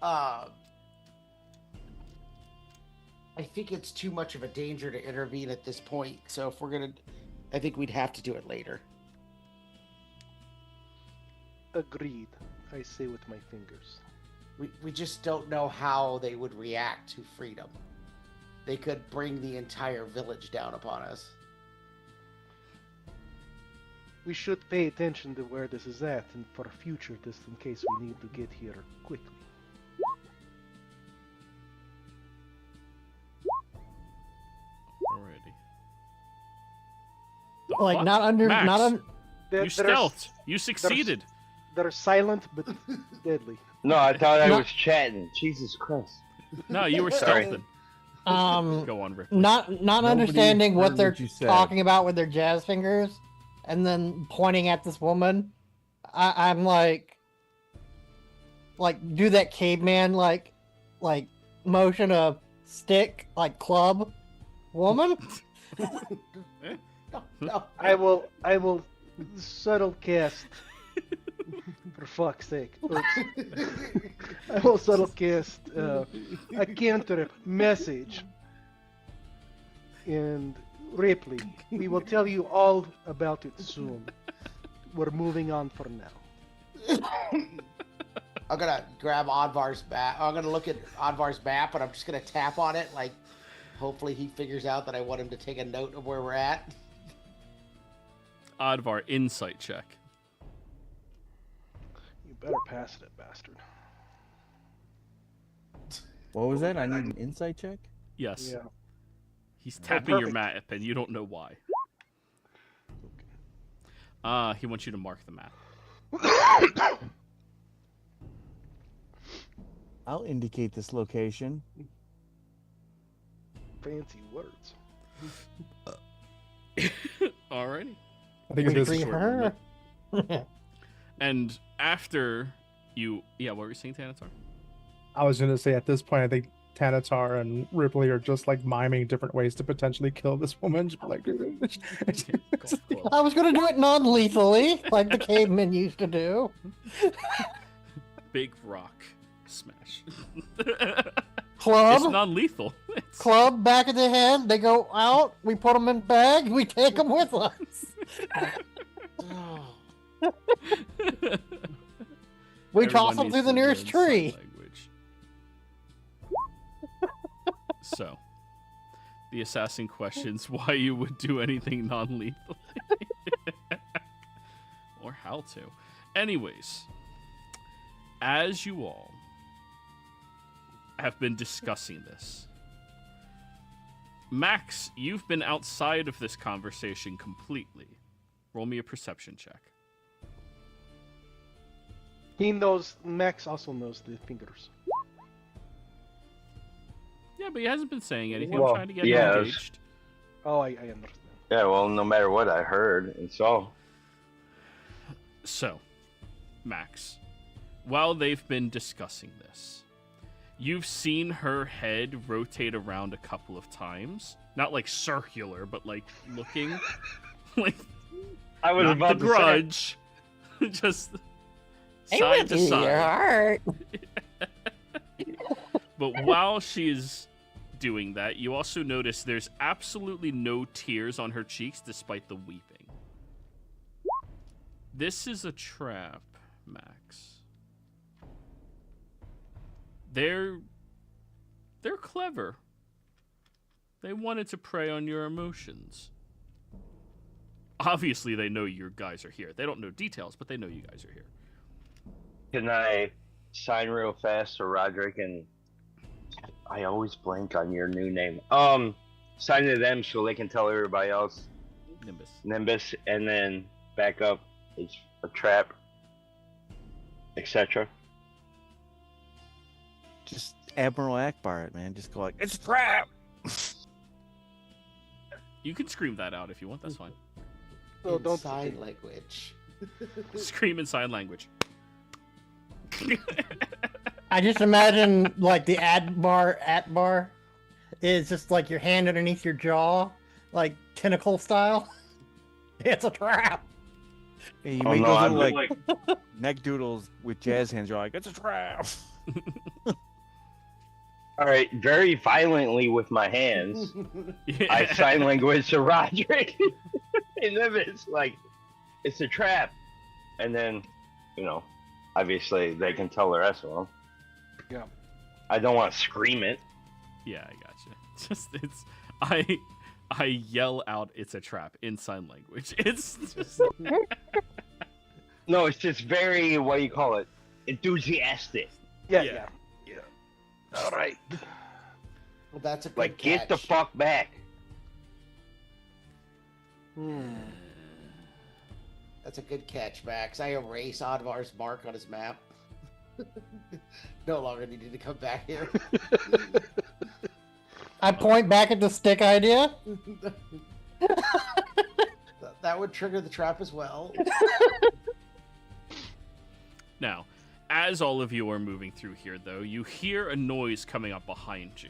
I think it's too much of a danger to intervene at this point. So if we're gonna, I think we'd have to do it later. Agreed, I say with my fingers. We just don't know how they would react to freedom. They could bring the entire village down upon us. We should pay attention to where this is at, and for future, just in case we need to get here quickly. Alrighty. The Like fuck? not under, Max, not on. They're, You stealthed. You succeeded. They're silent but deadly. No, I thought I No. was chatting. Jesus Christ. No, you were Sorry. stealthing. Go on, Rick. Not Nobody understanding heard what they're what you said. talking about with their jazz fingers, and then pointing at this woman. I'm like do that caveman like motion of stick like club woman. No. I will subtle cast For fuck's sake. Oops. I will subtle cast a cantrip message. And Ripley, we will tell you all about it soon. We're moving on for now. I'm gonna grab Oddvar's map. I'm gonna look at Oddvar's map, and I'm just gonna tap on it. Like, hopefully he figures out that I want him to take a note of where we're at. Oddvar, insight check. You better pass it, bastard. What was that? I need an insight check? Yes. Yeah. He's tapping your perfect. map, and you don't know why. He wants you to mark the map. I'll indicate this location. Fancy words. Alrighty. I think it is Free short her. limit. And after you... Yeah, what were you saying, Tanatar? I was gonna say at this point, I think Tanatar and Ripley are just like miming different ways to potentially kill this woman. Just like, I was gonna do it non-lethally, like the cavemen used to do. Big rock smash. Club, It's non-lethal. It's... club, back of the head. They go out. We put them in bag. We take them with us. We toss them Everyone through the needs nearest to learn sign tree. language. So, the assassin questions why you would do anything non-lethal. Or how to. Anyways, as you all have been discussing this, Max, you've been outside of this conversation completely. Roll me a perception check. He knows, Max also knows the fingers. Yeah, but he hasn't been saying anything. Well, I'm trying to get him yeah, engaged. Oh, I understand. Yeah, well, no matter what I heard and saw. So, Max, while they've been discussing this, you've seen her head rotate around a couple of times. Not like circular, but like looking like I was not about the to say. grudge. Just side to side. heart. But while she's doing that, you also notice there's absolutely no tears on her cheeks despite the weeping. This is a trap, Max. They're clever. They wanted to prey on your emotions. Obviously, they know you guys are here. They don't know details, but they know you guys are here. Can I sign real fast to Roderick and I always blank on your new name. Sign to them so they can tell everybody else. Nimbus, and then back up is a trap, etc. Just Admiral Akbar it, man. Just go like, it's a trap! You can scream that out if you want. That's fine. So In don't sign language. Scream in sign language. I just imagine like the Atbar is just like your hand underneath your jaw, like tentacle style. It's a trap. Hey, you Oh, make no, those I'm little, like, neck doodles with jazz hands. You're like, it's a trap! all right, very violently with my hands. Yeah. I sign language to Roderick, and then it's like, it's a trap, and then, obviously they can tell the rest of them. Yeah. I don't want to scream it. Yeah, I gotcha. Just I yell out it's a trap in sign language. It's just No, it's just very, what do you call it? Enthusiastic. Yeah. All right. Well, that's a good Like, get the catch. fuck back. That's a good catch, Max. I erase Oddvar's mark on his map. No longer needed to come back here. I point back at the stick idea. That would trigger the trap as well. now, as all of you are moving through here, though, you hear a noise coming up behind you.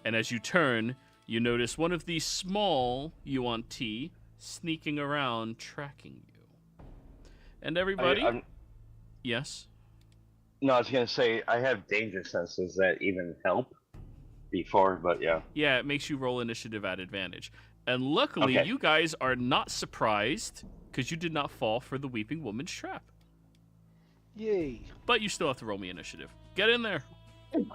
And as you turn, you notice one of these small Yuan-Ti sneaking around, tracking you. And everybody? I'm- Yes. No, I was gonna say I have danger senses that even help before, but yeah. Yeah, it makes you roll initiative at advantage. And luckily, Okay. you guys are not surprised because you did not fall for the Weeping Woman's trap. Yay. But you still have to roll me initiative. Get in there. And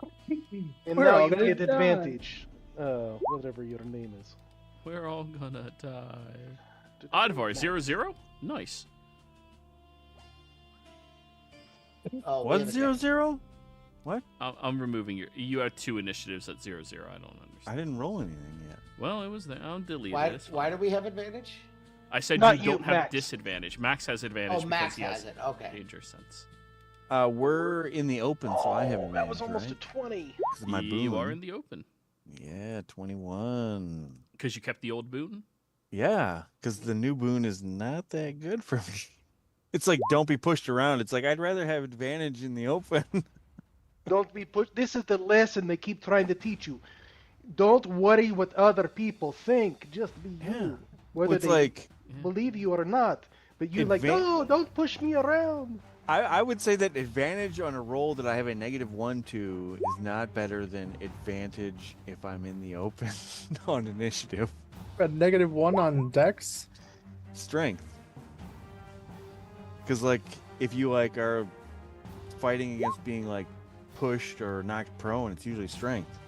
We're now all you gonna get die. advantage. Whatever your name is. We're all gonna die. Oddvar, 0-0? Nice. Oh, we What have a 0-0? I'm removing your... You have 2 initiatives at 0-0. I don't I understand. didn't roll anything yet. Well, it was there. I'll delete Why, it. It's why fine. do we have advantage? I said Not you you, don't have Max. disadvantage. Max has advantage Oh, because Max he has it. Okay. danger sense. We're in the open, so I have Oh, advantage, that was almost right? a 20. 'Cause of my You boon. are in the open. Yeah, 21. Because you kept the old boon? Yeah, because the new boon is not that good for me. It's like, don't be pushed around. It's like, I'd rather have advantage in the open. Don't be pushed. This is the lesson they keep trying to teach you. Don't worry what other people think. Just be Yeah. you. Whether It's they like, believe you or not. But you're like, Advan- no, don't push me around. I would say that advantage on a roll that I have a -1 to is not better than advantage if I'm in the open on initiative. A -1 on Dex. Strength. Because, like, if you, like, are fighting against being, like, pushed or knocked prone, it's usually strength.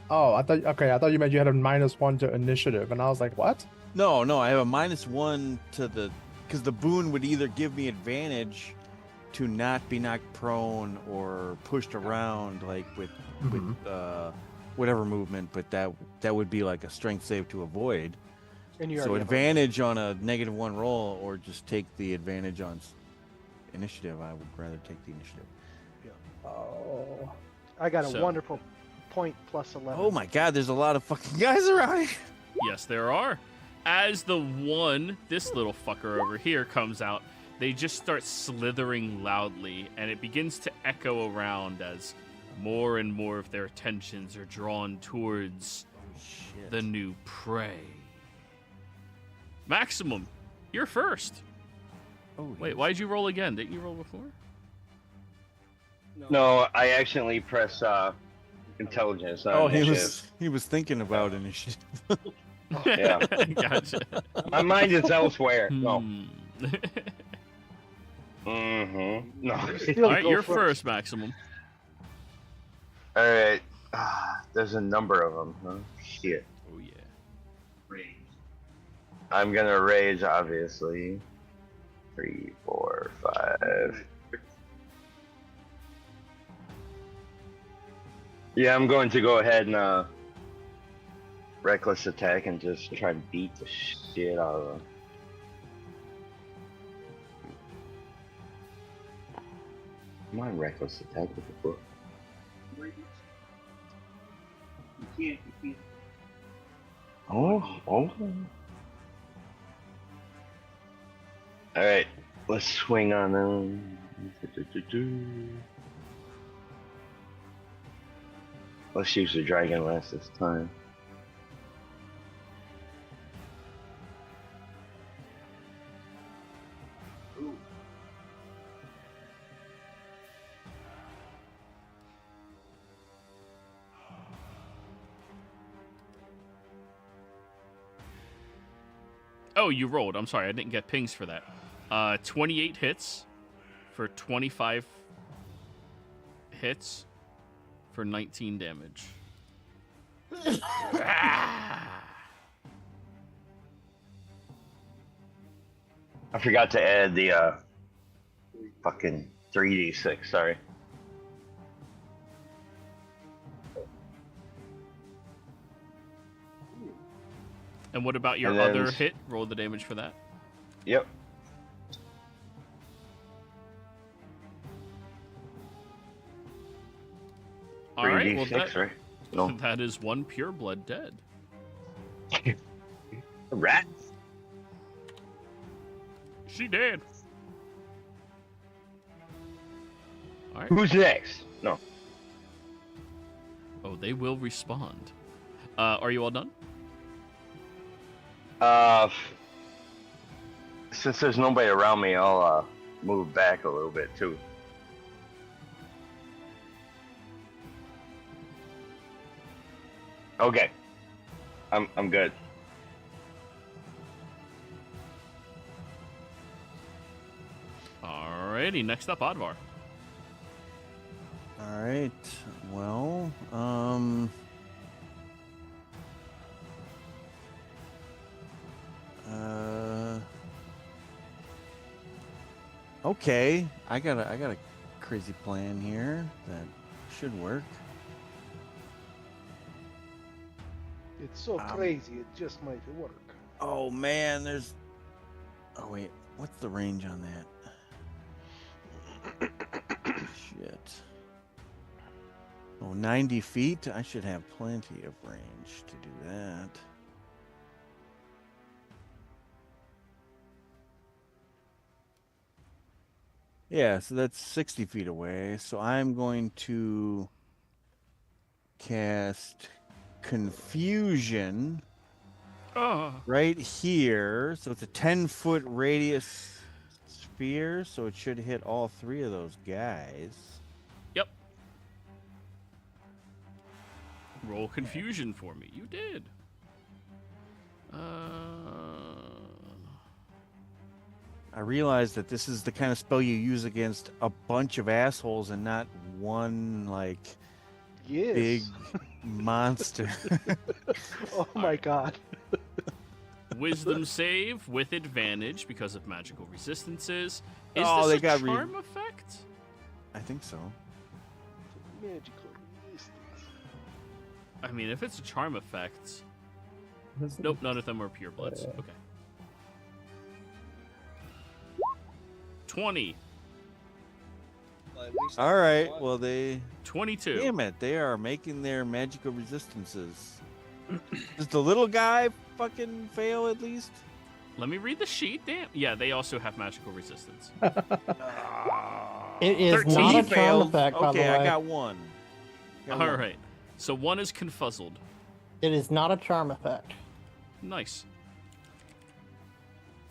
Oh, I thought you meant you had a -1 to initiative, and I was like, what? No, I have a -1 to the... Because the boon would either give me advantage to not be knocked prone or pushed around, like, with whatever movement, but that would be, like, a strength save to avoid. And you So already have a- advantage on a -1 roll, or just take the advantage on initiative. I would rather take the initiative. Oh. I got a So- wonderful point plus 11. Oh my god, there's a lot of fucking guys around here. Yes, there are. As this little fucker over here comes out, they just start slithering loudly, and it begins to echo around as more and more of their attentions are drawn towards Shit. the new prey. Maximum, you're first. Oh, Wait, why'd you roll again? Didn't you roll before? No, I accidentally press intelligence. Not Oh, initiative. he was thinking about initiative. Yeah. Gotcha. My mind is elsewhere. No. Hmm. Mm-hmm. No. Still All right, go you're first, Maximum. All right. There's a number of them. Huh? Shit. Oh yeah. I'm gonna rage, obviously. 3, 4, 5. Yeah, I'm going to go ahead and reckless attack and just try to beat the shit out of them. Come on, reckless attack with the book. You can't. Oh. Alright, let's swing on them. Let's use the Dragonlance this time. Oh, you rolled. I'm sorry, I didn't get pings for that. 28 hits for 25 hits for 19 damage. Ah! I forgot to add the fucking 3d6, sorry. And what about your And then- other hit? Roll the damage for that. Yep. All right, 3d6, well, right? No. that is one pure blood dead. Rat. She dead. All right. Who's next? No. Oh, they will respond. Are you all done? Since there's nobody around me, I'll move back a little bit too. Okay. I'm good. Alrighty, next up, Advar. All right. Well, okay. I got a crazy plan here that should work. It's so crazy, it just might work. Oh man, there's. Oh wait, what's the range on that? Shit. Oh, 90 feet? I should have plenty of range to do that. Yeah, so that's 60 feet away. So I'm going to cast Confusion right here. So it's a 10-foot radius sphere, so it should hit all three of those guys. Yep. Roll confusion for me. You did. I realize that this is the kind of spell you use against a bunch of assholes and not one, like, Yes. big monster. Oh my god. Wisdom save with advantage because of magical resistances. Is Oh, this they a got charm effect? I think so. Magical resistance. I mean, if it's a charm effect... Nope, none of them are purebloods. Okay. 20. Well, at least All right. one. Well, they. 22. Damn it! They are making their magical resistances. Does the little guy fucking fail at least? Let me read the sheet. Damn. Yeah, they also have magical resistance. It is 13 not a charm failed. effect, by the Okay, way. I got one. All right. So one is confuzzled. It is not a charm effect. Nice.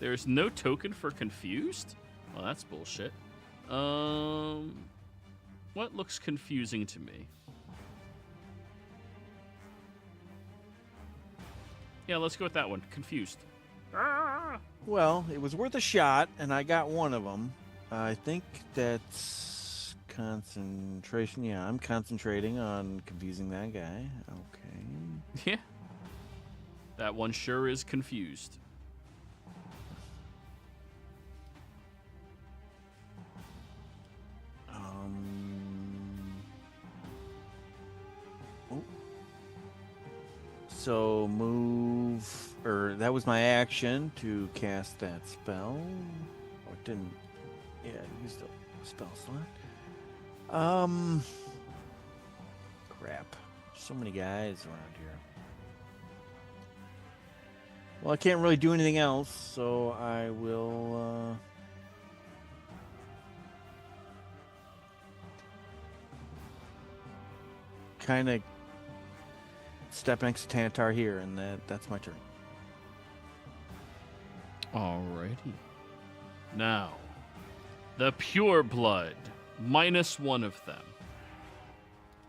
There's no token for confused? Well, that's bullshit. What looks confusing to me? Yeah, let's go with that one. Confused. Well, it was worth a shot, and I got one of them. I think that's concentration. Yeah, I'm concentrating on confusing that guy. Okay. Yeah. That one sure is confused. Oh. So move, or that was my action to cast that spell. Oh, it didn't. Yeah, I used a spell slot. Crap. So many guys around here. Well, I can't really do anything else, so I will. Kind of step next to Tantar here, and that's my turn. Alrighty. Now, the pure blood, minus one of them,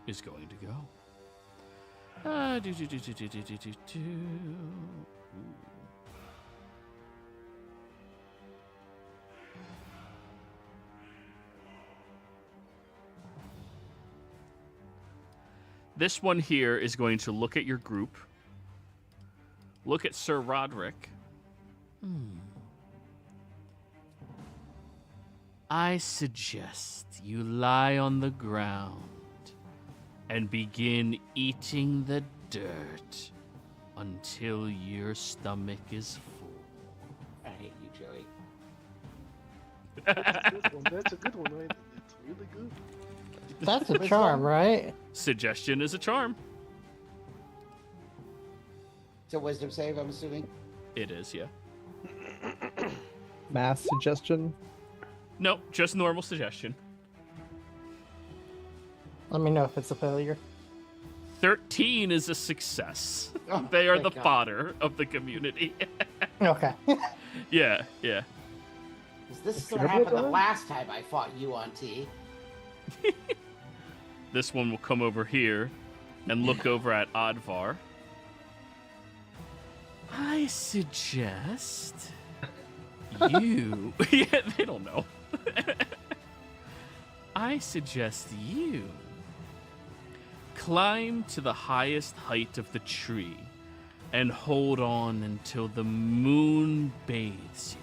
is going to go. This one here is going to look at your group, look at Sir Roderick. I suggest you lie on the ground and begin eating the dirt until your stomach is full. I hate you, Joey. That's a good one. That's a good one, right? That's really good. That's a charm, right? Suggestion is a charm. It's a wisdom save, I'm assuming. It is, yeah. Math suggestion. No, just normal suggestion. Let me know if it's a failure. 13 is a success. Oh, They are thank the God. fodder of the community. Okay. Yeah, yeah. This is what happened the last time I fought you on T. This one will come over here and look over at Advar. I suggest you... Yeah, they don't know. I suggest you climb to the highest height of the tree and hold on until the moon bathes you.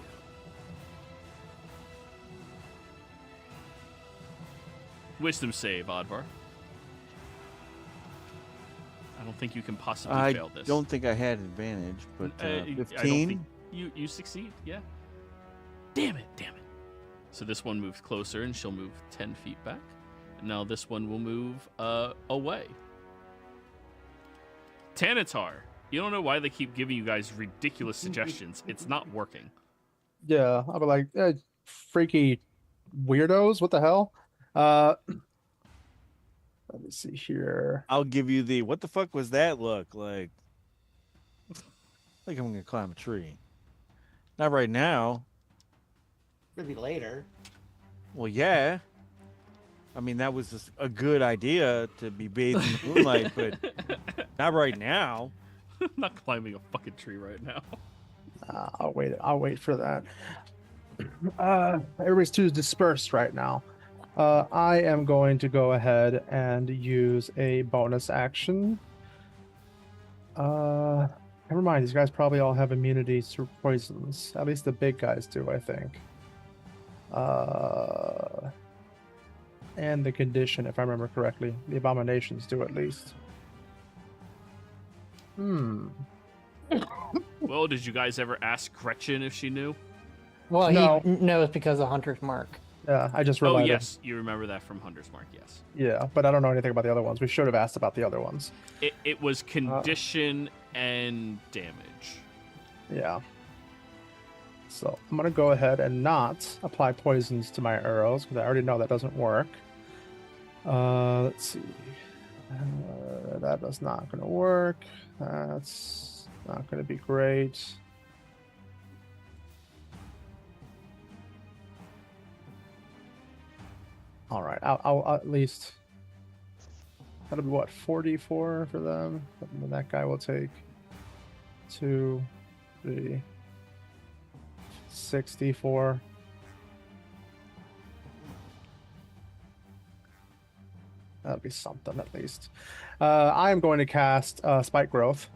Wisdom save, Advar. I don't think you can possibly fail this. I don't think I had advantage, but 15? You succeed, yeah. Damn it. So this one moves closer, and she'll move 10 feet back. And now this one will move away. Tanatar, you don't know why they keep giving you guys ridiculous suggestions. It's not working. Yeah, I'll be like, freaky weirdos, what the hell? Let me see here. I'll give you the what the fuck was that look like? Like I'm gonna climb a tree. Not right now. Maybe later. Well, yeah. I mean, that was just a good idea to be bathed in the moonlight, but not right now. I'm not climbing a fucking tree right now. I'll wait for that. Everybody's too dispersed right now. I am going to go ahead and use a bonus action. Never mind, these guys probably all have immunity to poisons. At least the big guys do, I think. And the condition, if I remember correctly. The abominations do at least. Well, did you guys ever ask Gretchen if she knew? Well, No. he knows because of Hunter's Mark. Yeah, I just Oh, realized. yes. You remember that from Hunter's Mark, yes. Yeah, but I don't know anything about the other ones. We should have asked about the other ones. It was condition and damage. Yeah. So I'm going to go ahead and not apply poisons to my arrows because I already know that doesn't work. Let's see. That is not going to work. That's not going to be great. All right, I'll at least... That'll be what, 44 for them? And then that guy will take 2, 3, 64. That'll be something at least. I am going to cast Spike Growth.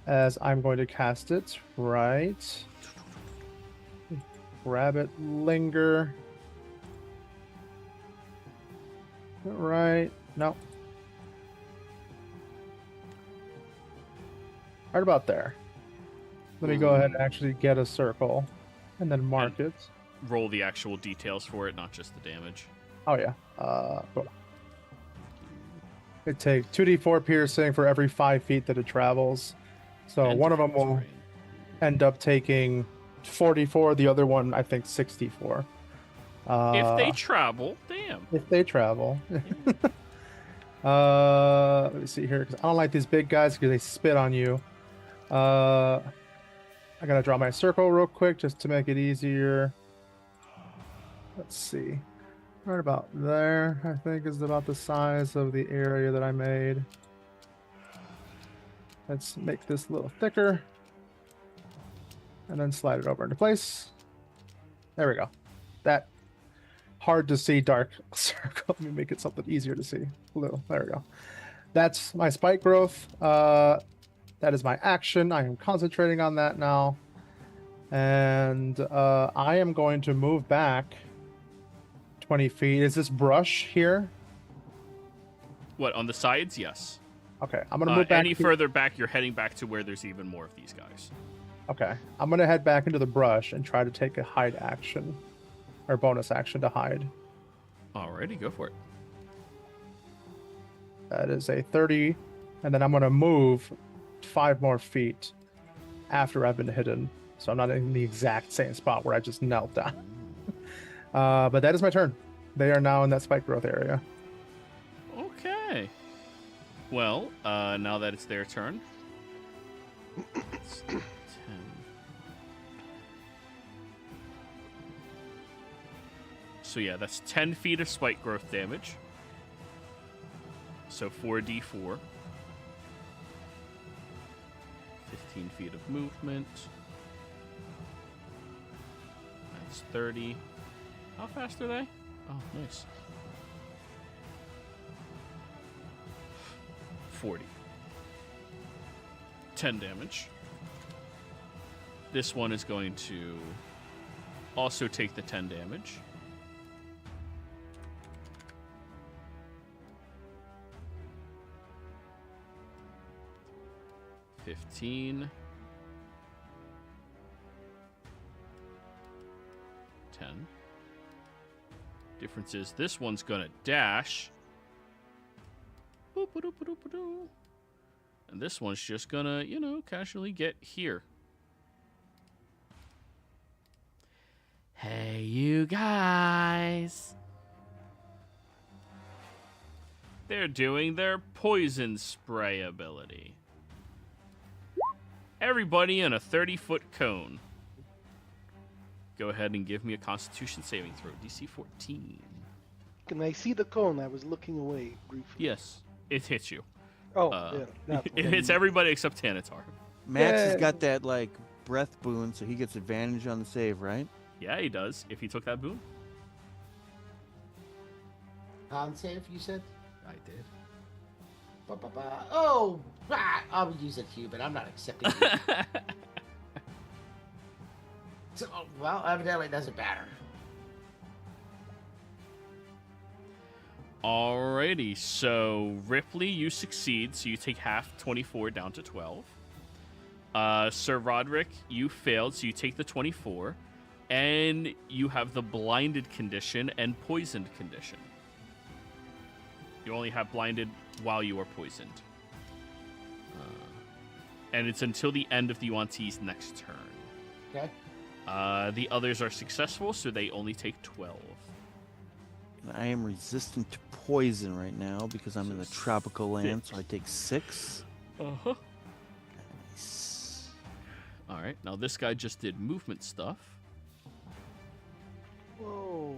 As I'm going to cast it right. Grab it, linger. Right. No. Right about there. Let me go ahead and actually get a circle and then mark it. Roll the actual details for it, not just the damage. Oh, yeah. Cool. It takes 2d4 piercing for every 5 feet that it travels. So And one of them will terrain. end up taking 44. The other one, I think, 64. If they travel, damn. If they travel. Let me see here, because I don't like these big guys because they spit on you. I gotta draw my circle real quick just to make it easier. Let's see. Right about there, I think, is about the size of the area that I made. Let's make this a little thicker. And then slide it over into place. There we go. That hard to see dark circle. Let me make it something easier to see. Blue. There we go. That's my spike growth. That is my action. I am concentrating on that now. And I am going to move back 20 feet. Is this brush here? What, on the sides? Yes. Okay, I'm going to move back. Any further back, you're heading back to where there's even more of these guys. Okay, I'm going to head back into the brush and try to take a hide action. Or bonus action to hide. Alrighty, go for it. That is a 30. And then I'm going to move 5 more feet after I've been hidden. So I'm not in the exact same spot where I just knelt down. But that is my turn. They are now in that spike growth area. Okay. Well, now that it's their turn. It's 10. So yeah, that's 10 feet of spike growth damage. So 4d4. 15 feet of movement. That's 30. How fast are they? Oh, nice. 40. 10 damage. This one is going to also take the 10 damage. $15. 10. Difference is this one's gonna dash. Boop-a-doop-a-doop-a-doo. And this one's just gonna, casually get here. Hey, you guys. They're doing their poison spray ability. Everybody in a 30-foot cone. Go ahead and give me a Constitution saving throw. DC 14. Can I see the cone? I was looking away briefly. Yes, it hits you. Oh, yeah. That's It what hits everybody except Tanatar. Max has Yeah. got that like breath boon, so he gets advantage on the save, right? Yeah, he does, if he took that boon. Con save, you said? I did. Ba-ba-ba. Oh, I'll use it too, but I'm not accepting it. So, well, evidently it doesn't matter. Alrighty, so Ripley, you succeed, so you take half 24 down to 12. Sir Roderick, you failed, so you take the 24. And you have the blinded condition and poisoned condition. You only have blinded while you are poisoned. And it's until the end of the Yuan-Ti's next turn. Okay. The others are successful, so they only take 12. And I am resistant to poison right now because I'm in the tropical land, so I take 6. Uh-huh. Nice. Alright, now this guy just did movement stuff. Whoa.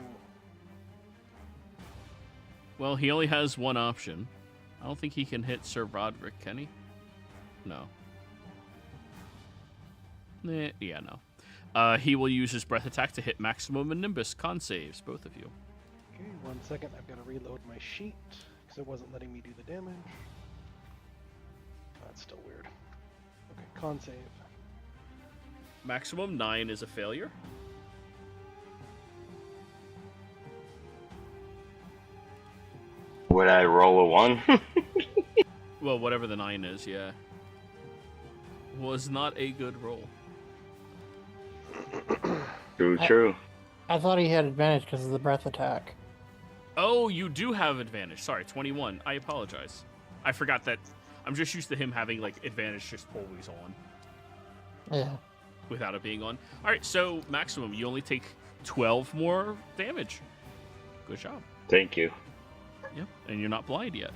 Well, he only has one option. I don't think he can hit Sir Roderick, can he? No. Yeah, no. He will use his breath attack to hit Maximum and Nimbus con saves, both of you. Okay, 1 second. I've got to reload my sheet because it wasn't letting me do the damage. Oh, that's still weird. Okay, con save. Maximum 9 is a failure. Would I roll a 1? Well, whatever the 9 is, yeah. Was not a good roll. True. I thought he had advantage because of the breath attack. Oh, you do have advantage. Sorry, 21. I apologize. I forgot that. I'm just used to him having, like, advantage just always on. Yeah. Without it being on. Alright, so, Maximum, you only take 12 more damage. Good job. Thank you. Yep, and you're not blind yet.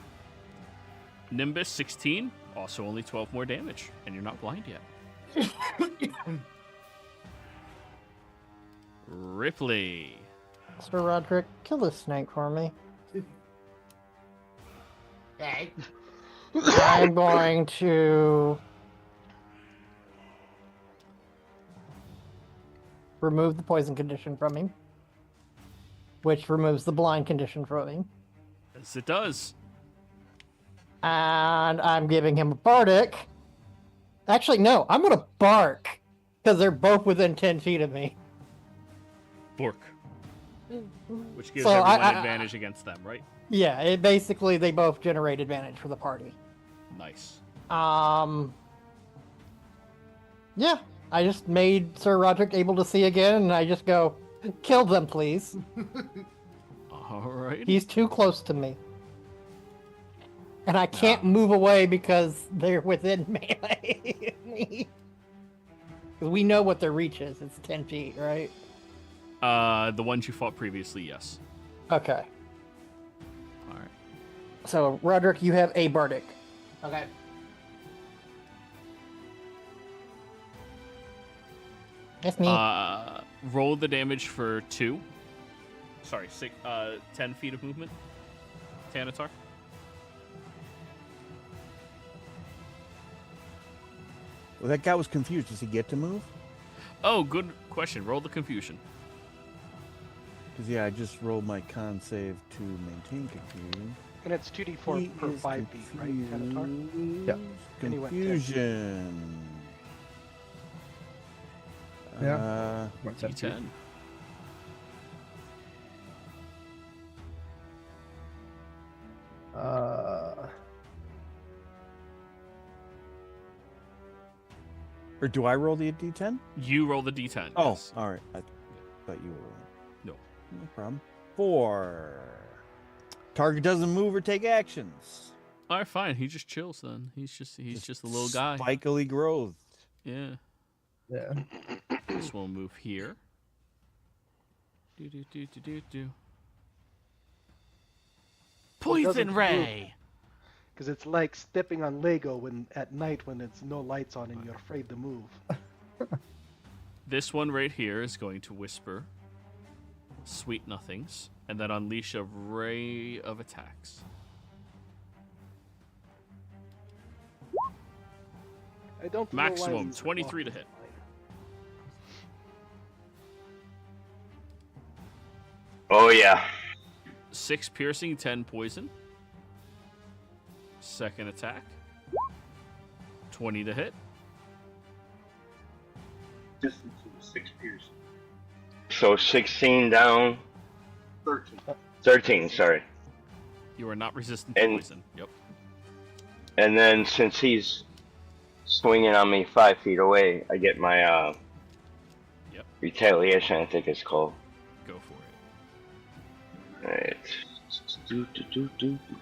Nimbus, 16. Also only 12 more damage, and you're not blind yet. Ripley. Sir Roderick, kill this snake for me. Okay. I'm going to remove the poison condition from him, which removes the blind condition from him. Yes, it does. And I'm giving him a bardic. Actually, no, I'm going to bark because they're both within 10 feet of me. Bork. Which gives So everyone advantage against them, right? Yeah, it basically they both generate advantage for the party. Nice. Yeah, I just made Sir Roderick able to see again, and I just go, kill them, please. Alright. He's too close to me. And I can't move away because they're within melee of me. Because we know what their reach is. It's 10 feet, right? The ones you fought previously, yes. Okay. Alright. So, Roderick, you have a bardic. Okay. That's me. Roll the damage for 2. Sorry, 10 feet of movement. Tanatar. Well, that guy was confused. Does he get to move? Oh, good question. Roll the confusion. Because, yeah, I just rolled my con save to maintain confusion. And it's 2d4 per 5 feet, right, Tanatar? Yeah. And he went 10. Confusion. Yeah. D10. Or do I roll the D10? You roll the D10. Oh, yes. all right. I thought you were rolling. No. No problem. 4. Target doesn't move or take actions. All right, fine. He just chills then. He's just a little guy. Spikily growth. Yeah. Yeah. This will move here. Do. Poison ray. Because it's like stepping on Lego at night when it's no lights on and you're afraid to move. This one right here is going to whisper sweet nothings and then unleash a ray of attacks. I don't know why Maximum these 23 to hit. 6 piercing, 10 poison. Second attack. 20 to hit. Distance of 6 piercing. So 16 down. 13. 13, sorry. You are not resistant to And- poison. Yep. And then since he's swinging on me 5 feet away, I get my Yep. retaliation, I think it's called. Go for it. Alright.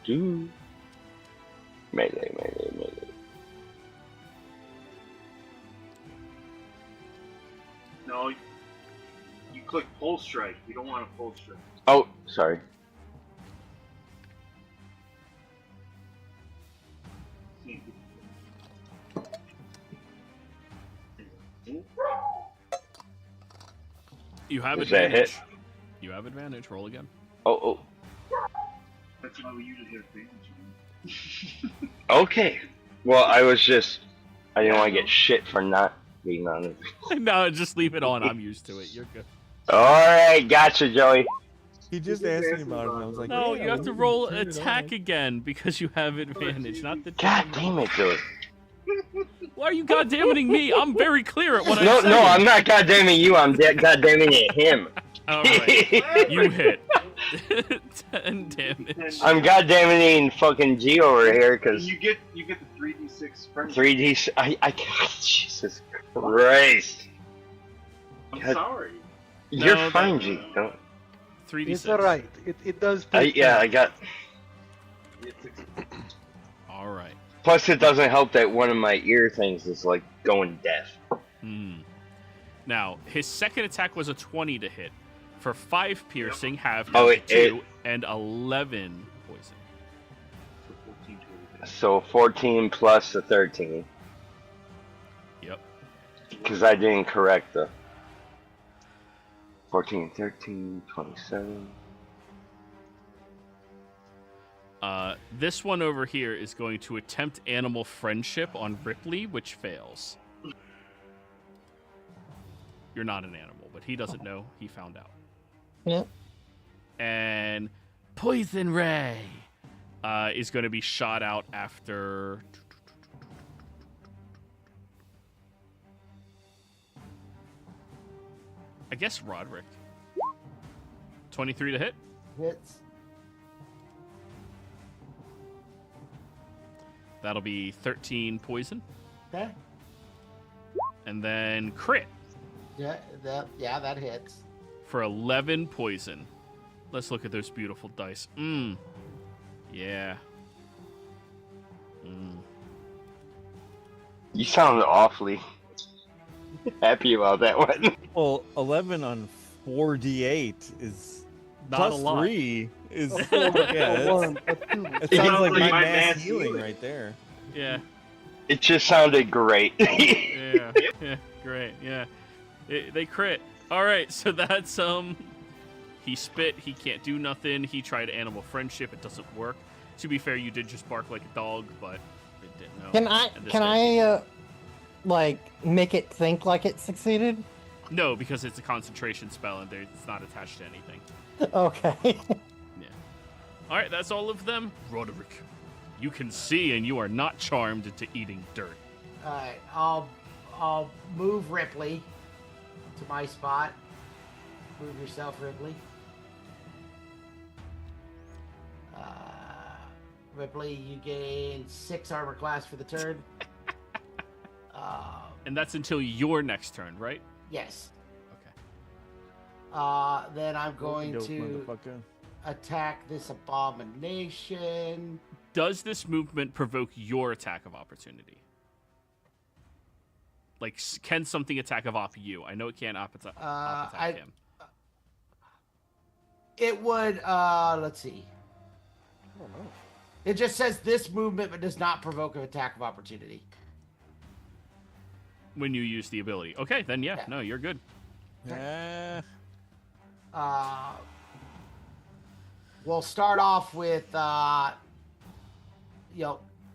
Do. Melee. No, you click pulse strike. You don't want a pulse strike. Oh, sorry. You have Is that a advantage. hit? You have advantage. Roll again. Oh. That's why we usually have advantage. Okay. Well, I didn't want to get shit for not being on it. No, just leave it on. I'm used to it. You're good. Alright, gotcha, Joey. He just asked me about it, and I was like, No, yeah, you have to we roll can turn it attack on. again because you have advantage, not the. God damn it, Joey. Why are you goddamming me? I'm very clear at what I No, said. no, I'm not goddamming you. I'm goddamming it him. All right, you hit 10 damage. I'm goddamming fucking G over here because You get the 3d6 friendly. 3D. I Jesus Christ. I'm God. sorry. You're No, fine, G. Don't. 3d6. It's alright. It does take I time. got. All right. Plus, it doesn't help that one of my ear things is like going deaf. Now, his second attack was a 20 to hit. For 5 piercing, have Oh, down to 2 and 11 poison. So 14 plus the 13. Yep. Because I didn't correct the 14, 13, 27. This one over here is going to attempt animal friendship on Ripley, which fails. You're not an animal, but he doesn't know. He found out. Yep. And Poison Ray is going to be shot out after... I guess Roderick. 23 to hit. Hits. That'll be 13 poison. Okay. And then crit Yeah, that hits. for 11 poison. Let's look at those beautiful dice. Yeah. You sound awfully happy about that one. Well, 11 on 4d8 is Not plus a lot. 3 is A yeah. one, a two. It sounds like like my my mass mass healing healing. right there. Yeah. It just sounded great. Yeah. Yeah. Great. Yeah. They crit. All right. So that's He spit. He can't do nothing. He tried animal friendship. It doesn't work. To be fair, you did just bark like a dog, but it didn't know. Can I like make it think like it succeeded? No, because it's a concentration spell and it's not attached to anything. Okay. Yeah. All right, that's all of them. Roderick, you can see and you are not charmed into eating dirt. All right, I'll move Ripley to my spot. Move yourself, Ripley. Ripley, you gain 6 armor class for the turn. And that's until your next turn, right? Yes. Okay. Then I'm going Dope, to motherfucker. attack this abomination. Does this movement provoke your attack of opportunity? Like, can something attack of op you? I know it can't attack him. It would, let's see. I don't know. It just says this movement but does not provoke an attack of opportunity. When you use the ability. Okay, then yeah. Yeah. No, you're good. We'll start off with,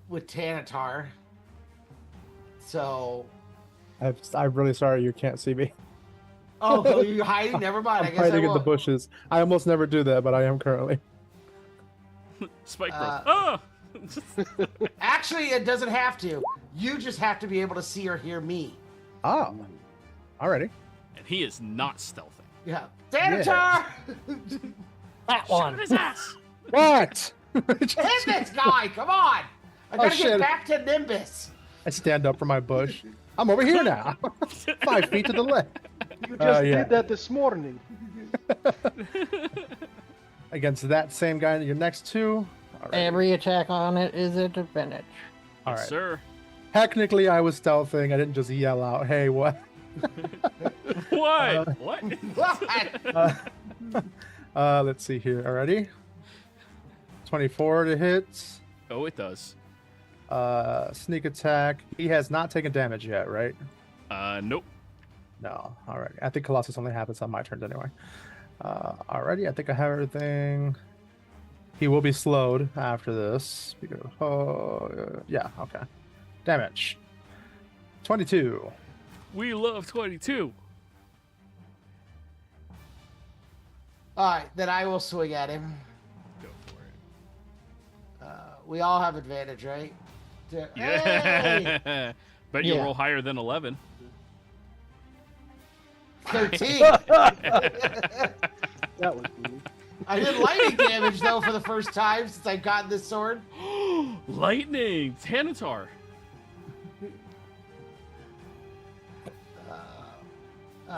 with Tanatar. So. I'm really sorry you can't see me. Oh, you're hiding? Never mind. I I'm guess hiding I in the won't. bushes. I almost never do that, but I am currently. Spike growth. Oh! Actually, it doesn't have to. You just have to be able to see or hear me. Oh, alrighty. And he is not stealthing. Yeah. Tanatar! That Shoot one. his ass! What? Hit this guy! Come on! I gotta get shit. back to Nimbus. I stand up from my bush. I'm over here now. 5 feet to the left. You just yeah. did that this morning. Against that same guy that you're next to. All right. Every attack on it is a advantage. All Yes, right. sir. Technically, I was stealthing. I didn't just yell out, "Hey, what?" What? What? Let's see here. Already. 24 to hit. Oh, it does. Sneak attack. He has not taken damage yet, right? Nope. No. All right. I think Colossus only happens on my turns anyway. Alrighty. I think I have everything. He will be slowed after this. Because, yeah. Okay. Damage. 22. We love 22. Alright, then I will swing at him. Go for it. We all have advantage, right? Hey! Yeah. Bet you'll Yeah. roll higher than 11. 13. That was cool. I did lightning damage, though, for the first time since I've gotten this sword. Lightning! Tanatar!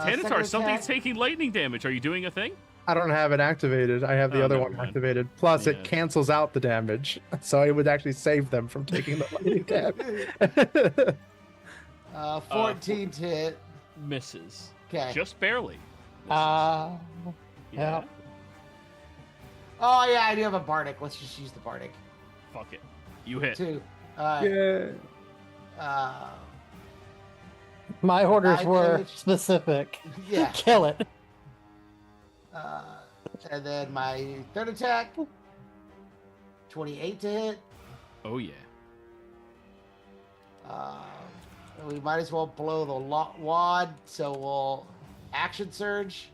Second Tanatar, something's attack. taking lightning damage. Are you doing a thing? I don't have it activated. I have the Oh, other never one mind. activated. Plus, Yeah. it cancels out the damage, so it would actually save them from taking the lightning damage. 14 to hit. Misses. Okay. Just barely. Yeah. Yeah. Oh, yeah, I do have a Bardic. Let's just use the Bardic. Fuck it. You hit. 2. Yeah. My orders Nine were damage. specific. Yeah. Kill it. And then my third attack. 28 to hit. Oh, yeah. We might as well blow the wad, so we'll action surge.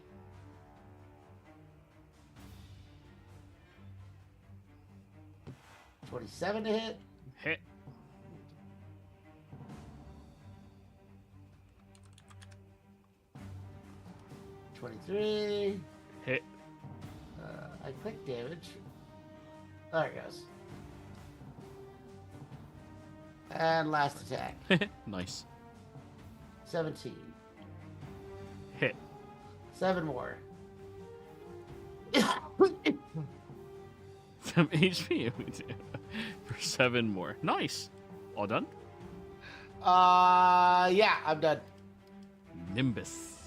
$27 to hit. Hit. $23. Hit. I click damage. There it goes. And last attack. Nice. 17. Hit. 7 more. Some HP we do. For 7 more. Nice. All done? Yeah, I'm done. Nimbus.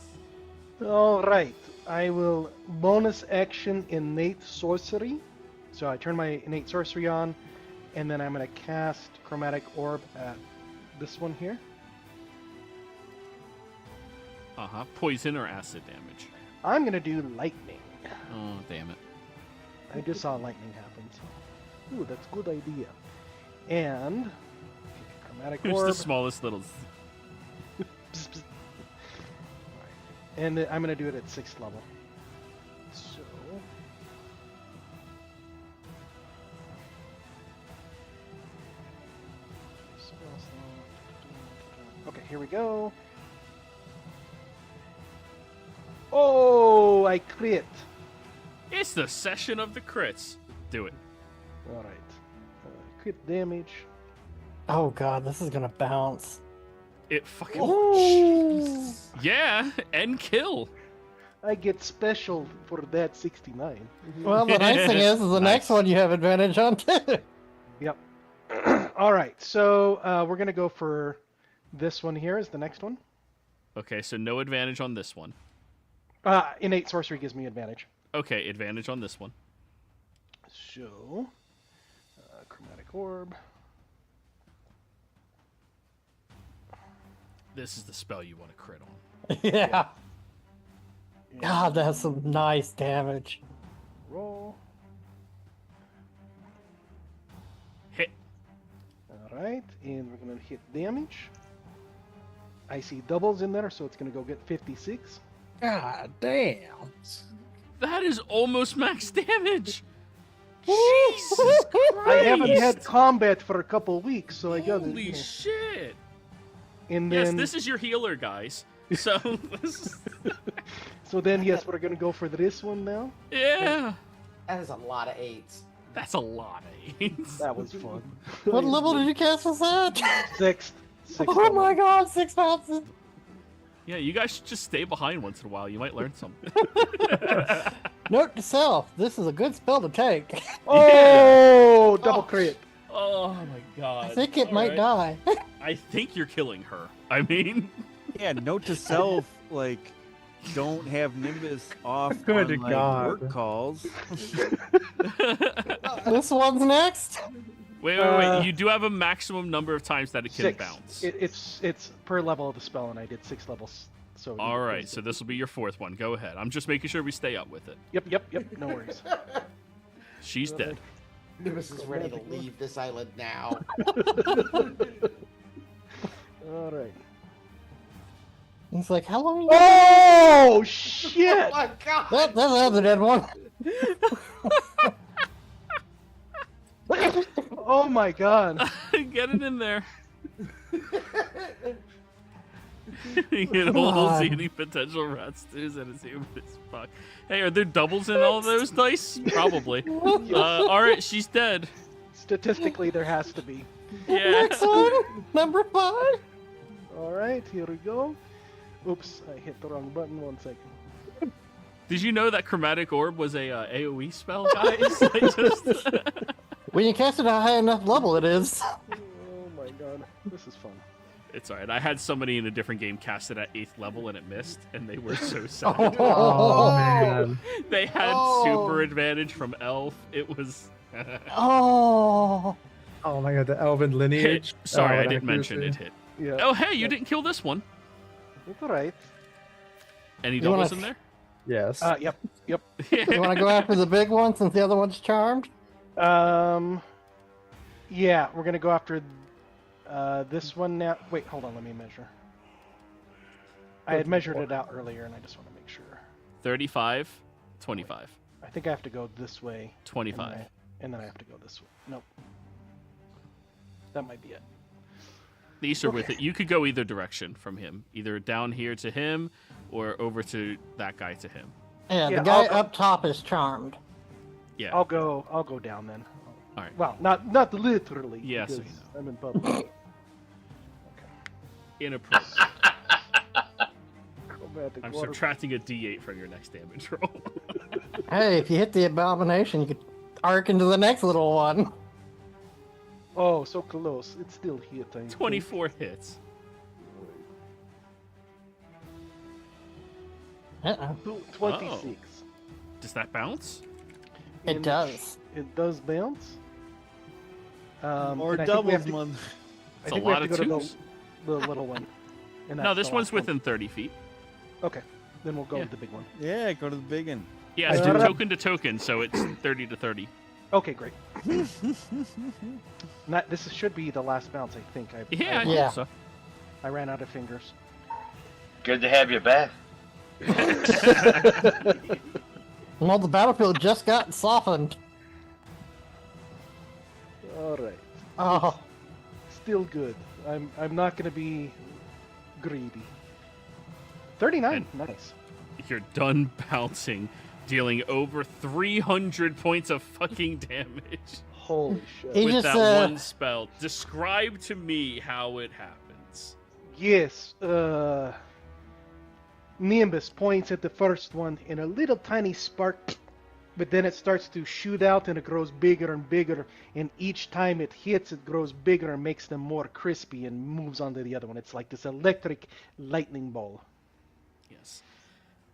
All right. I will bonus action innate sorcery. So I turn my innate sorcery on, And then I'm going to cast Chromatic Orb at this one here. Poison or acid damage? I'm going to do lightning. Oh, damn it. I just saw lightning happen. So. Ooh, that's a good idea. And Chromatic It's Orb. the smallest little... Psst, psst. And I'm going to do it at 6th level. So... Okay, here we go. Oh, I crit. It's the session of the crits. Do it. All right. Crit damage. Oh god, this is gonna bounce. It fucking... Ooh. Yeah, and kill. I get special for that 69. Well, the nice thing is the next one you have advantage on too. Yep. All right, so we're gonna go for this one here. Is the next one? Okay, so no advantage on this one. Innate sorcery gives me advantage. Okay, advantage on this one. So, chromatic orb. This is the spell you want to crit on. Yeah. God, that's some nice damage. Roll. Hit. All right, and we're gonna hit damage. I see doubles in there, so it's gonna go get 56. God damn. That is almost max damage. I Jesus Christ. haven't had combat for a couple weeks, so I got it. Holy shit. And Yes, then, this is your healer, guys. So, this is... so then, yes, we're gonna go for this one now. Yeah. That is a lot of 8s. That's a lot of eights. That was fun. What level did you cast this at? Sixth. Oh my god, 6 bounces. Yeah, you guys should just stay behind once in a while. You might learn something. Note to self, this is a good spell to take. Oh, double crit. Oh my god. I think it All might right. die. I think you're killing her. I mean... Yeah, note to self, like, don't have Nimbus off Good on, like, God. work calls. This one's next. Wait. You do have a maximum number of times that it can 6. bounce. It's per level of the spell, and I did 6 levels. So All right, so this will be your 4th one. Go ahead. I'm just making sure we stay up with it. Yep. No worries. She's dead. Nimbus is ready to leave this island now. All right. He's like, how long? Oh Oh shit! my god! That's the dead one. Oh my god! Get it in there. You can God. hold any potential rat stews and it's human as fuck. Hey, are there doubles in all those dice? Probably. All right, she's dead. Statistically, there has to be. Yeah. Next one, number 5. All right, here we go. Oops, I hit the wrong button. 1 second. Did you know that Chromatic Orb was a AoE spell, guys? I just... When you cast it at a high enough level, it is. Oh my god, this is fun. It's alright. I had somebody in a different game cast it at 8th level and it missed, and they were so sad. Oh, man. They had Oh. super advantage from Elf. It was... Oh. Oh my god, the elven lineage. Hit. Sorry, Oh, I didn't that mention it accuracy. hit. Yeah. Oh, hey, you didn't kill this one. It's alright. Any You doubles wanna- in there? Yes. Yep. You want to go after the big one since the other one's charmed? Yeah, we're gonna go after this one now. Wait, hold on, let me measure. I had measured it out earlier, and I just want to make sure. 35, 25, I think I have to go this way. 25. And then I have to go this way. Nope. That might be it. These are with it. You could go either direction from him, either down here to him or over to that guy to him. Yeah, Yeah, the guy I'll go- up top is charmed. Yeah. I'll go down then. All right. Well, not literally. Yeah, so because you know. I'm in public. Inappropriate. Chromatic I'm water. subtracting a D8 from your next damage roll. Hey, if you hit the abomination, you could arc into the next little one. Oh, so close. It's still hit. I think. 24 hits. Uh-oh. 26. Does that bounce? It does. It does bounce. Or and I think we doubles have to- month. I It's think a we lot have of to go to twos. the little one. And No, that's this the one's last one. within 30 feet. Okay, then we'll go Yeah. with the big one. Yeah, go to the big one. Yeah, it's Uh, token to token, so it's 30 to 30. Okay, great. This should be the last bounce, I think. Yeah, I Yeah. think so. I ran out of fingers. Good to have you back. Well, the battlefield just got softened. All right. Oh, Still good. I'm not gonna be greedy. 39. Nice. You're done bouncing, dealing over 300 points of fucking damage Holy shit. He with just, that one spell. Describe to me how it happens. Yes. Nimbus points at the first one in a little tiny spark, but then it starts to shoot out and it grows bigger and bigger. And each time it hits, it grows bigger and makes them more crispy and moves on to the other one. It's like this electric lightning ball. Yes.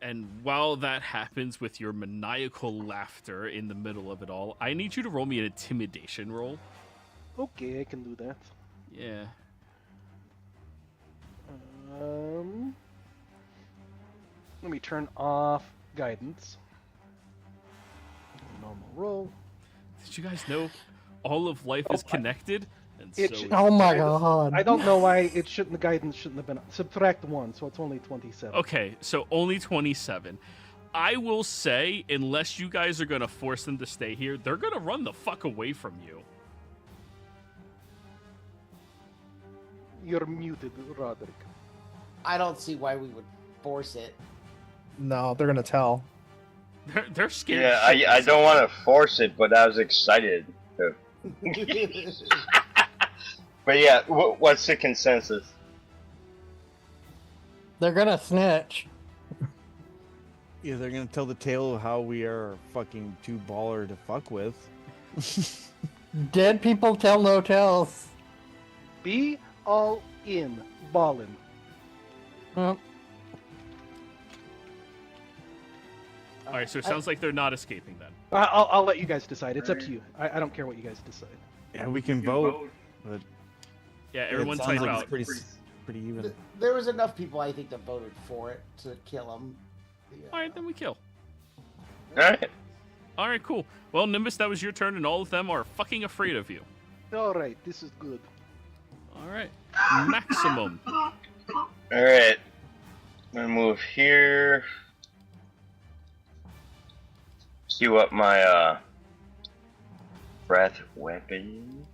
And while that happens with your maniacal laughter in the middle of it all, I need you to roll me an intimidation roll. Okay, I can do that. Yeah. Let me turn off guidance. Normal roll. Did you guys know all of life is connected? And It so should- is- oh my I don't- god. I don't know why the guidance shouldn't have been. Subtract 1, so it's only 27. Okay, so only 27. I will say, unless you guys are going to force them to stay here, they're going to run the fuck away from you. You're muted, Roderick. I don't see why we would force it. No, they're gonna tell. They're scared. Yeah, I don't want to force it, but I was excited. To... But yeah, what's the consensus? They're gonna snitch. Yeah, they're gonna tell the tale of how we are fucking too baller to fuck with. Dead people tell no tales. Be all in, ballin'. Well, All right, so it sounds like they're not escaping then. I'll let you guys decide. It's up to you. I don't care what you guys decide. Yeah, we can vote, but Yeah, it everyone sounds type like out. it's pretty even. There was enough people, I think, that voted for it to kill him. All right, then we kill. Alright. All right, cool. Well, Nimbus, that was your turn, and all of them are fucking afraid of you. All right, this is good. All right. Maximum. Alright. I'm gonna move here. Queue up my breath weapon.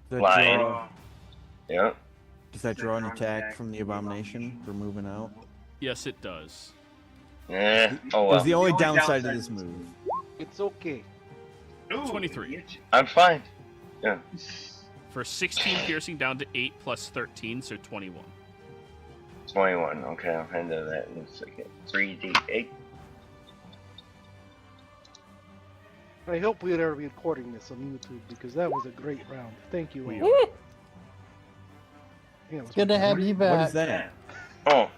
Does that Lion. draw- Yep. Does that draw an attack from the abomination for moving out? Yes, it does. Oh That's well. the only downside to this move. It's okay. 23. I'm fine. Yeah. For 16 piercing down to 8 plus 13, so 21. 21. Okay, I'll handle that in a second. 3d8. I hope we are recording this on YouTube because that was a great round. Thank you. We all. are. Yeah, it was good to have you back. What is that? Oh,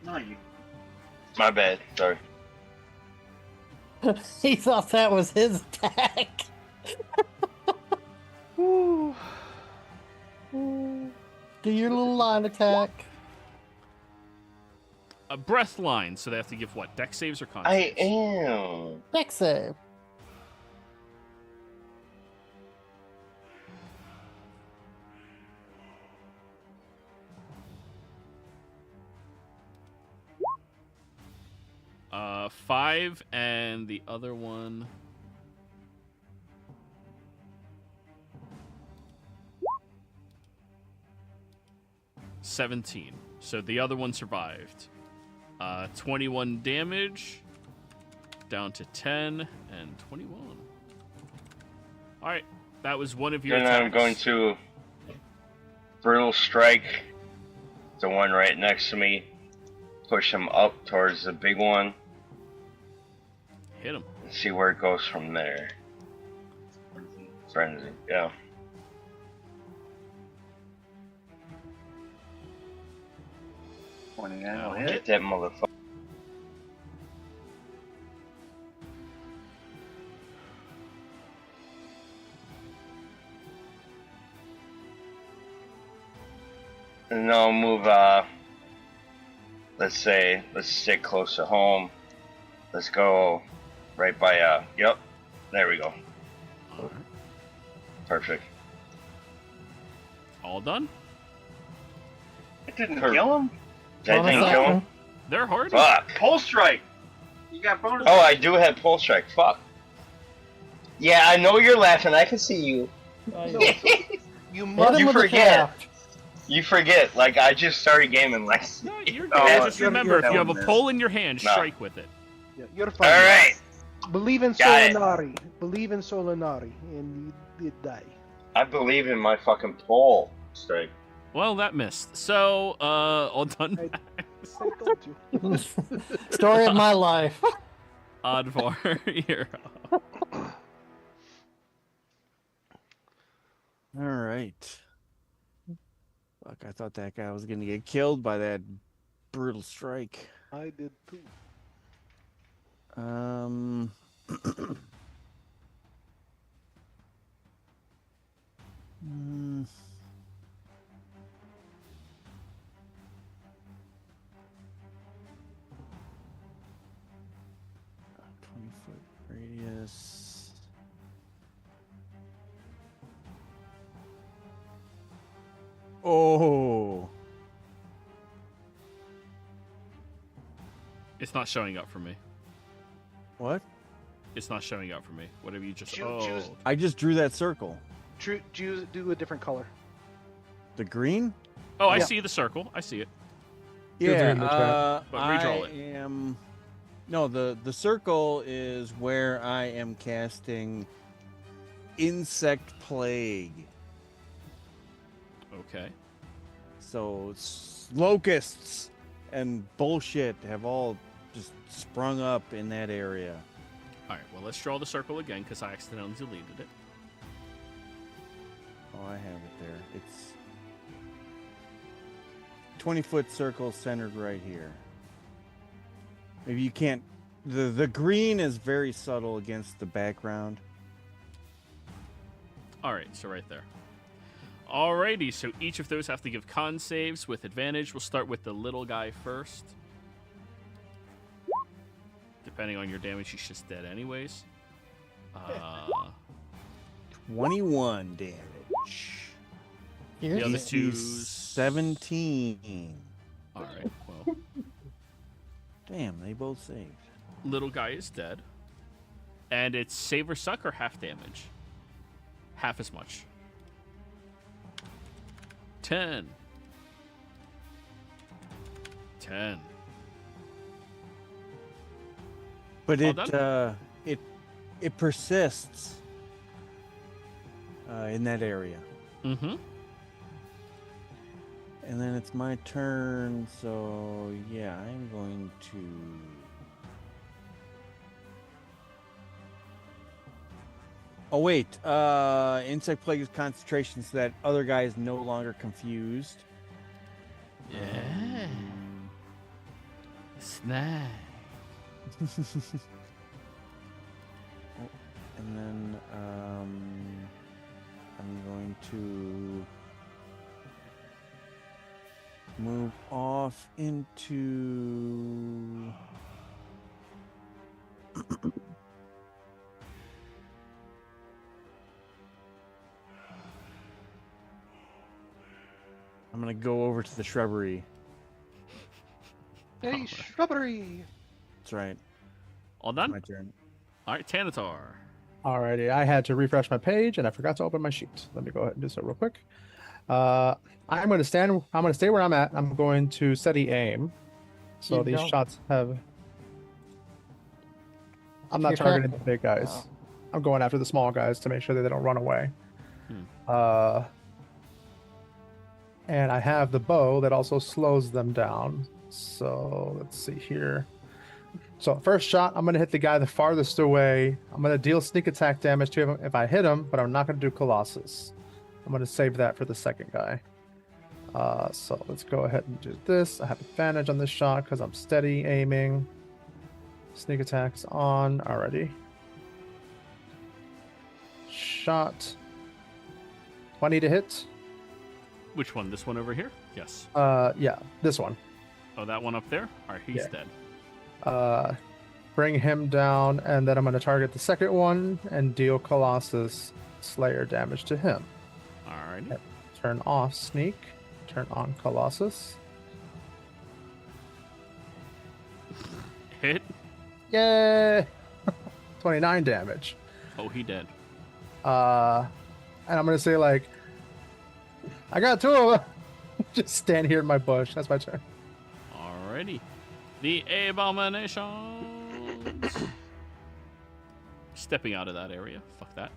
No, you. my bad. Sorry. He thought that was his attack. Ooh. Do your little line attack. A breath line, so they have to give what? Dex saves or con I saves? am. Dex save. Uh, 5, and the other one. $17. So the other one survived. 21 damage, down to 10, and 21. All right, that was one of your Then I'm attacks. going to brutal strike the one right next to me. Push him up towards the big one. Hit him. And see where it goes from there. Frenzy. Yeah. Get that motherfucker. And I'll move. Let's stick close to home. Let's go right by. Yep. There we go. All right. Perfect. All done? It didn't kill him. That Bonus didn't kill him. action. They're hardy. Fuck. Pulse strike. You got bonus. Oh, I do have pulse strike. Fuck. Yeah, I know you're laughing. I can see you. You Hit must. him You with the forget. shaft. You forget. Like I just started gaming last. No, you're Oh, good. Just you're- remember, you're if you have a down there. pole in your hand, No. strike with it. You're All fine. right. Believe in Got it. Solinari. Believe in Solinari, and you did die. I believe in my fucking pole strike. Well, that missed. So, all done. I told you. Story of my life. Advar, you're up. All right. Fuck, I thought that guy was gonna get killed by that brutal strike. I did too. Mm. Uh, 20-foot radius. Oh. It's not showing up for me. What? It's not showing up for me. Whatever you just. Choose- I just drew that circle. Do a different color. The green? Oh, I Yeah. see the circle. I see it. You're Yeah, doing the chat. But redraw I it. am. No, the circle is where I am casting insect plague. Okay. So locusts and bullshit have all just sprung up in that area. All right. Well, let's draw the circle again because I accidentally deleted it. Oh, I have it there. It's 20-foot circle centered right here. Maybe you can't. The green is very subtle against the background. All right. So right there. Alrighty. So each of those have to give con saves with advantage. We'll start with the little guy first. Depending on your damage, he's just dead anyways. 21 damage. The other He's two's 17. All right. Well, Damn, they both saved. little guy is dead, and it's save or suck or half damage. Half as much. 10. 10. But All it persists in that area. Mm-hmm. And then it's my turn, so yeah, I'm going to. Oh wait, insect plague is concentration, so that other guy is no longer confused. Yeah. Snag. And then I'm going to move off into. I'm gonna go over to the shrubbery. Hey, shrubbery! That's right. All My done? turn. All right, Tanatar. Alrighty, I had to refresh my page and I forgot to open my sheet. Let me go ahead and do so real quick. I'm going to stay where I'm at. I'm going to steady aim. So You these don't. shots have. I'm not You're targeting the not- big guys. Oh. I'm going after the small guys to make sure that they don't run away. Hmm. And I have the bow that also slows them down. So let's see here. So first shot, I'm gonna hit the guy the farthest away. I'm gonna deal sneak attack damage to him if I hit him, but I'm not gonna do Colossus. I'm gonna save that for the second guy. So let's go ahead and do this. I have advantage on this shot because I'm steady aiming. Sneak attacks on already. Shot. 20 to hit. Which one? This one over here? Yes. Yeah, this one. Oh, that one up there? All right, he's Yeah. dead. Bring him down, and then I'm going to target the second one and deal Colossus Slayer damage to him. Alrighty. Turn off Sneak. Turn on Colossus. Hit. Yay! 29 damage. Oh, he dead. And I'm going to say, like, I got two of them. Just stand here in my bush. That's my turn. Alrighty. The abominations. Stepping out of that area. Fuck that.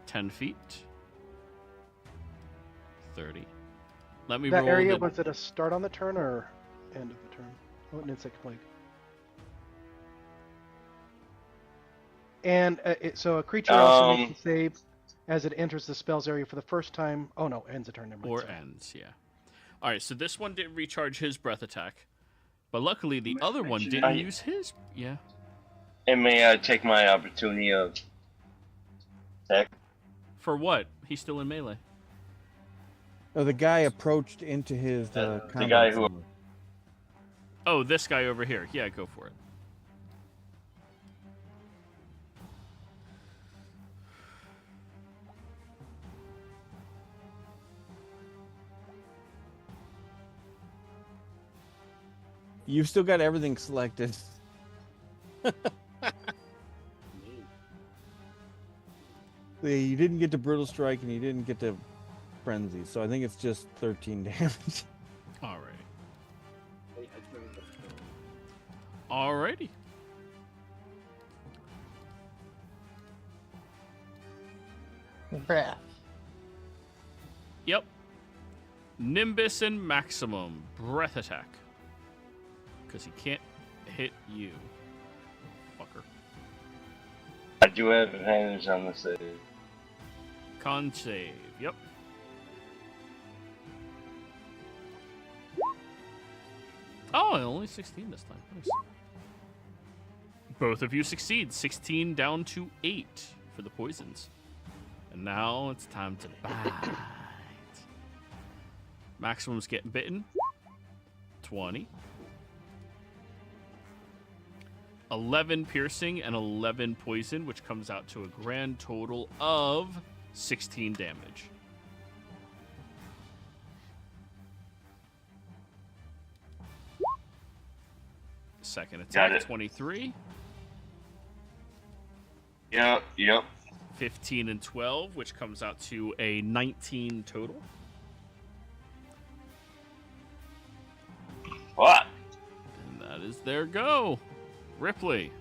10 feet. 30. Let me That roll area, the... was it a start on the turn or end of the turn? Oh, an insect plague. And so a creature also makes a save as it enters the spell's area for the first time. Oh no, ends the turn. Never mind, Or sorry. ends, yeah. Alright, so this one didn't recharge his breath attack. But luckily the other one didn't use his... Yeah. And may I take my opportunity of attack? For what? He's still in melee. Oh, the guy approached into his The combat guy who- zone. Oh, this guy over here. Yeah, go for it. You've still got everything selected. You didn't get to Brutal Strike and you didn't get to Frenzy, so I think it's just 13 damage. Alright. Alrighty. Breath. Yep. Nimbus and Maximum. Breath attack. Because he can't hit you. Fucker. I do have advantage on the save. Con save. Yep. Oh, only 16 this time. Nice. Both of you succeed. 16 down to 8 for the poisons. And now it's time to bite. Maximum's getting bitten. 20. 11 piercing and 11 poison, which comes out to a grand total of 16 damage. Second Got attack, it. 23. Yep. 15 and 12, which comes out to a 19 total. What? And that is their go. Ripley.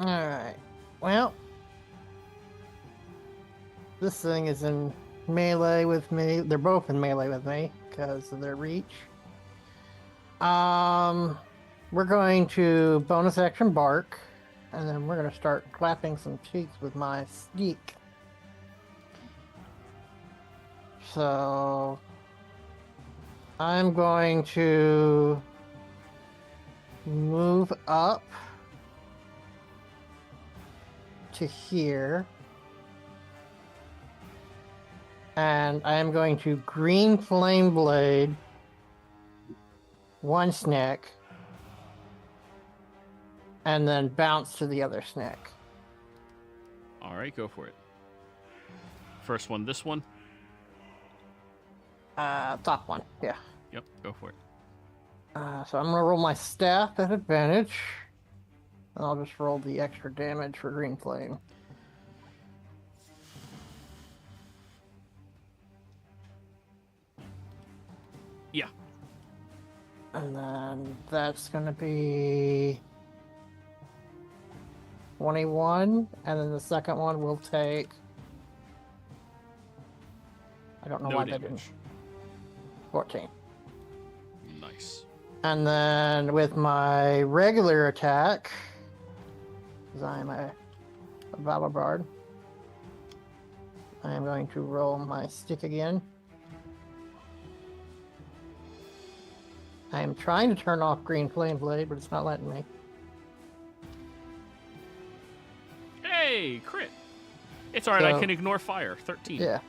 Alright. Well, this thing is in melee with me. They're both in melee with me because of their reach. We're going to bonus action bark, and then we're going to start clapping some cheeks with my sneak. So I'm going to move up to here, and I am going to green flame blade one snack, and then bounce to the other snack. All right, go for it. First one, this one. Top one, yeah. Yep, go for it. So I'm gonna roll my staff at advantage, and I'll just roll the extra damage for green flame. Yeah. And then that's gonna be 21, and then the second one will take. I don't know No why that didn't. damage. 14. Nice. And then with my regular attack, because I'm a battle bard, I am going to roll my stick again. I am trying to turn off green flame blade, but it's not letting me. Hey, crit. It's all right. I So- can ignore fire. 13. Yeah.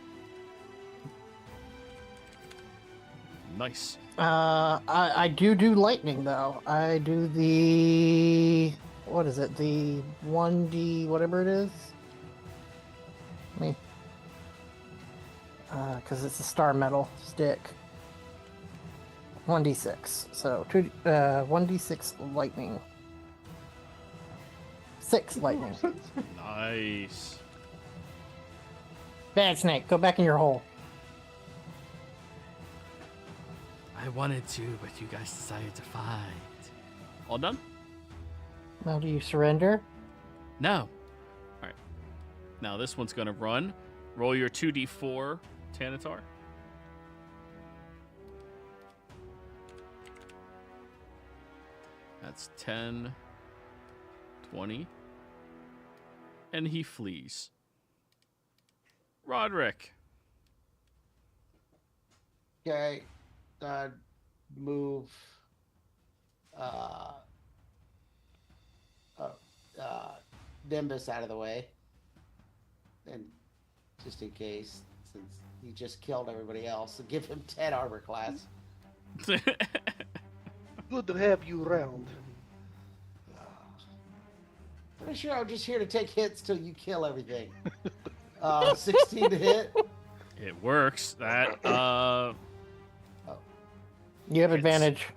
Nice. I do lightning though. I do the what is it? The 1D whatever it is. I mean, because it's a star metal stick. 1d6. So 1d6 lightning. 6 lightning. Nice. Bad snake, go back in your hole. I wanted to, but you guys decided to fight. All done? Now do you surrender? No. All right. Now this one's gonna run. Roll your 2d4, Tanatar. That's 10, 20. And he flees. Roderick. Okay. Move. Nimbus out of the way. And just in case, since he just killed everybody else, give him 10 armor class. Good to have you around. Pretty sure I'm just here to take hits till you kill everything. 16 to hit. It works. That You have advantage.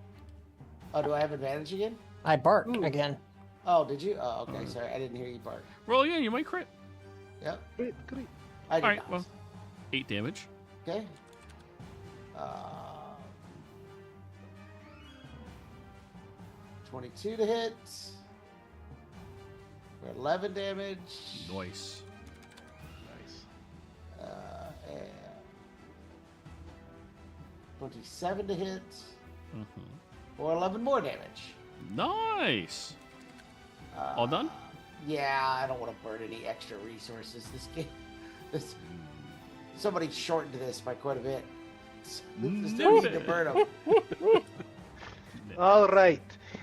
Oh, do I have advantage again? I bark Ooh. again. Oh, did you? Oh, okay. Sorry, I didn't hear you bark. roll again. You might crit. Yep. Great, great. I did All right. not. Well, 8 damage. Okay. 22 to hit. For 11 damage. Nice. Nice. And 27 to hit. For 11 more damage. Nice. All done? Yeah, I don't want to burn any extra resources. This game, somebody shortened this by quite a bit. There's no need to burn them. All right.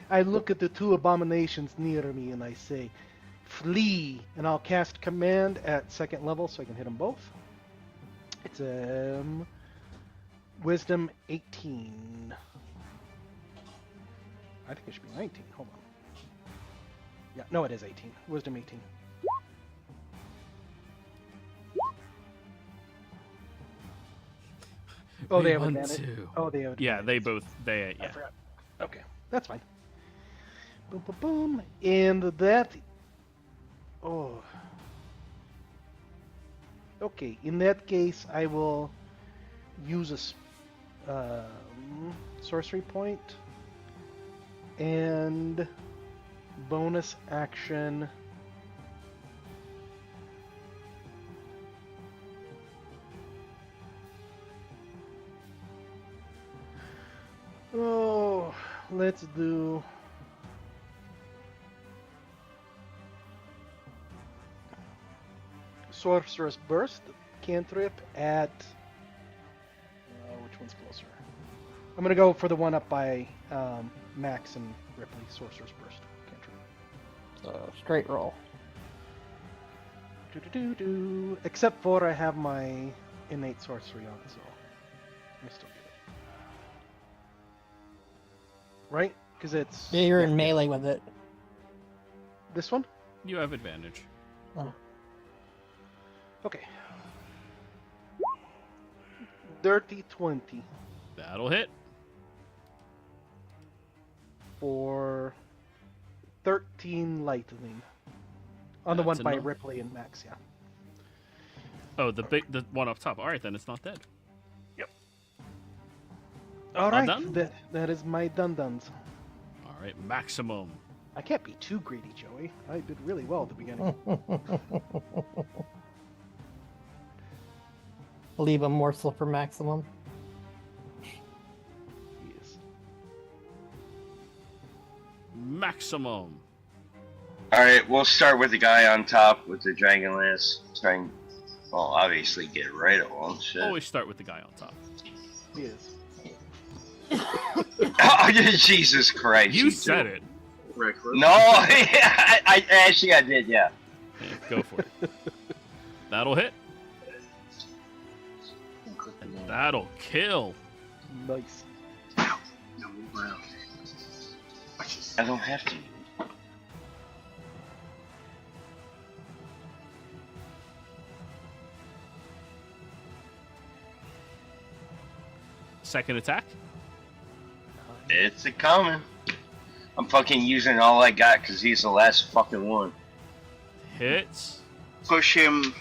I look at the two abominations near me and I say, flee. And I'll cast command at 2nd level so I can hit them both. It's Wisdom 18. I think it should be 19. Hold on. Yeah, no, it is 18. Wisdom 18. Oh, they have One, advantage. two. Oh, they have Yeah, advantage. they both. They I yeah. forgot. Okay, that's fine. Boom, boom, boom. And that... Oh. Okay, in that case, I will use a sorcery point and bonus action. Oh, let's do... Sorcerer's Burst, cantrip at... which one's closer? I'm going to go for the one up by Max and Ripley, Sorcerer's Burst, cantrip. So straight roll. Do-do-do-do. Except for I have my innate sorcery on, so I still get it. Right? Because it's... Yeah, you're in melee with it. This one? You have advantage. Oh. Okay. Dirty 20 That'll hit. for 13 lightning. On the one That's by enough. Ripley and Max, yeah. Oh, the one up top. All right, then it's not dead. All right, done? that is my dun-duns. All right, maximum. I can't be too greedy, Joey. I did really well at the beginning. Leave a morsel for maximum. Yes. Maximum. All right, we'll start with the guy on top with the Dragonlance. Trying, well, obviously get right at one. Shit. Always start with the guy on top. Yes. Oh, Jesus Christ! You said it. Reckless. No, I actually I did. Yeah. Yeah, go for it. That'll hit. And that'll kill. Nice. I don't have to. Second attack. It's a coming. I'm fucking using all I got because he's the last fucking one. Hits. Push him.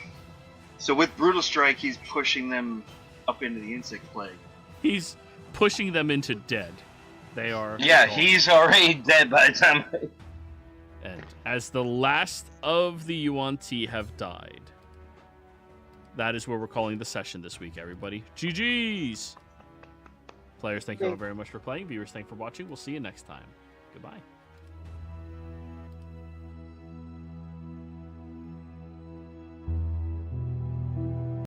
So with Brutal Strike, he's pushing them up into the insect plague. He's pushing them into dead. They are. Yeah, gone. he's already dead by the time. And as the last of the Yuan-Ti have died, that is where we're calling the session this week, everybody. GG's! Players, thank you all very much for playing. Viewers, thank you for watching. We'll see you next time. Goodbye.